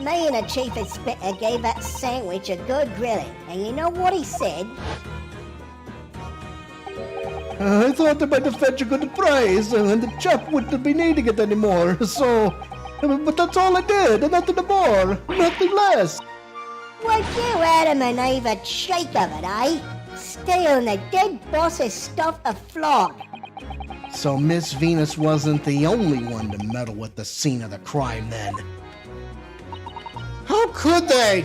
Me and the chief inspector gave that sandwich a good grilling, and you know what he said? I thought they might have fetched a good price and the chap wouldn't be needing it anymore, so... But that's all I did, and nothing more, nothing less. Would you Adam and Eve a shake of it, eh? Stealing the dead boss's stuff to flog. So Miss Venus wasn't the only one to meddle with the scene of the crime then. How could they?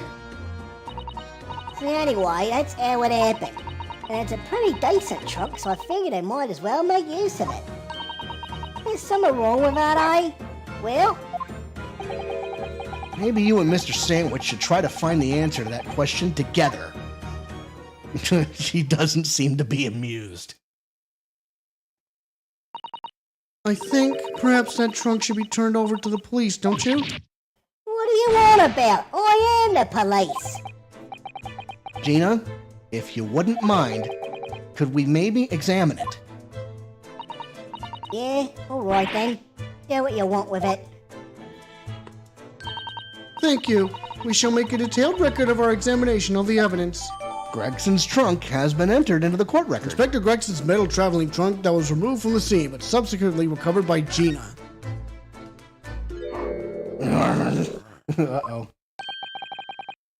So anyway, that's how it happened. And it's a pretty decent truck, so I figured I might as well make use of it. There's something wrong with that, eh? Well, Maybe you and Mr. Sandwich should try to find the answer to that question together. She doesn't seem to be amused. I think perhaps that trunk should be turned over to the police, don't you? what do you want about? I am the police. Gina, if you wouldn't mind, could we maybe examine it? Yeah, alright then. Do what you want with it. Thank you. We shall make a detailed record of our examination of the evidence. Gregson's trunk has been entered into the court record. Inspector Gregson's metal traveling trunk that was removed from the scene, but subsequently recovered by Gina. Uh-oh.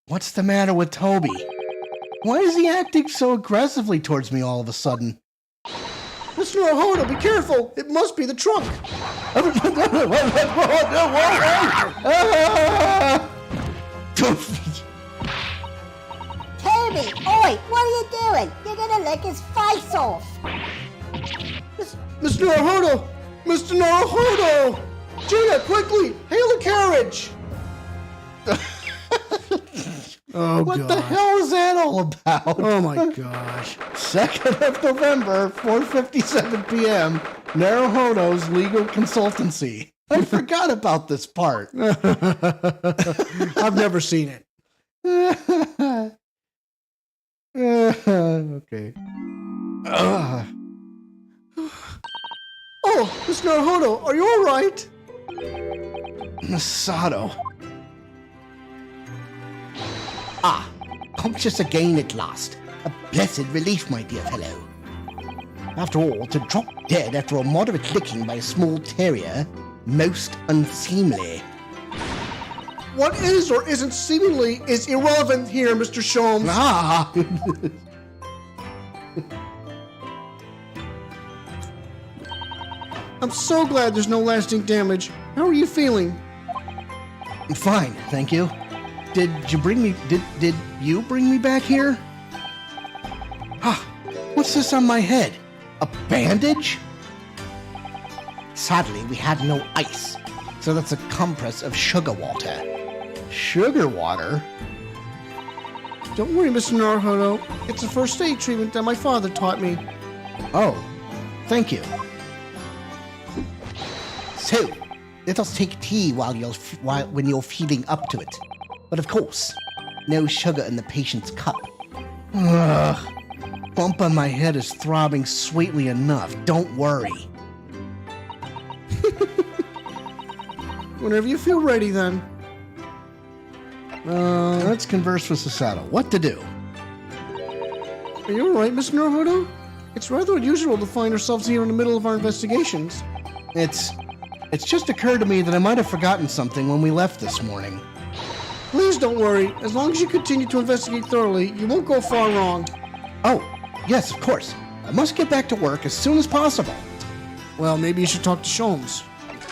What's the matter with Toby? Why is he acting so aggressively towards me all of a sudden? Mr. Naruhodo, be careful! It must be the trunk! Toby, oi, what are you doing? You're gonna lick his face off. Mr. Naruhodo! Mr. Naruhodo! Gina, quickly! Hail a carriage! Oh, What God. the hell is that all about? Oh, my gosh. 2nd of November, 4:57 p.m., Naruhodo's Legal Consultancy. I forgot about this part. I've never seen it. Okay. Oh, Mr. Naruhodo, are you alright? Masato. Ah, conscious again at last. A blessed relief, my dear fellow. After all, to drop dead after a moderate licking by a small terrier, most unseemly. What is or isn't seemingly is irrelevant here, Mr. Sholmes. Ah! I'm so glad there's no lasting damage. How are you feeling? I'm fine, thank you. Did you bring me back here? Ah, what's this on my head? A bandage? Sadly, we had no ice, so that's a compress of sugar water. Sugar water? Don't worry, Mr. Naruhodo. It's a first aid treatment that my father taught me. Oh, thank you. So, let us take tea when you're feeling up to it. But of course, No sugar in the patient's cup. Ugh. Bump on my head is throbbing sweetly enough. Don't worry. Whenever you feel ready, then. Let's converse with Sasato. What to do? Are you alright, Miss Naruto? It's rather unusual to find ourselves here in the middle of our investigations. It's just occurred to me that I might have forgotten something when we left this morning. Please don't worry. As long as you continue to investigate thoroughly, you won't go far wrong. Oh, yes, of course. I must get back to work as soon as possible. Well, maybe you should talk to Sholmes.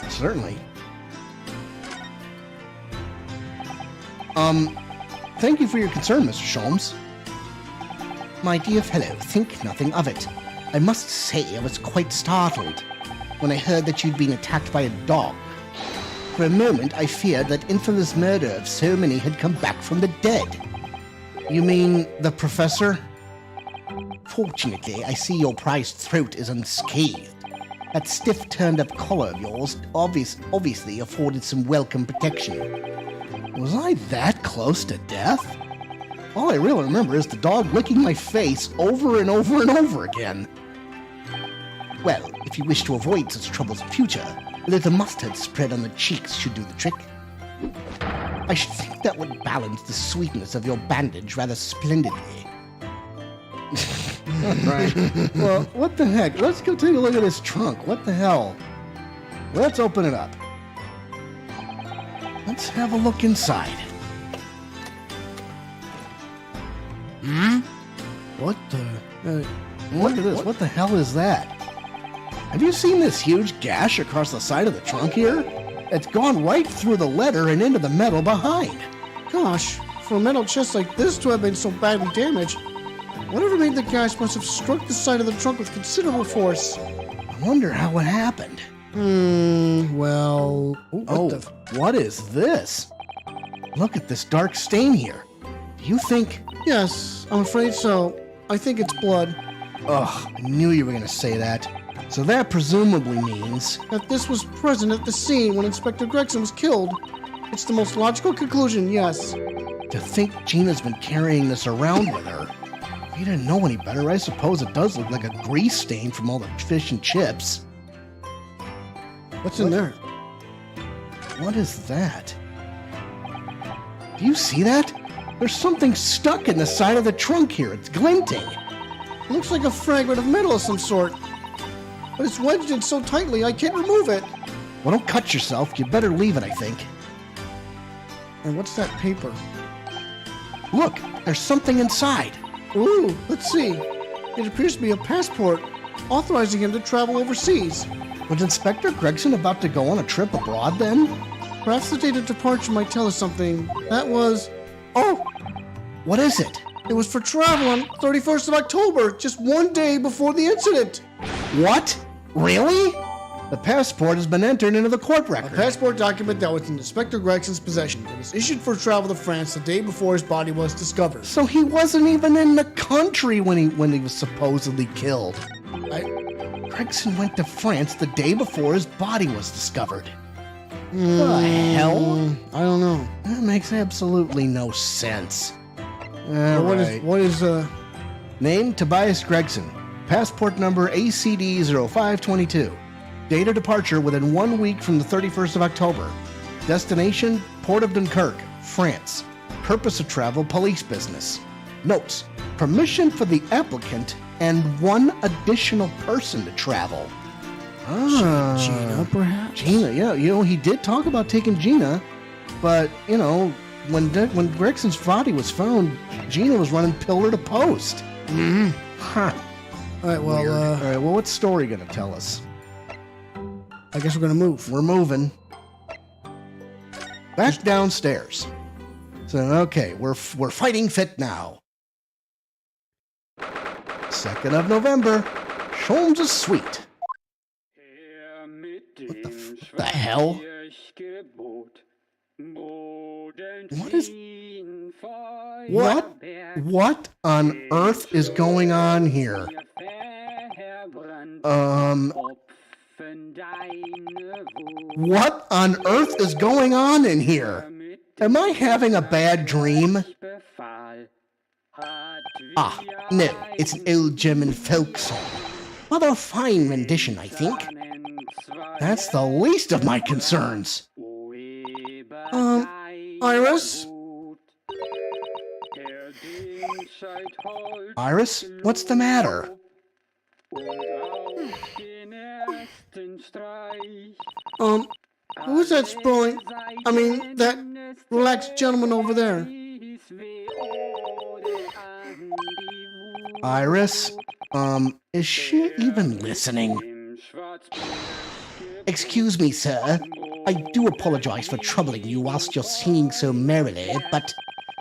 Certainly. Thank you for your concern, Mr. Sholmes. My dear fellow, think nothing of it. I must say I was quite startled when I heard that you'd been attacked by a dog. For a moment, I feared that infamous murder of so many had come back from the dead. You mean the professor? Fortunately, I see your prized throat is unscathed. That stiff turned-up collar of yours obviously afforded some welcome protection. Was I that close to death? All I really remember is the dog licking my face over and over and over again. Well, if you wish to avoid such troubles in future, a little mustard spread on the cheeks should do the trick. I should think that would balance the sweetness of your bandage rather splendidly. Right. Well, what the heck? Let's go take a look at this trunk. What the hell? Let's open it up. Let's have a look inside. What the... look at this. What the hell is that? Have you seen this huge gash across the side of the trunk here? It's gone right through the leather and into the metal behind. Gosh, for a metal chest like this to have been so badly damaged, whatever made the gash must have struck the side of the trunk with considerable force. I wonder how it happened. Well... What is this? Look at this dark stain here. Do you think... Yes, I'm afraid so. I think it's blood. Ugh, I knew you were going to say that. So that presumably means... That this was present at the scene when Inspector Gregson was killed. It's the most logical conclusion, yes. To think Gina's been carrying this around with her. If you didn't know any better, I suppose it does look like a grease stain from all the fish and chips. What's in there? What is that? Do you see that? There's something stuck in the side of the trunk here. It's glinting. Looks like a fragment of metal of some sort. But it's wedged in so tightly I can't remove it. Well, don't cut yourself. You'd better leave it, I think. And what's that paper? Look, there's something inside. Ooh, let's see. It appears to be a passport authorizing him to travel overseas. Was Inspector Gregson about to go on a trip abroad then? Perhaps the date of departure might tell us something. That was... Oh! What is it? It was for travel on 31st of October, just one day before the incident. What? Really? The passport has been entered into the court A record. passport document that was in Inspector Gregson's possession. It was issued for travel to France the day before his body was discovered. So he wasn't even in the country when he was supposedly killed. Gregson went to France the day before his body was discovered. The hell? I don't know. That makes absolutely no sense. What is Name Tobias Gregson. Passport number ACD 0522. Date of departure within 1 week from the 31st of October. Destination Port of Dunkirk, France. Purpose of travel police business. Notes. Permission for the applicant and one additional person to travel. Gina, perhaps? Gina, yeah. He did talk about taking Gina, but, when Gregson's body was found, Gina was running pillar to post. Mm-hmm. Huh. All right, well, All right, well, what's story going to tell us? I guess we're going to move. We're moving. Back downstairs. So, okay, we're fighting fit now. 2nd of November. Sholmes' Suite. What the hell? What on earth is going on here? What on earth is going on in here? Am I having a bad dream? Ah, no, it's an old German folk song. Rather a fine rendition, I think. That's the least of my concerns. Iris? Iris, what's the matter? Who's that that relaxed gentleman over there? Iris, is she even listening? Excuse me, sir. I do apologize for troubling you whilst you're singing so merrily, but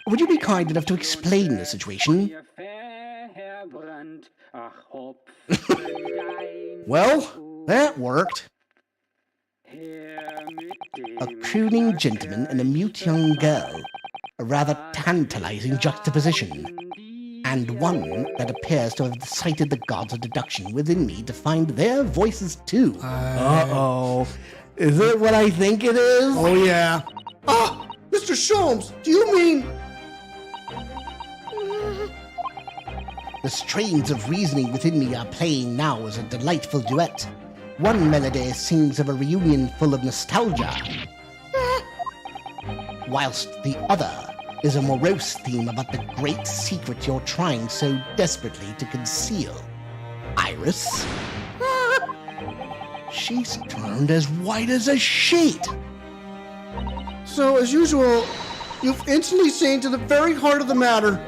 would you be kind enough to explain the situation? Well, that worked. A crooning gentleman and a mute young girl. A rather tantalizing juxtaposition. And one that appears to have cited the gods of deduction within me to find their voices too. Uh-oh. Is it what I think it is? Oh, yeah. Ah, Mr. Sholmes, do you mean... The strains of reasoning within me are playing now as a delightful duet. One melody sings of a reunion full of nostalgia, whilst the other is a morose theme about the great secret you're trying so desperately to conceal. Iris? She's turned as white as a sheet. So, as usual, you've instantly seen to the very heart of the matter.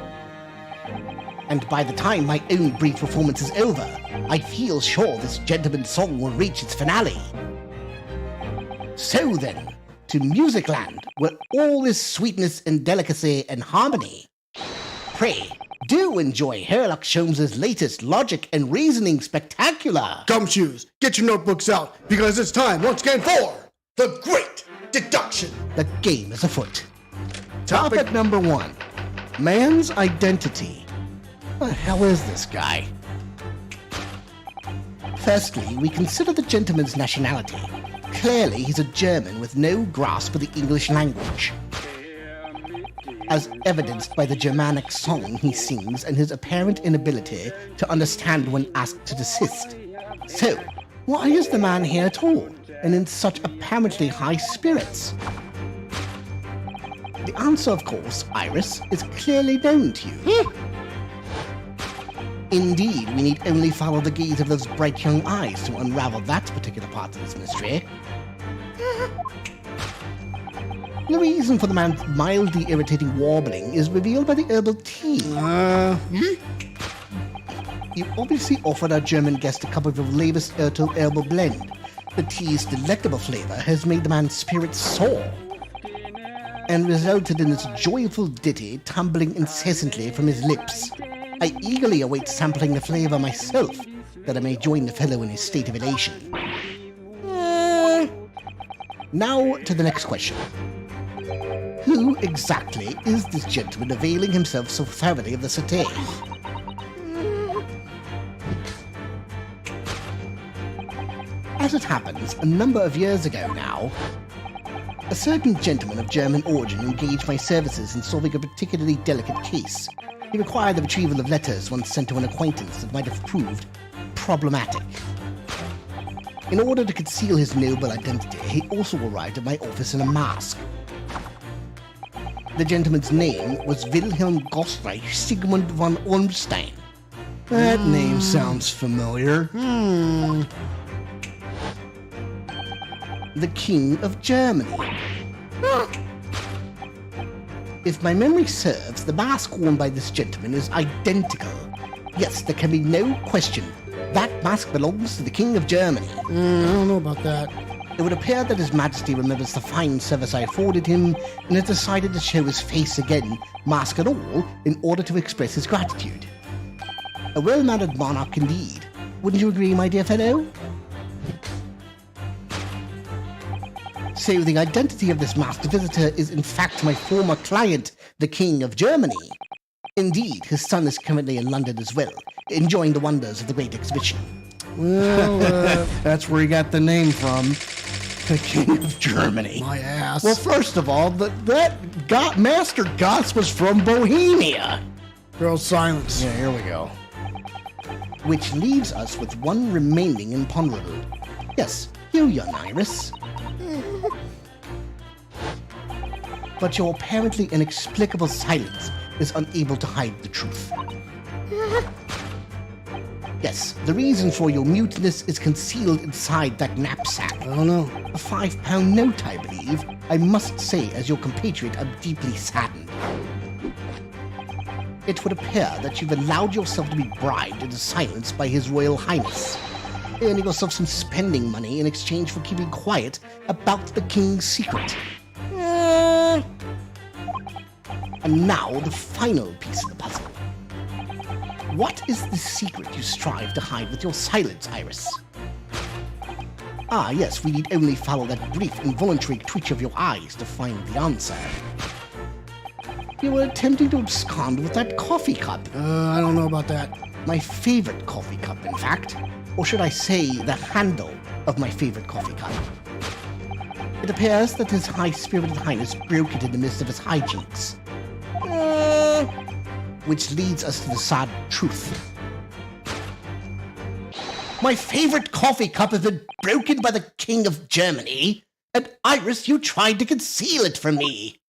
And by the time my own brief performance is over, I feel sure this gentleman's song will reach its finale. So then, to Musicland, where all is sweetness and delicacy and harmony. Pray, do enjoy Sherlock Sholmes' latest logic and reasoning spectacular. Gumshoes, get your notebooks out, because it's time once again for the Great Deduction. The game is afoot. Topic number 1. Man's identity. What the hell is this guy? Firstly, we consider the gentleman's nationality. Clearly, he's a German with no grasp of the English language, as evidenced by the Germanic song he sings and his apparent inability to understand when asked to desist. So, why is the man here at all, and in such apparently high spirits? The answer, of course, Iris, is clearly known to you. Indeed, we need only follow the gaze of those bright young eyes to unravel that particular part of this mystery. The reason for the man's mildly irritating warbling is revealed by the herbal tea. You obviously offered our German guest a cup of your latest herbal blend. The tea's delectable flavor has made the man's spirits soar, and resulted in this joyful ditty tumbling incessantly from his lips. I eagerly await sampling the flavor myself, that I may join the fellow in his state of elation. Now to the next question. Who exactly is this gentleman availing himself so thoroughly of the cité? As it happens, a number of years ago now, a certain gentleman of German origin engaged my services in solving a particularly delicate case. He required the retrieval of letters once sent to an acquaintance that might have proved problematic. In order to conceal his noble identity, he also arrived at my office in a mask. The gentleman's name was Wilhelm Gostreich Sigmund von Ormstein. That name sounds familiar. The King of Germany. If my memory serves, the mask worn by this gentleman is identical. Yes, there can be no question. That mask belongs to the King of Germany. I don't know about that. It would appear that His Majesty remembers the fine service I afforded him and has decided to show his face again, mask and all, in order to express his gratitude. A well-mannered monarch indeed. Wouldn't you agree, my dear fellow? So the identity of this masked visitor is in fact my former client, the King of Germany. Indeed, his son is currently in London as well, enjoying the wonders of the Great Exhibition. Well, that's where he got the name from, the King of Germany. my ass. Well, first of all, Master Goss was from Bohemia. Girl, silence. Yeah, here we go. Which leaves us with one remaining imponderable. Yes, you young Iris. But your apparently inexplicable silence is unable to hide the truth. Yes, the reason for your muteness is concealed inside that knapsack. I don't know. A £5 note, I believe. I must say, as your compatriot, I'm deeply saddened. It would appear that you've allowed yourself to be bribed into silence by His Royal Highness, earning yourself some spending money in exchange for keeping quiet about the King's secret. And now, the final piece of the puzzle. What is the secret you strive to hide with your silence, Iris? Ah, yes, we need only follow that brief, involuntary twitch of your eyes to find the answer. You were attempting to abscond with that coffee cup. I don't know about that. My favorite coffee cup, in fact. Or should I say, the handle of my favorite coffee cup. It appears that His High-Spirited Highness broke it in the midst of his hijinks. Which leads us to the sad truth. My favorite coffee cup has been broken by the King of Germany, and Iris, you tried to conceal it from me.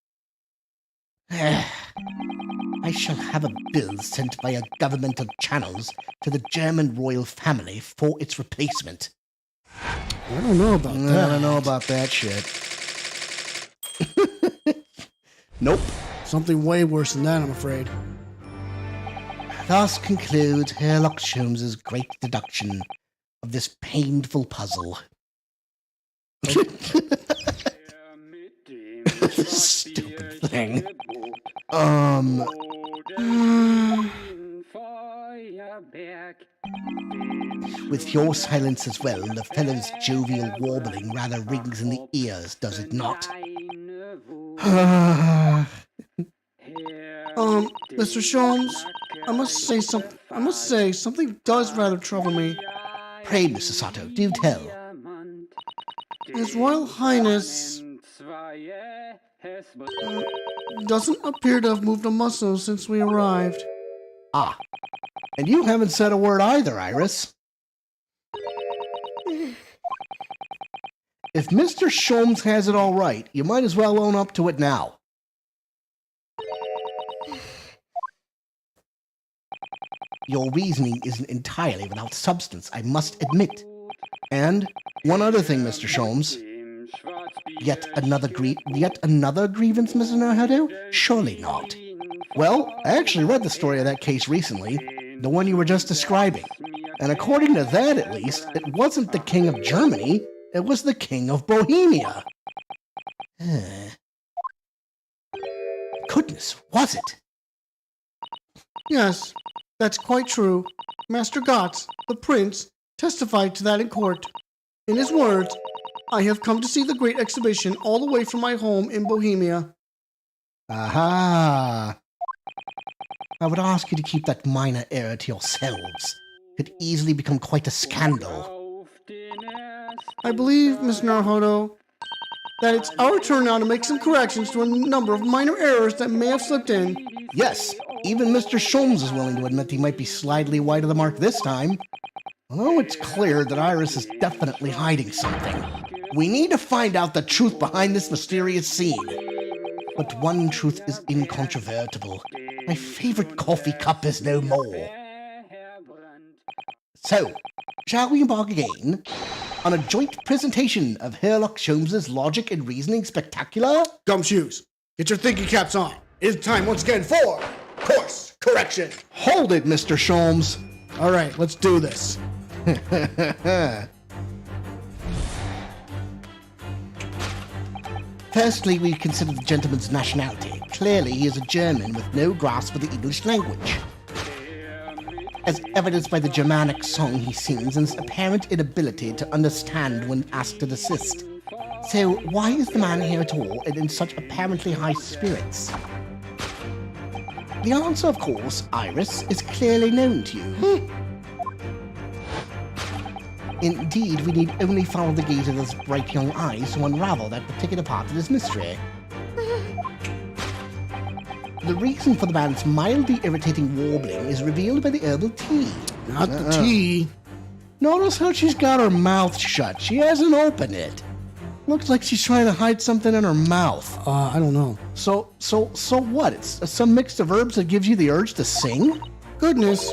I shall have a bill sent via governmental channels to the German royal family for its replacement. I don't know about that. I don't know about that shit. Nope. Something way worse than that, I'm afraid. Thus concludes Sherlock Holmes's great deduction of this painful puzzle. Stupid thing. With your silence as well, the fellow's jovial warbling rather rings in the ears, does it not? Mr. Sholmes, I must say something does rather trouble me. Pray, Mr. Sato, do tell. His Royal Highness doesn't appear to have moved a muscle since we arrived. Ah, and you haven't said a word either, Iris. If Mr. Sholmes has it all right, you might as well own up to it now. Your reasoning isn't entirely without substance, I must admit. And one other thing, Mr. Sholmes. Yet another grievance, Mr. Naruto? Surely not. Well, I actually read the story of that case recently, the one you were just describing. And according to that, at least, it wasn't the King of Germany, it was the King of Bohemia. Goodness, was it? Yes, that's quite true. Master Gotz, the prince, testified to that in court. In his words, I have come to see the great exhibition all the way from my home in Bohemia. Aha! I would ask you to keep that minor error to yourselves. It could easily become quite a scandal. I believe, Miss Naruto, that it's our turn now to make some corrections to a number of minor errors that may have slipped in. Yes, even Mr. Sholmes is willing to admit he might be slightly wide of the mark this time. Although it's clear that Iris is definitely hiding something. We need to find out the truth behind this mysterious scene. But one truth is incontrovertible. My favorite coffee cup is no more. So, shall we embark again on a joint presentation of Sherlock Holmes's logic and reasoning spectacular? Gumshoes, get your thinking caps on. It's time once again for course correction. Hold it, Mr. Sholmes. All right, let's do this. Firstly, we consider the gentleman's nationality. Clearly, he is a German with no grasp of the English language, as evidenced by the Germanic song he sings and his apparent inability to understand when asked to desist. So, why is the man here at all and in such apparently high spirits? The answer, of course, Iris, is clearly known to you. Indeed, we need only follow the gaze of those bright young eyes to unravel that particular part of this mystery. The reason for the man's mildly irritating warbling is revealed by the herbal tea. Not the tea. Notice how she's got her mouth shut. She hasn't opened it. Looks like she's trying to hide something in her mouth. I don't know. So what? It's some mix of herbs that gives you the urge to sing? Goodness,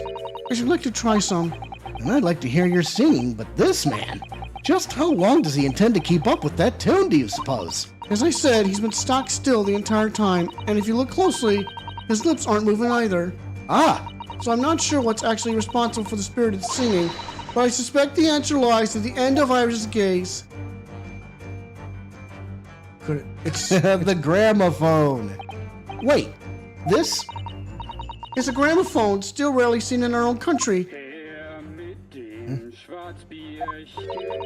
I should like to try some. And I'd like to hear your singing, but this man, just how long does he intend to keep up with that tune, do you suppose? As I said, he's been stock still the entire time, and if you look closely, his lips aren't moving either. Ah, So I'm not sure what's actually responsible for the spirited singing, but I suspect the answer lies at the end of Iris's gaze. It's the gramophone. Wait, this? It's a gramophone, still rarely seen in our own country.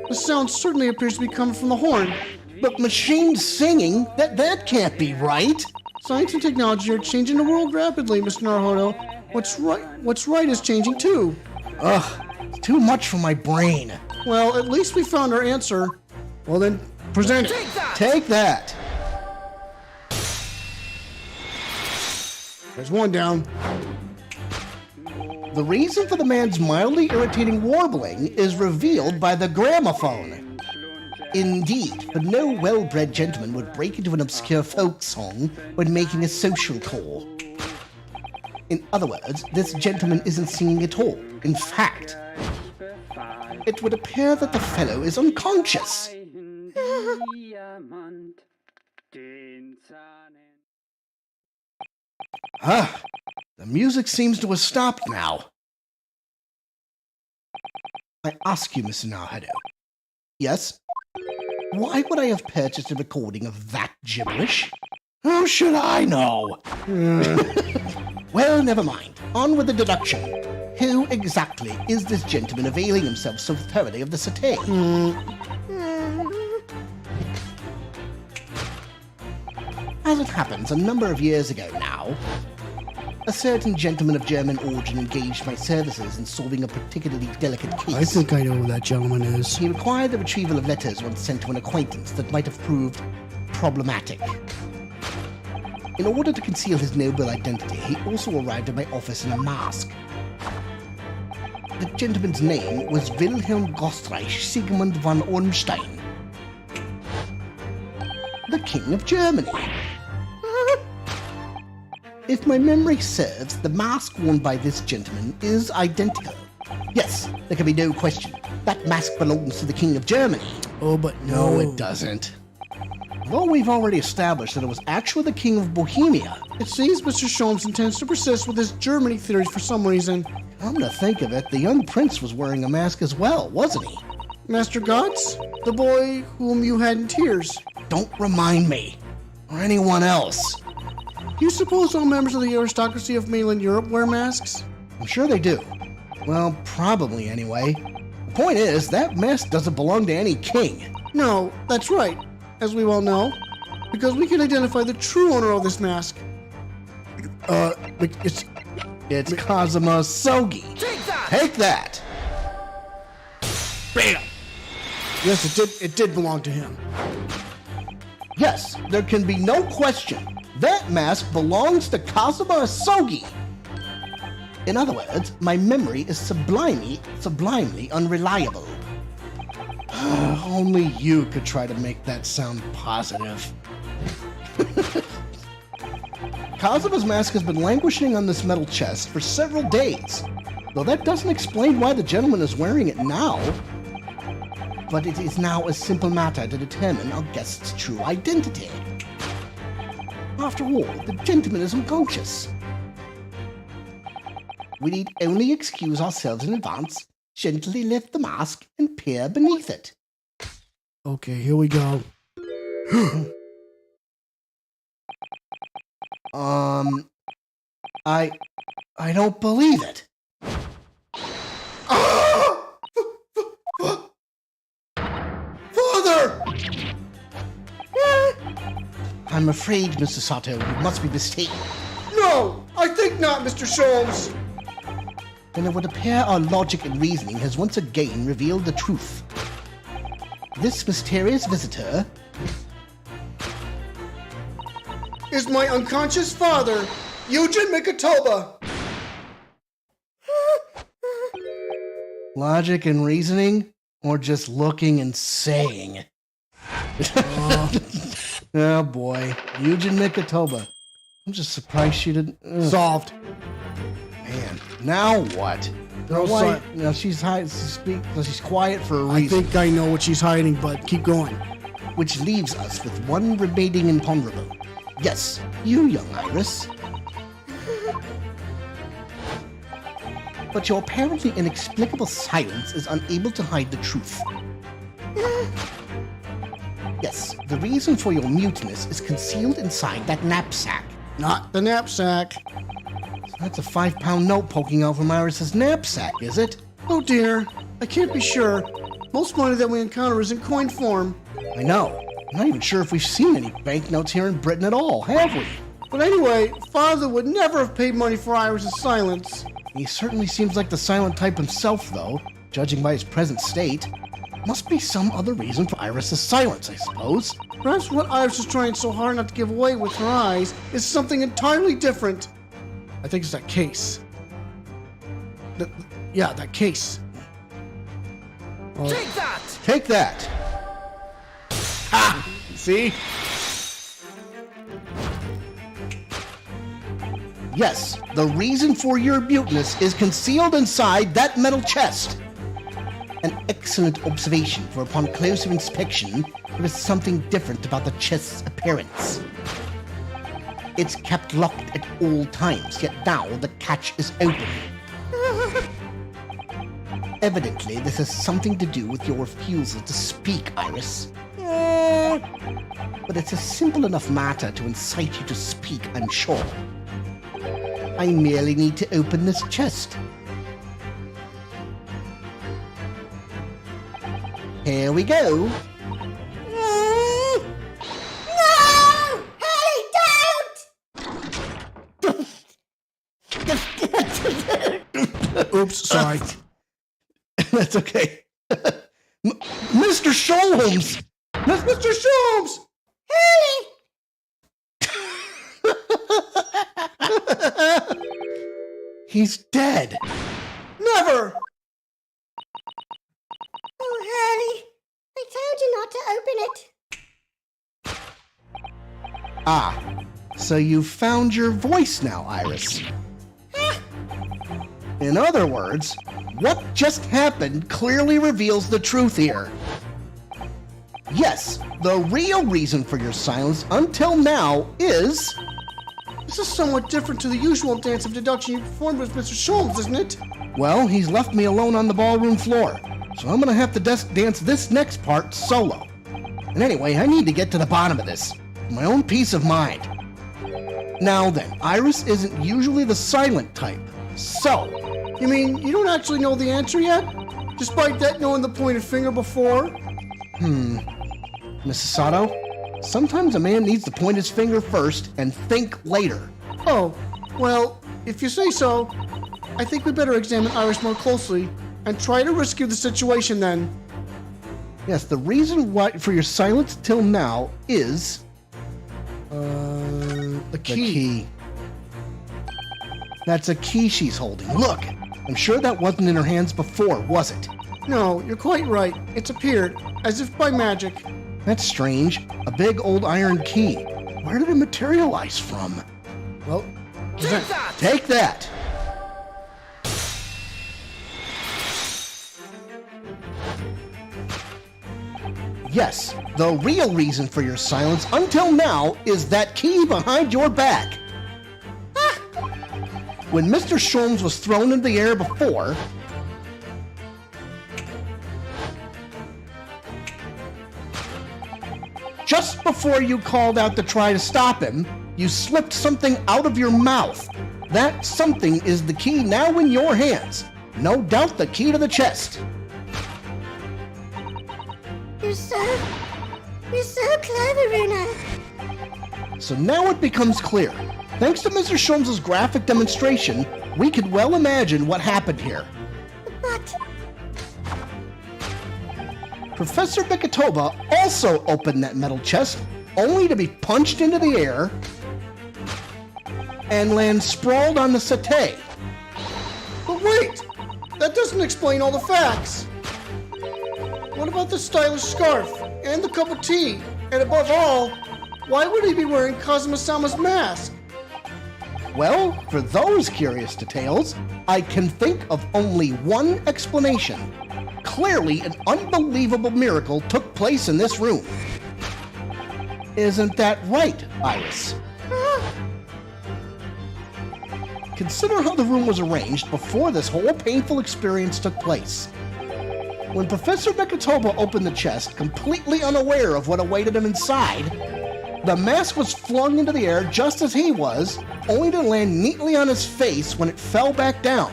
The sound certainly appears to be coming from the horn. But machine singing? That can't be right. Science and technology are changing the world rapidly, Mr. Naruhodo. What's right is changing too. Ugh, it's too much for my brain. Well, at least we found our answer. Well then, present it. Take that. There's one down. The reason for the man's mildly irritating warbling is revealed by the gramophone. Indeed, for no well-bred gentleman would break into an obscure folk song when making a social call. In other words, this gentleman isn't singing at all. In fact, it would appear that the fellow is unconscious. Ah, the music seems to have stopped now. I ask you, Mr. Naruhodo. Yes? Why would I have purchased a recording of that gibberish? How should I know? Well, never mind. On with the deduction. Who exactly is this gentleman availing himself so thoroughly of the satay? As it happens, a number of years ago now, a certain gentleman of German origin engaged my services in solving a particularly delicate case. I think I know who that gentleman is. He required the retrieval of letters once sent to an acquaintance that might have proved problematic. In order to conceal his noble identity, he also arrived at my office in a mask. The gentleman's name was Wilhelm Gostreich Sigmund von Ornstein, the King of Germany. If my memory serves, the mask worn by this gentleman is identical. Yes, there can be no question. That mask belongs to the King of Germany. Oh, but No, it doesn't. Although we've already established that it was actually the King of Bohemia. It seems Mr. Sholmes intends to persist with his Germany theories for some reason. Come to think of it, the young prince was wearing a mask as well, wasn't he? Master Gotz? The boy whom you had in tears. Don't remind me. Or anyone else. Do you suppose all members of the aristocracy of mainland Europe wear masks? I'm sure they do. Well, probably anyway. The point is, that mask doesn't belong to any king. No, that's right, as we well know, because we can identify the true owner of this mask. It's Kazuma Sogi. Take that! Bam! Yes, it did belong to him. Yes, there can be no question. That mask belongs to Kazuma Sogi. In other words, my memory is sublimely unreliable. Only you could try to make that sound positive. Kazuma's mask has been languishing on this metal chest for several days, though that doesn't explain why the gentleman is wearing it now. But it is now a simple matter to determine our guest's true identity. After all, the gentleman is unconscious. We need only excuse ourselves in advance, gently lift the mask, and peer beneath it. Okay, here we go. I don't believe it. Father! I'm afraid, Mr. Sato, you must be mistaken. No, I think not, Mr. Sholmes. Then it would appear our logic and reasoning has once again revealed the truth. This mysterious visitor Is my unconscious father. Eugen Mikatoba! Logic and reasoning, or just looking and saying? Oh boy, Eugen Mikatoba. I'm just surprised she didn't. Solved. Man, now what? No, Why? son. No, she's she's quiet for a I reason. think I know what she's hiding, but keep going. Which leaves us with one remaining imponderable. Yes, you, young Iris. But your apparently inexplicable silence is unable to hide the truth. Yes, the reason for your muteness is concealed inside that knapsack. Not the knapsack. That's a 5-pound note poking out from Iris's knapsack, is it? Oh dear, I can't be sure. Most money that we encounter is in coin form. I know. I'm not even sure if we've seen any banknotes here in Britain at all, have we? But anyway, Father would never have paid money for Iris's silence. He certainly seems like the silent type himself, though, judging by his present state. Must be some other reason for Iris's silence, I suppose. Perhaps what Iris is trying so hard not to give away with her eyes is something entirely different. I think it's that case. Yeah, that case. Take that! Ha! See? Yes, the reason for your muteness is concealed inside that metal chest. An excellent observation, for upon closer inspection, there is something different about the chest's appearance. It's kept locked at all times, yet now the catch is open. Evidently, this has something to do with your refusal to speak, Iris. But it's a simple enough matter to incite you to speak, I'm sure. I merely need to open this chest. Here we go. No! Harry, don't! Oops, sorry. That's okay. Mr. Sholmes! Mr. Sholmes! Harry! He's dead. Never! Oh, Harry, I told you not to open it. Ah, so you found your voice now, Iris. In other words, what just happened clearly reveals the truth here. Yes, the real reason for your silence until now is... This is somewhat different to the usual dance of deduction you performed with Mr. Sholmes, isn't it? Well, he's left me alone on the ballroom floor, so I'm gonna have to dance this next part solo. And anyway, I need to get to the bottom of this, for my own peace of mind. Now then, Iris isn't usually the silent type, so... You mean you don't actually know the answer yet? Despite that knowing the pointed finger before? Mrs. Sato, sometimes a man needs to point his finger first and think later. Oh, well, if you say so, I think we better examine Iris more closely and try to rescue the situation then. Yes, the reason why for your silence till now is... The the key. key. That's a key she's holding. Look, I'm sure that wasn't in her hands before, was it? No, you're quite right. It's appeared, as if by magic. That's strange. A big old iron key. Where did it materialize from? Well, Take that! Yes, the real reason for your silence until now is that key behind your back. When Mr. Sholmes was thrown into the air before, just before you called out to try to stop him, you slipped something out of your mouth. That something is the key now in your hands. No doubt the key to the chest. You're so clever, Runa. So now it becomes clear. Thanks to Mr. Sholmes' graphic demonstration, we could well imagine what happened here. But Professor Mikatoba also opened that metal chest, only to be punched into the air and land sprawled on the settee. But wait! That doesn't explain all the facts. What about the stylish scarf and the cup of tea? And above all, why would he be wearing Kazuma-sama's mask? Well, for those curious details, I can think of only one explanation. Clearly, an unbelievable miracle took place in this room. Isn't that right, Iris? Consider how the room was arranged before this whole painful experience took place. When Professor Nekatoba opened the chest, completely unaware of what awaited him inside, the mask was flung into the air just as he was, only to land neatly on his face when it fell back down.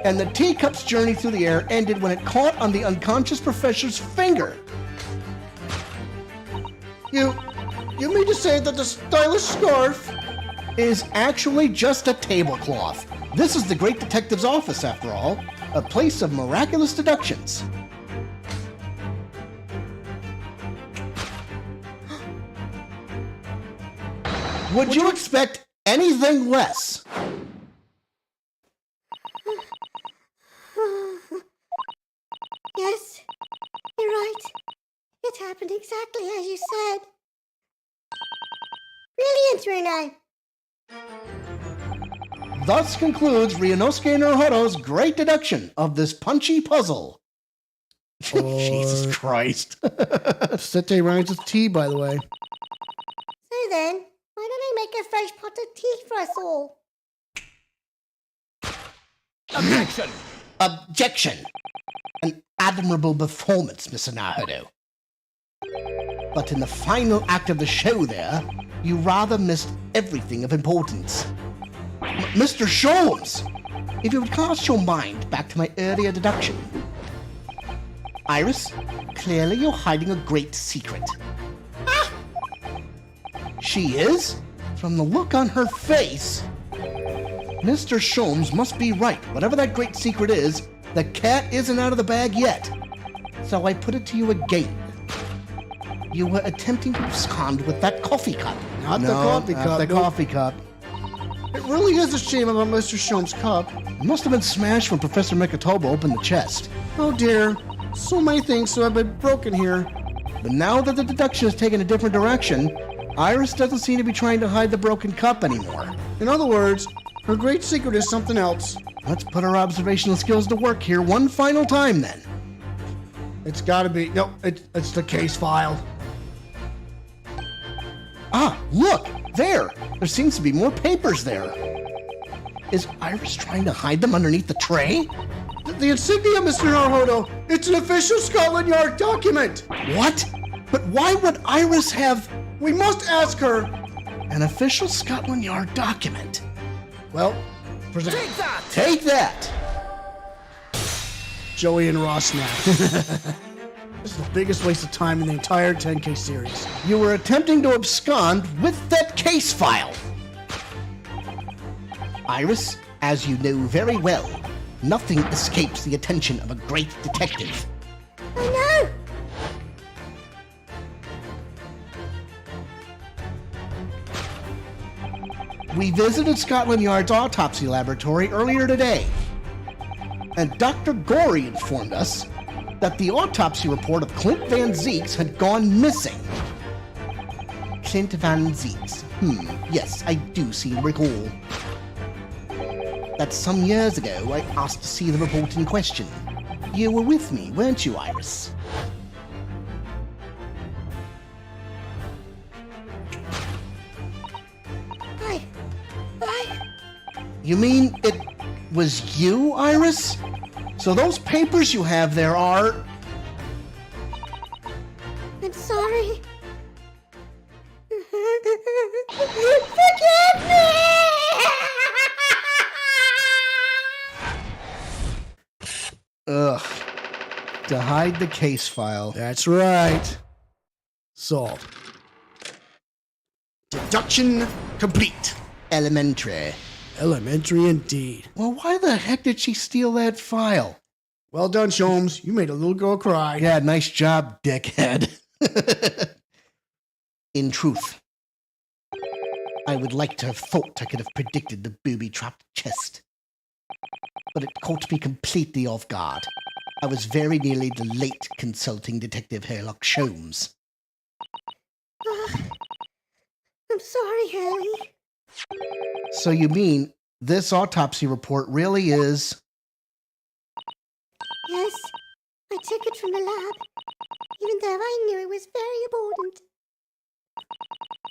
And the teacup's journey through the air ended when it caught on the unconscious professor's finger. You mean to say that the stylish scarf Is actually just a tablecloth. This is the great detective's office, after all, a place of miraculous deductions. Would you expect anything less? Yes, you're right. It happened exactly as you said. Brilliant, Bruno. Thus concludes Ryunosuke Naruhodo's great deduction of this punchy puzzle. Jesus Christ. Sete rhymes with tea, by the way. So then, why don't I make a fresh pot of tea for us all? Objection! Objection! An admirable performance, Mr. Naruhodo. But in the final act of the show there, you rather missed everything of importance. Mr. Sholmes! If you would cast your mind back to my earlier deduction. Iris, clearly you're hiding a great secret. Ah! She is? From the look on her face. Mr. Sholmes must be right. Whatever that great secret is, the cat isn't out of the bag yet. So I put it to you again. You were attempting to abscond with that coffee cup. Not the coffee cup. The coffee cup. It really is a shame about Mr. Sholmes' cup. It must have been smashed when Professor Nekatoba opened the chest. Oh dear, so many things have been broken here. But now that the deduction has taken a different direction, Iris doesn't seem to be trying to hide the broken cup anymore. In other words, her great secret is something else. Let's put our observational skills to work here one final time then. It's gotta be, no, it's the case file. Ah, look! There! There seems to be more papers there. Is Iris trying to hide them underneath the tray? The insignia, Mr. Naruhodo, it's an official Scotland Yard document. What? But why would Iris have We must ask her. an official Scotland Yard document? Well, present. Take that! Joey and Ross snap. This is the biggest waste of time in the entire 10K series. You were attempting to abscond with that case file. Iris, as you know very well, nothing escapes the attention of a great detective. Oh no! We visited Scotland Yard's autopsy laboratory earlier today, and Dr. Gorey informed us that the autopsy report of Clint Van Zeeks had gone missing. Clint Van Zeeks. Yes, I do seem to recall. That some years ago I asked to see the report in question. You were with me, weren't you, Iris? You mean it was you, Iris? So those papers you have there are... I'm sorry. Forgive me! Ugh. To hide the case file. That's right. Solved. Deduction complete. Elementary. Elementary indeed. Well, why the heck did she steal that file? Well done, Sholmes. You made a little girl cry. Yeah, nice job, dickhead. In truth, I would like to have thought I could have predicted the booby-trapped chest. But it caught me completely off guard. I was very nearly the late consulting Detective Sherlock Sholmes. I'm sorry, Hurley. So you mean this autopsy report really is... Yes, I took it from the lab, even though I knew it was very important.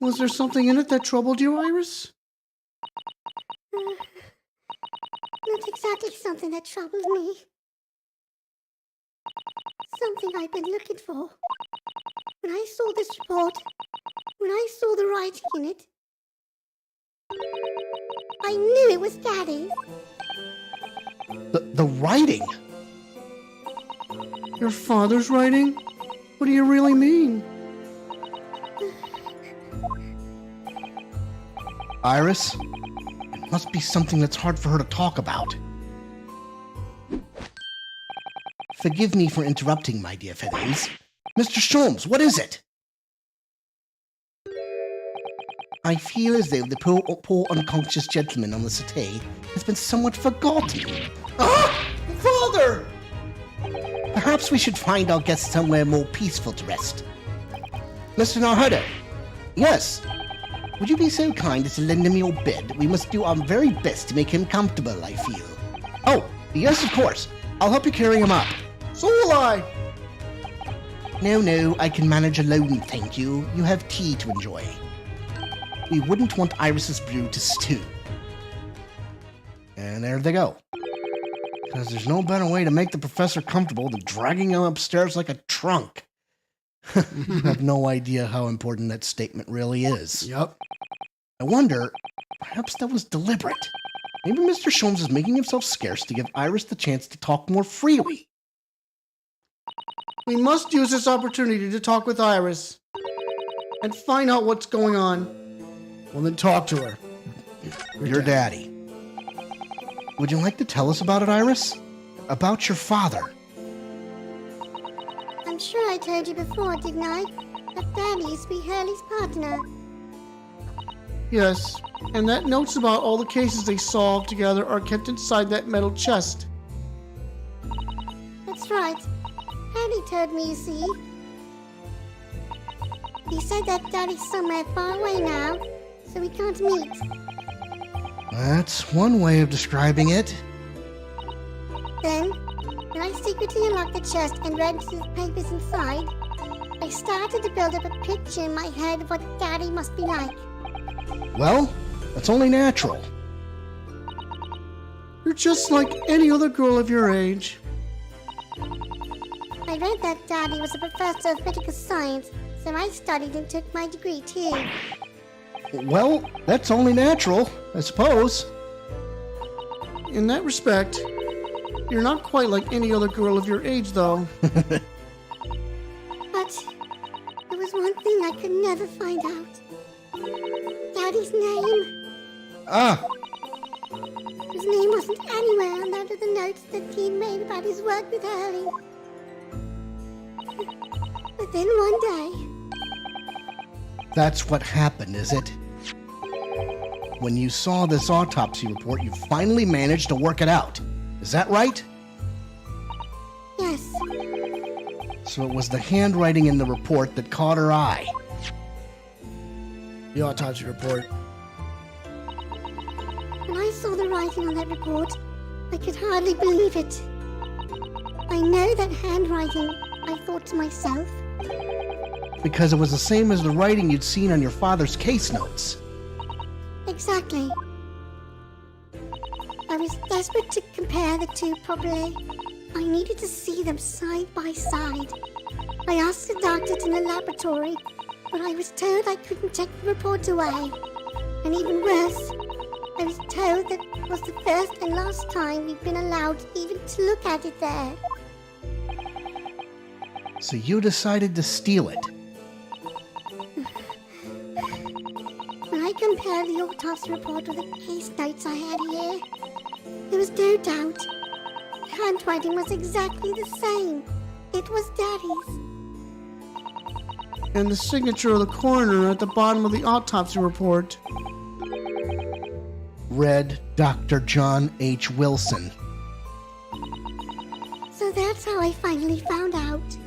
Was there something in it that troubled you, Iris? Not exactly something that troubles me. Something I've been looking for. When I saw this report, when I saw the writing in it, I knew it was Daddy. The writing? Your father's writing? What do you really mean? Iris, it must be something that's hard for her to talk about. Forgive me for interrupting, my dear fellows. Mr. Sholmes, what is it? I feel as though the poor unconscious gentleman on the settee has been somewhat forgotten. Ah! Father! Perhaps we should find our guest somewhere more peaceful to rest. Mr. Narhuda, yes. Would you be so kind as to lend him your bed? We must do our very best to make him comfortable, I feel. Oh, yes, of course. I'll help you carry him up. So will I. No, I can manage alone, thank you. You have tea to enjoy. We wouldn't want Iris's brew to stew. And there they go. Because there's no better way to make the professor comfortable than dragging him upstairs like a trunk. You have no idea how important that statement really is. Yep. I wonder, perhaps that was deliberate. Maybe Mr. Sholmes is making himself scarce to give Iris the chance to talk more freely. We must use this opportunity to talk with Iris and find out what's going on. Well, then talk to her. Your daddy. Would you like to tell us about it, Iris? About your father? I'm sure I told you before, didn't I? That Daddy used to be Hurley's partner. Yes, and that notes about all the cases they solved together are kept inside that metal chest. That's right. Hurley told me, you see. He said that Daddy's somewhere far away now, so we can't meet. That's one way of describing it. Then, when I secretly unlocked the chest and read the papers inside, I started to build up a picture in my head of what Daddy must be like. Well, that's only natural. You're just like any other girl of your age. I read that Daddy was a professor of medical science, so I studied and took my degree too. Well, that's only natural, I suppose. In that respect, you're not quite like any other girl of your age, though. But there was one thing I could never find out. Daddy's name. Ah, His name wasn't anywhere on that of the notes that he'd made about his work with Hurley. But then one day, that's what happened, is it? When you saw this autopsy report, you finally managed to work it out. Is that right? yes, So it was the handwriting in the report that caught her eye. The autopsy report. when I saw the writing on that report, I could hardly believe it. I know that handwriting, I thought to myself. Because it was the same as the writing you'd seen on your father's case notes. Exactly. I was desperate to compare the two properly. I needed to see them side by side. I asked the doctor in the laboratory, but I was told I couldn't take the report away. And even worse, I was told that it was the first and last time we'd been allowed even to look at it there. So you decided to steal it. When I compared the autopsy report with the case notes I had here, there was no doubt. The handwriting was exactly the same. It was Daddy's. And the signature of the coroner at the bottom of the autopsy report read Dr. John H. Wilson. So that's how I finally found out.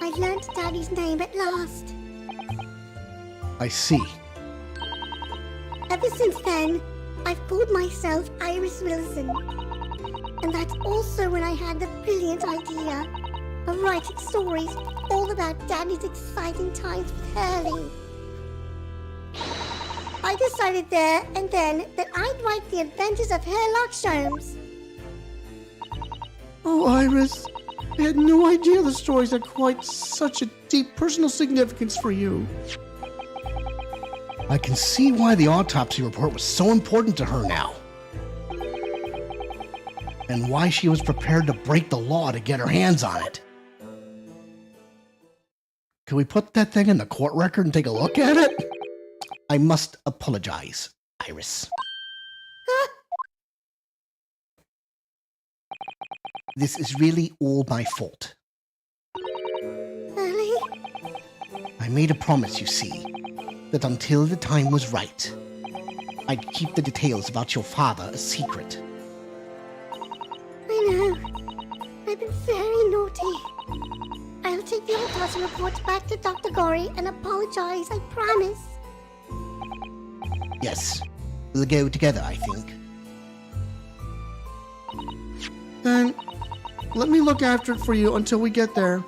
I learned Daddy's name at last. I see. Ever since then, I've called myself Iris Wilson. And that's also when I had the brilliant idea of writing stories all about Daddy's exciting times with Hurley. I decided there and then that I'd write the adventures of Sherlock Holmes. Oh, Iris, I had no idea the stories had quite such a deep personal significance for you. I can see why the autopsy report was so important to her now. And why she was prepared to break the law to get her hands on it. Can we put that thing in the court record and take a look at it? I must apologize, Iris. This is really all my fault. Hurley? I made a promise, you see, that until the time was right, I'd keep the details about your father a secret. I know. I've been very naughty. I'll take the autopsy report back to Dr. Gorey and apologize, I promise. Yes, we'll go together, I think. Then, let me look after it for you until we get there.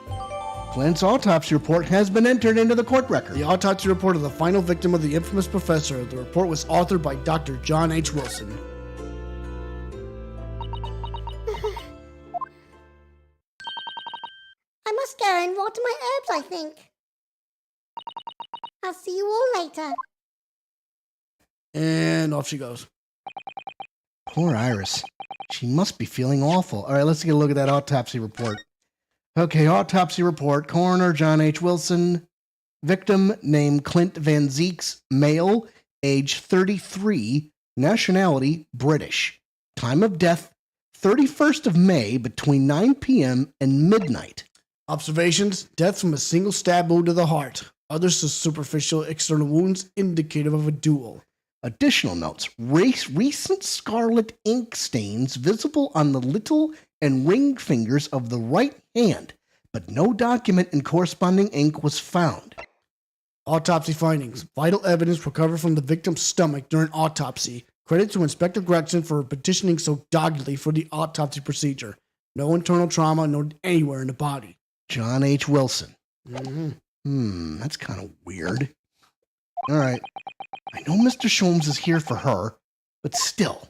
Flint's autopsy report has been entered into the court record. The autopsy report of the final victim of the infamous professor. The report was authored by Dr. John H. Wilson. I must go and water my herbs, I think. I'll see you all later. And off she goes. Poor Iris. She must be feeling awful. All right, let's get a look at that autopsy report. Okay, autopsy report. Coroner John H. Wilson. Victim named Clint Van Zeeks, male, age 33, nationality British. Time of death 31st of May between 9 p.m. and midnight. Observations: death from a single stab wound to the heart. Others superficial external wounds indicative of a duel. Additional notes: recent scarlet ink stains visible on the little and ring fingers of the right hand, but no document and corresponding ink was found. Autopsy findings: vital evidence recovered from the victim's stomach during autopsy. Credit to Inspector Gregson for petitioning so doggedly for the autopsy procedure. No internal trauma noted anywhere in the body. John H. Wilson. Mm-hmm. That's kind of weird. All right. I know Mr. Sholmes is here for her, but still.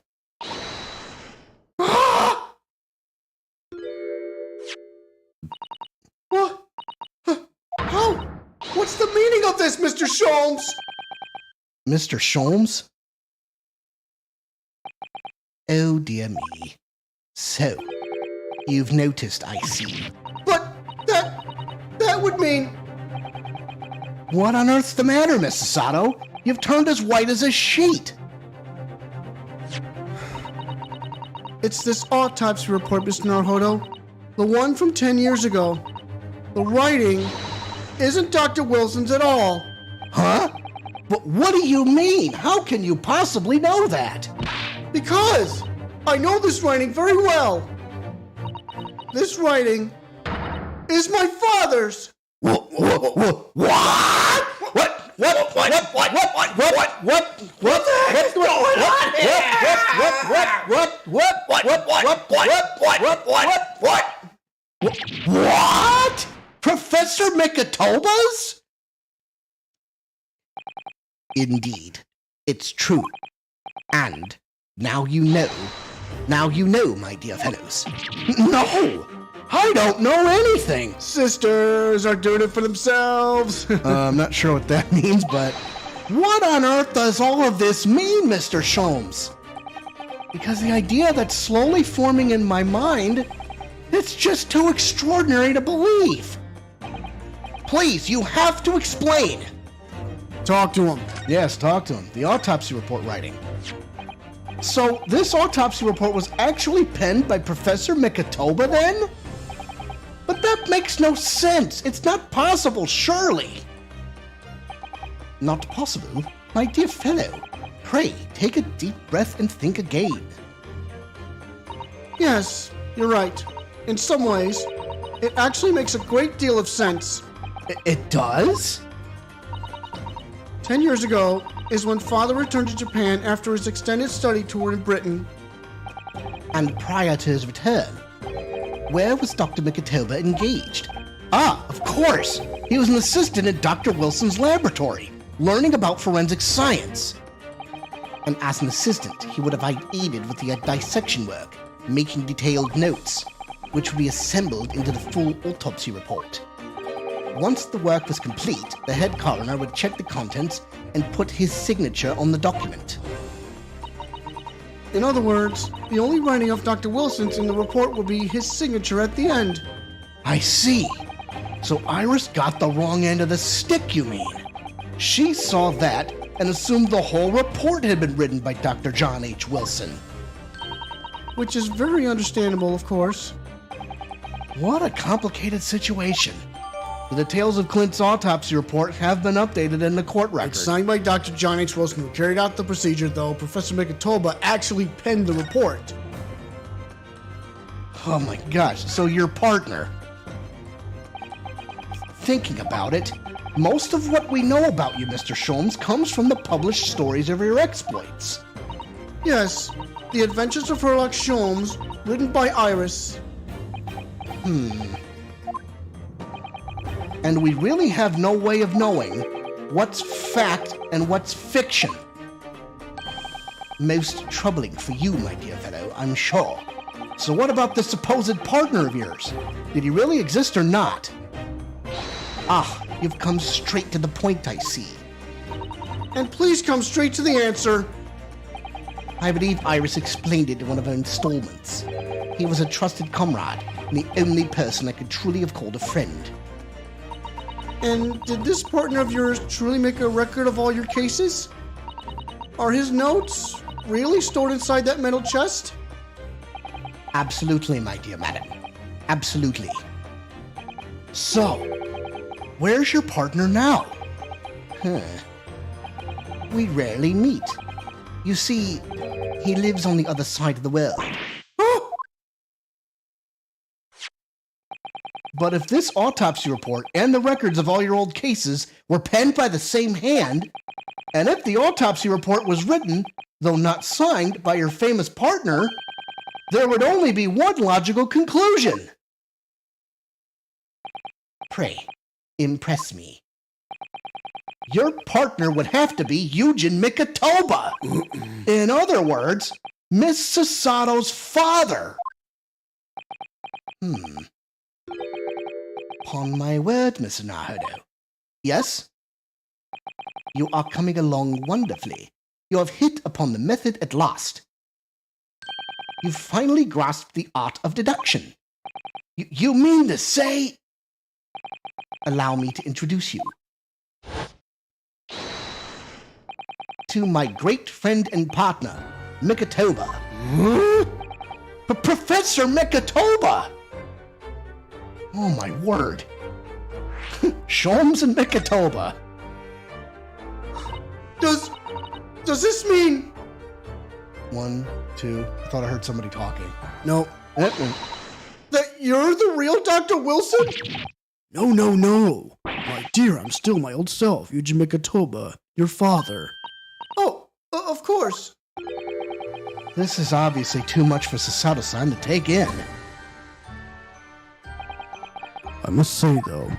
What? How? What's the meaning of this, Mr. Sholmes? Mr. Sholmes? Oh, dear me. So, you've noticed, I see. But that would mean... What on earth's the matter, Mrs. Sato? You've turned as white as a sheet. It's this autopsy report, Mr. Naruhodo. The one from 10 years ago. The writing isn't Dr. Wilson's at all. Huh? But what do you mean? How can you possibly know that? Because I know this writing very well. This writing is my father's. What? What? Professor Mikatoba's? Indeed, it's true. And now you know, my dear fellows. No, I don't know anything. Sisters are doing it for themselves. I'm not sure what that means, but what on earth does all of this mean, Mr. Sholmes? Because the idea that's slowly forming in my mind, it's just too extraordinary to believe. Please, you have to explain. Talk to him. Yes, talk to him. The autopsy report writing. So, this autopsy report was actually penned by Professor Mikatoba then? But that makes no sense. It's not possible, surely. Not possible? My dear fellow, Pray, take a deep breath and think again. Yes, you're right. In some ways, it actually makes a great deal of sense. It does? 10 years ago is when Father returned to Japan after his extended study tour in Britain. And prior to his return, where was Dr. Mikitoba engaged? Ah, of course! He was an assistant at Dr. Wilson's laboratory, learning about forensic science. And as an assistant, he would have aided with the dissection work, making detailed notes, which would be assembled into the full autopsy report. Once the work was complete, the head coroner would check the contents and put his signature on the document. In other words, the only writing of Dr. Wilson's in the report will be his signature at the end. I see. So Iris got the wrong end of the stick, you mean? She saw that and assumed the whole report had been written by Dr. John H. Wilson. Which is very understandable, of course. What a complicated situation. The details of Clint's autopsy report have been updated in the court record. It's signed by Dr. John H. Wilson, who carried out the procedure, though Professor Mikitoba actually penned the report. Oh my gosh, so your partner. Thinking about it, most of what we know about you, Mr. Sholmes, comes from the published stories of your exploits. Yes, The Adventures of Sherlock Sholmes, written by Iris. And we really have no way of knowing what's fact and what's fiction. Most troubling for you, my dear fellow, I'm sure. So what about the supposed partner of yours? Did he really exist or not? Ah, you've come straight to the point, I see. And please come straight to the answer. I believe Iris explained it in one of her installments. He was a trusted comrade, and the only person I could truly have called a friend. And did this partner of yours truly make a record of all your cases? Are his notes really stored inside that metal chest? Absolutely, my dear madam. Absolutely. So, where's your partner now? We rarely meet. You see, he lives on the other side of the world. But if this autopsy report and the records of all your old cases were penned by the same hand, and if the autopsy report was written, though not signed, by your famous partner, there would only be one logical conclusion. Pray, impress me. Your partner would have to be Eugen Mikitoba. In other words, Miss Sasato's father. Upon my word, Miss Nahodo. Yes? You are coming along wonderfully. You have hit upon the method at last. You've finally grasped the art of deduction. You mean to say... Allow me to introduce you to my great friend and partner, Mikitoba. Professor Mikitoba! Oh my word. Sholmes and Mikitoba. Does this mean... 1, 2, I thought I heard somebody talking. No. That you're the real Dr. Wilson? No. My dear, I'm still my old self, Eugen Mikitoba, your father. Oh, of course. This is obviously too much for Sasato-san to take in. I must say, though,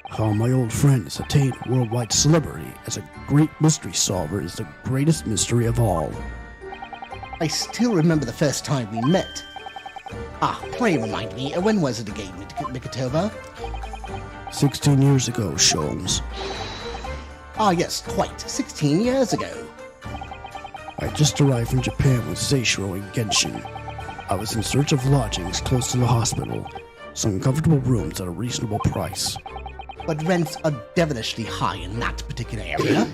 how my old friend has attained worldwide celebrity as a great mystery solver is the greatest mystery of all. I still remember the first time we met. Pray remind me, when was it again, Mikitoba? 16 years ago, Sholmes. Yes, quite. 16 years ago. I just arrived from Japan with Seishiro and Genshin. I was in search of lodgings close to the hospital, some comfortable rooms at a reasonable price. But rents are devilishly high in that particular area.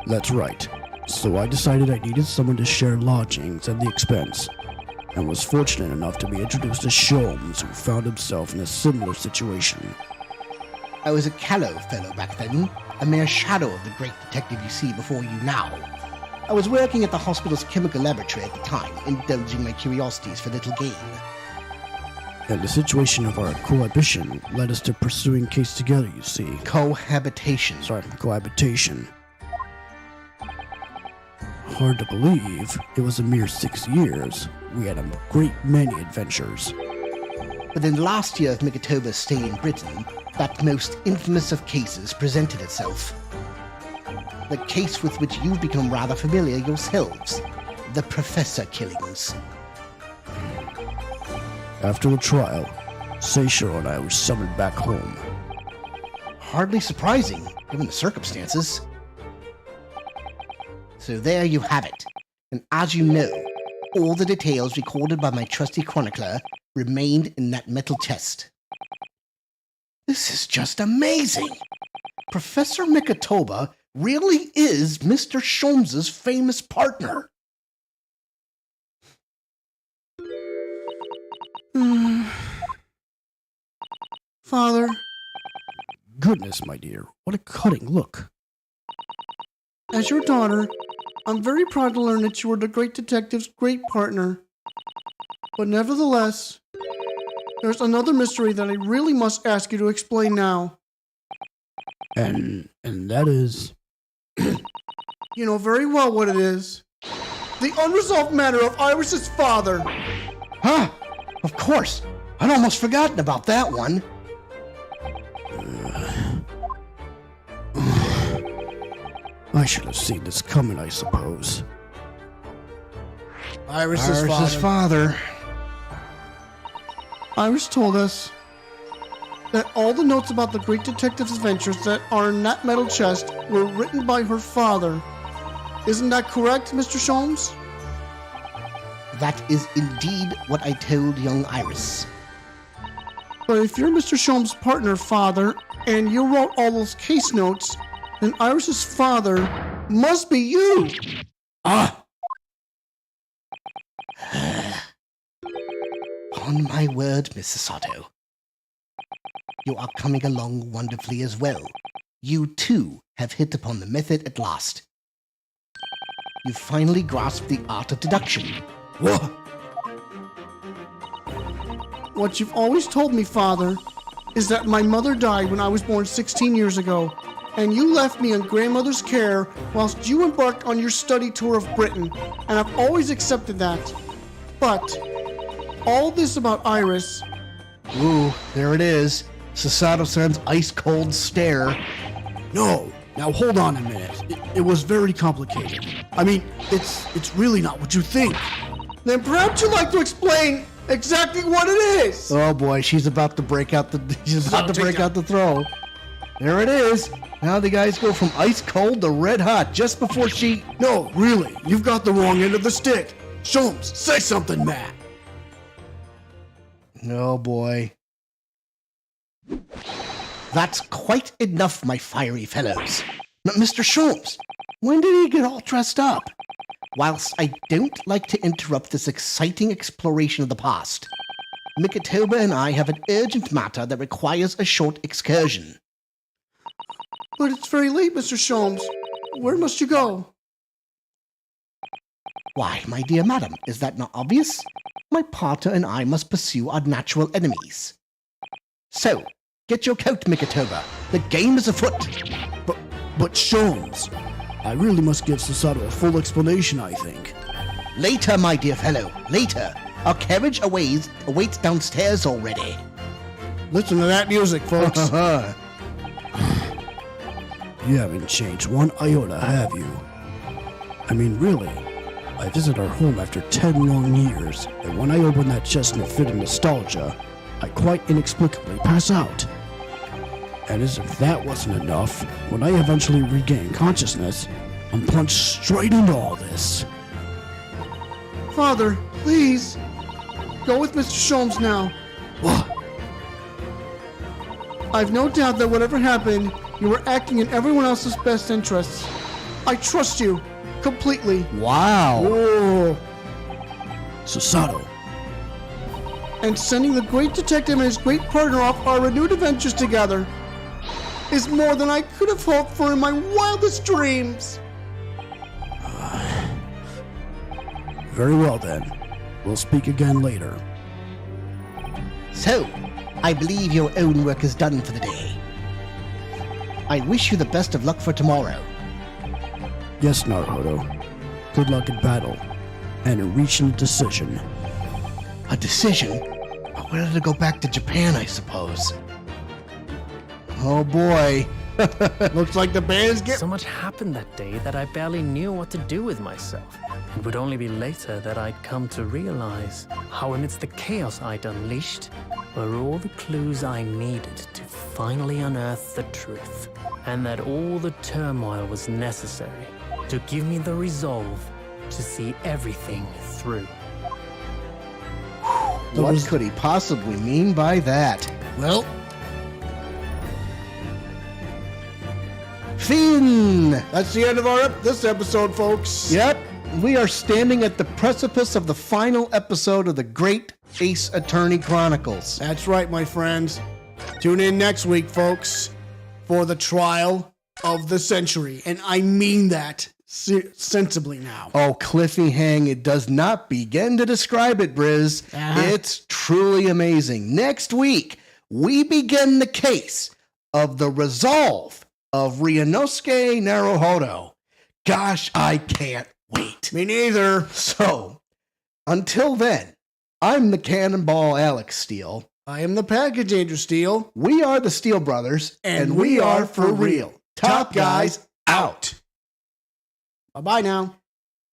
That's right. So I decided I needed someone to share lodgings and the expense, and was fortunate enough to be introduced to Sholmes, who found himself in a similar situation. I was a callow fellow back then, a mere shadow of the great detective you see before you now. I was working at the hospital's chemical laboratory at the time, indulging my curiosities for little gain. And the situation of our cohabitation led us to pursuing case together, you see. Cohabitation. Sorry, cohabitation. Hard to believe, it was a mere 6 years. We had a great many adventures. Within the last year of Mikitoba's stay in Britain, that most infamous of cases presented itself. The case with which you've become rather familiar yourselves. The Professor killings. After the trial, Seishiro and I were summoned back home. Hardly surprising, given the circumstances. So there you have it. And as you know, all the details recorded by my trusty chronicler remained in that metal chest. This is just amazing! Professor Mikitoba really is Mr. Sholmes's famous partner. Father, Goodness, my dear, what a cutting look. as your daughter, I'm very proud to learn that you are the great detective's great partner. But nevertheless, there's another mystery that I really must ask you to explain now. And that is... You know very well what it is. The unresolved matter of Iris's father. Huh? Of course. I'd almost forgotten about that one. I should have seen this coming, I suppose. Iris's father. Iris told us that all the notes about the great detective's adventures that are in that metal chest were written by her father. Isn't that correct, Mr. Sholmes? That is indeed what I told young Iris. But if you're Mr. Sholmes' partner, father, and you wrote all those case notes, then Iris's father must be you. Ah! On my word, Mrs. Sato. You are coming along wonderfully as well. You, too, have hit upon the method at last. You finally grasped the art of deduction. Whoa! What you've always told me, father, is that my mother died when I was born 16 years ago, and you left me in grandmother's care whilst you embarked on your study tour of Britain, and I've always accepted that. But all this about Iris... Ooh, there it is. Sasato-san's ice-cold stare. No, now hold on a minute. It was very complicated. I mean, it's really not what you think. Then perhaps you'd like to explain exactly what it is. Oh boy, she's about to break out the throw. There it is. Now the guys go from ice cold to red hot just before she... No, really, you've got the wrong end of the stick. Sholmes, say something, Matt. Oh boy. That's quite enough, my fiery fellows. Now, Mr. Sholmes, when did he get all dressed up? Whilst I don't like to interrupt this exciting exploration of the past, Mikitoba and I have an urgent matter that requires a short excursion. But it's very late, Mr. Sholmes. Where must you go? Why, my dear madam, is that not obvious? My partner and I must pursue our natural enemies. So, get your coat, Mikitoba. The game is afoot. But Sholmes, I really must give Sasato a full explanation, I think. Later, my dear fellow, later. Our carriage awaits downstairs already. Listen to that music, folks. You haven't changed one iota, have you? I mean, really, I visited our home after 10 long years, and when I open that chest in a fit of nostalgia, I quite inexplicably pass out. And as if that wasn't enough, when I eventually regain consciousness, I'm plunged straight into all this. Father, please. Go with Mr. Sholmes now. What? I've no doubt that whatever happened, you were acting in everyone else's best interests. I trust you. Completely. Wow. Whoa. Sasato, And sending the great detective and his great partner off our renewed adventures together. is more than I could have hoped for in my wildest dreams. Very well then. We'll speak again later. So, I believe your own work is done for the day. I wish you the best of luck for tomorrow. Yes, Naruhodo. Good luck in battle. And in reaching a decision. A decision? We're to go back to Japan, I suppose. Oh boy. Looks like the band's So much happened that day that I barely knew what to do with myself. It would only be later that I'd come to realize how amidst the chaos I'd unleashed were all the clues I needed to finally unearth the truth, and that all the turmoil was necessary to give me the resolve to see everything through. What could he possibly mean by that? Well, Finn! that's the end of this episode, folks. Yep, we are standing at the precipice of the final episode of the Great Ace Attorney Chronicles. That's right, my friends. Tune in next week, folks, for the trial of the century. And I mean that sensibly now. Oh, Cliffy Hang, it does not begin to describe it, Briz. It's truly amazing. Next week, we begin the case of the resolve of Ryunosuke Naruhodo. Gosh, I can't wait. Me neither. So, until then, I'm the Cannonball Alex Steele. I am the Package Andrew Steele. We are the Steele Brothers, And we are for real. Top guys out. Bye-bye now.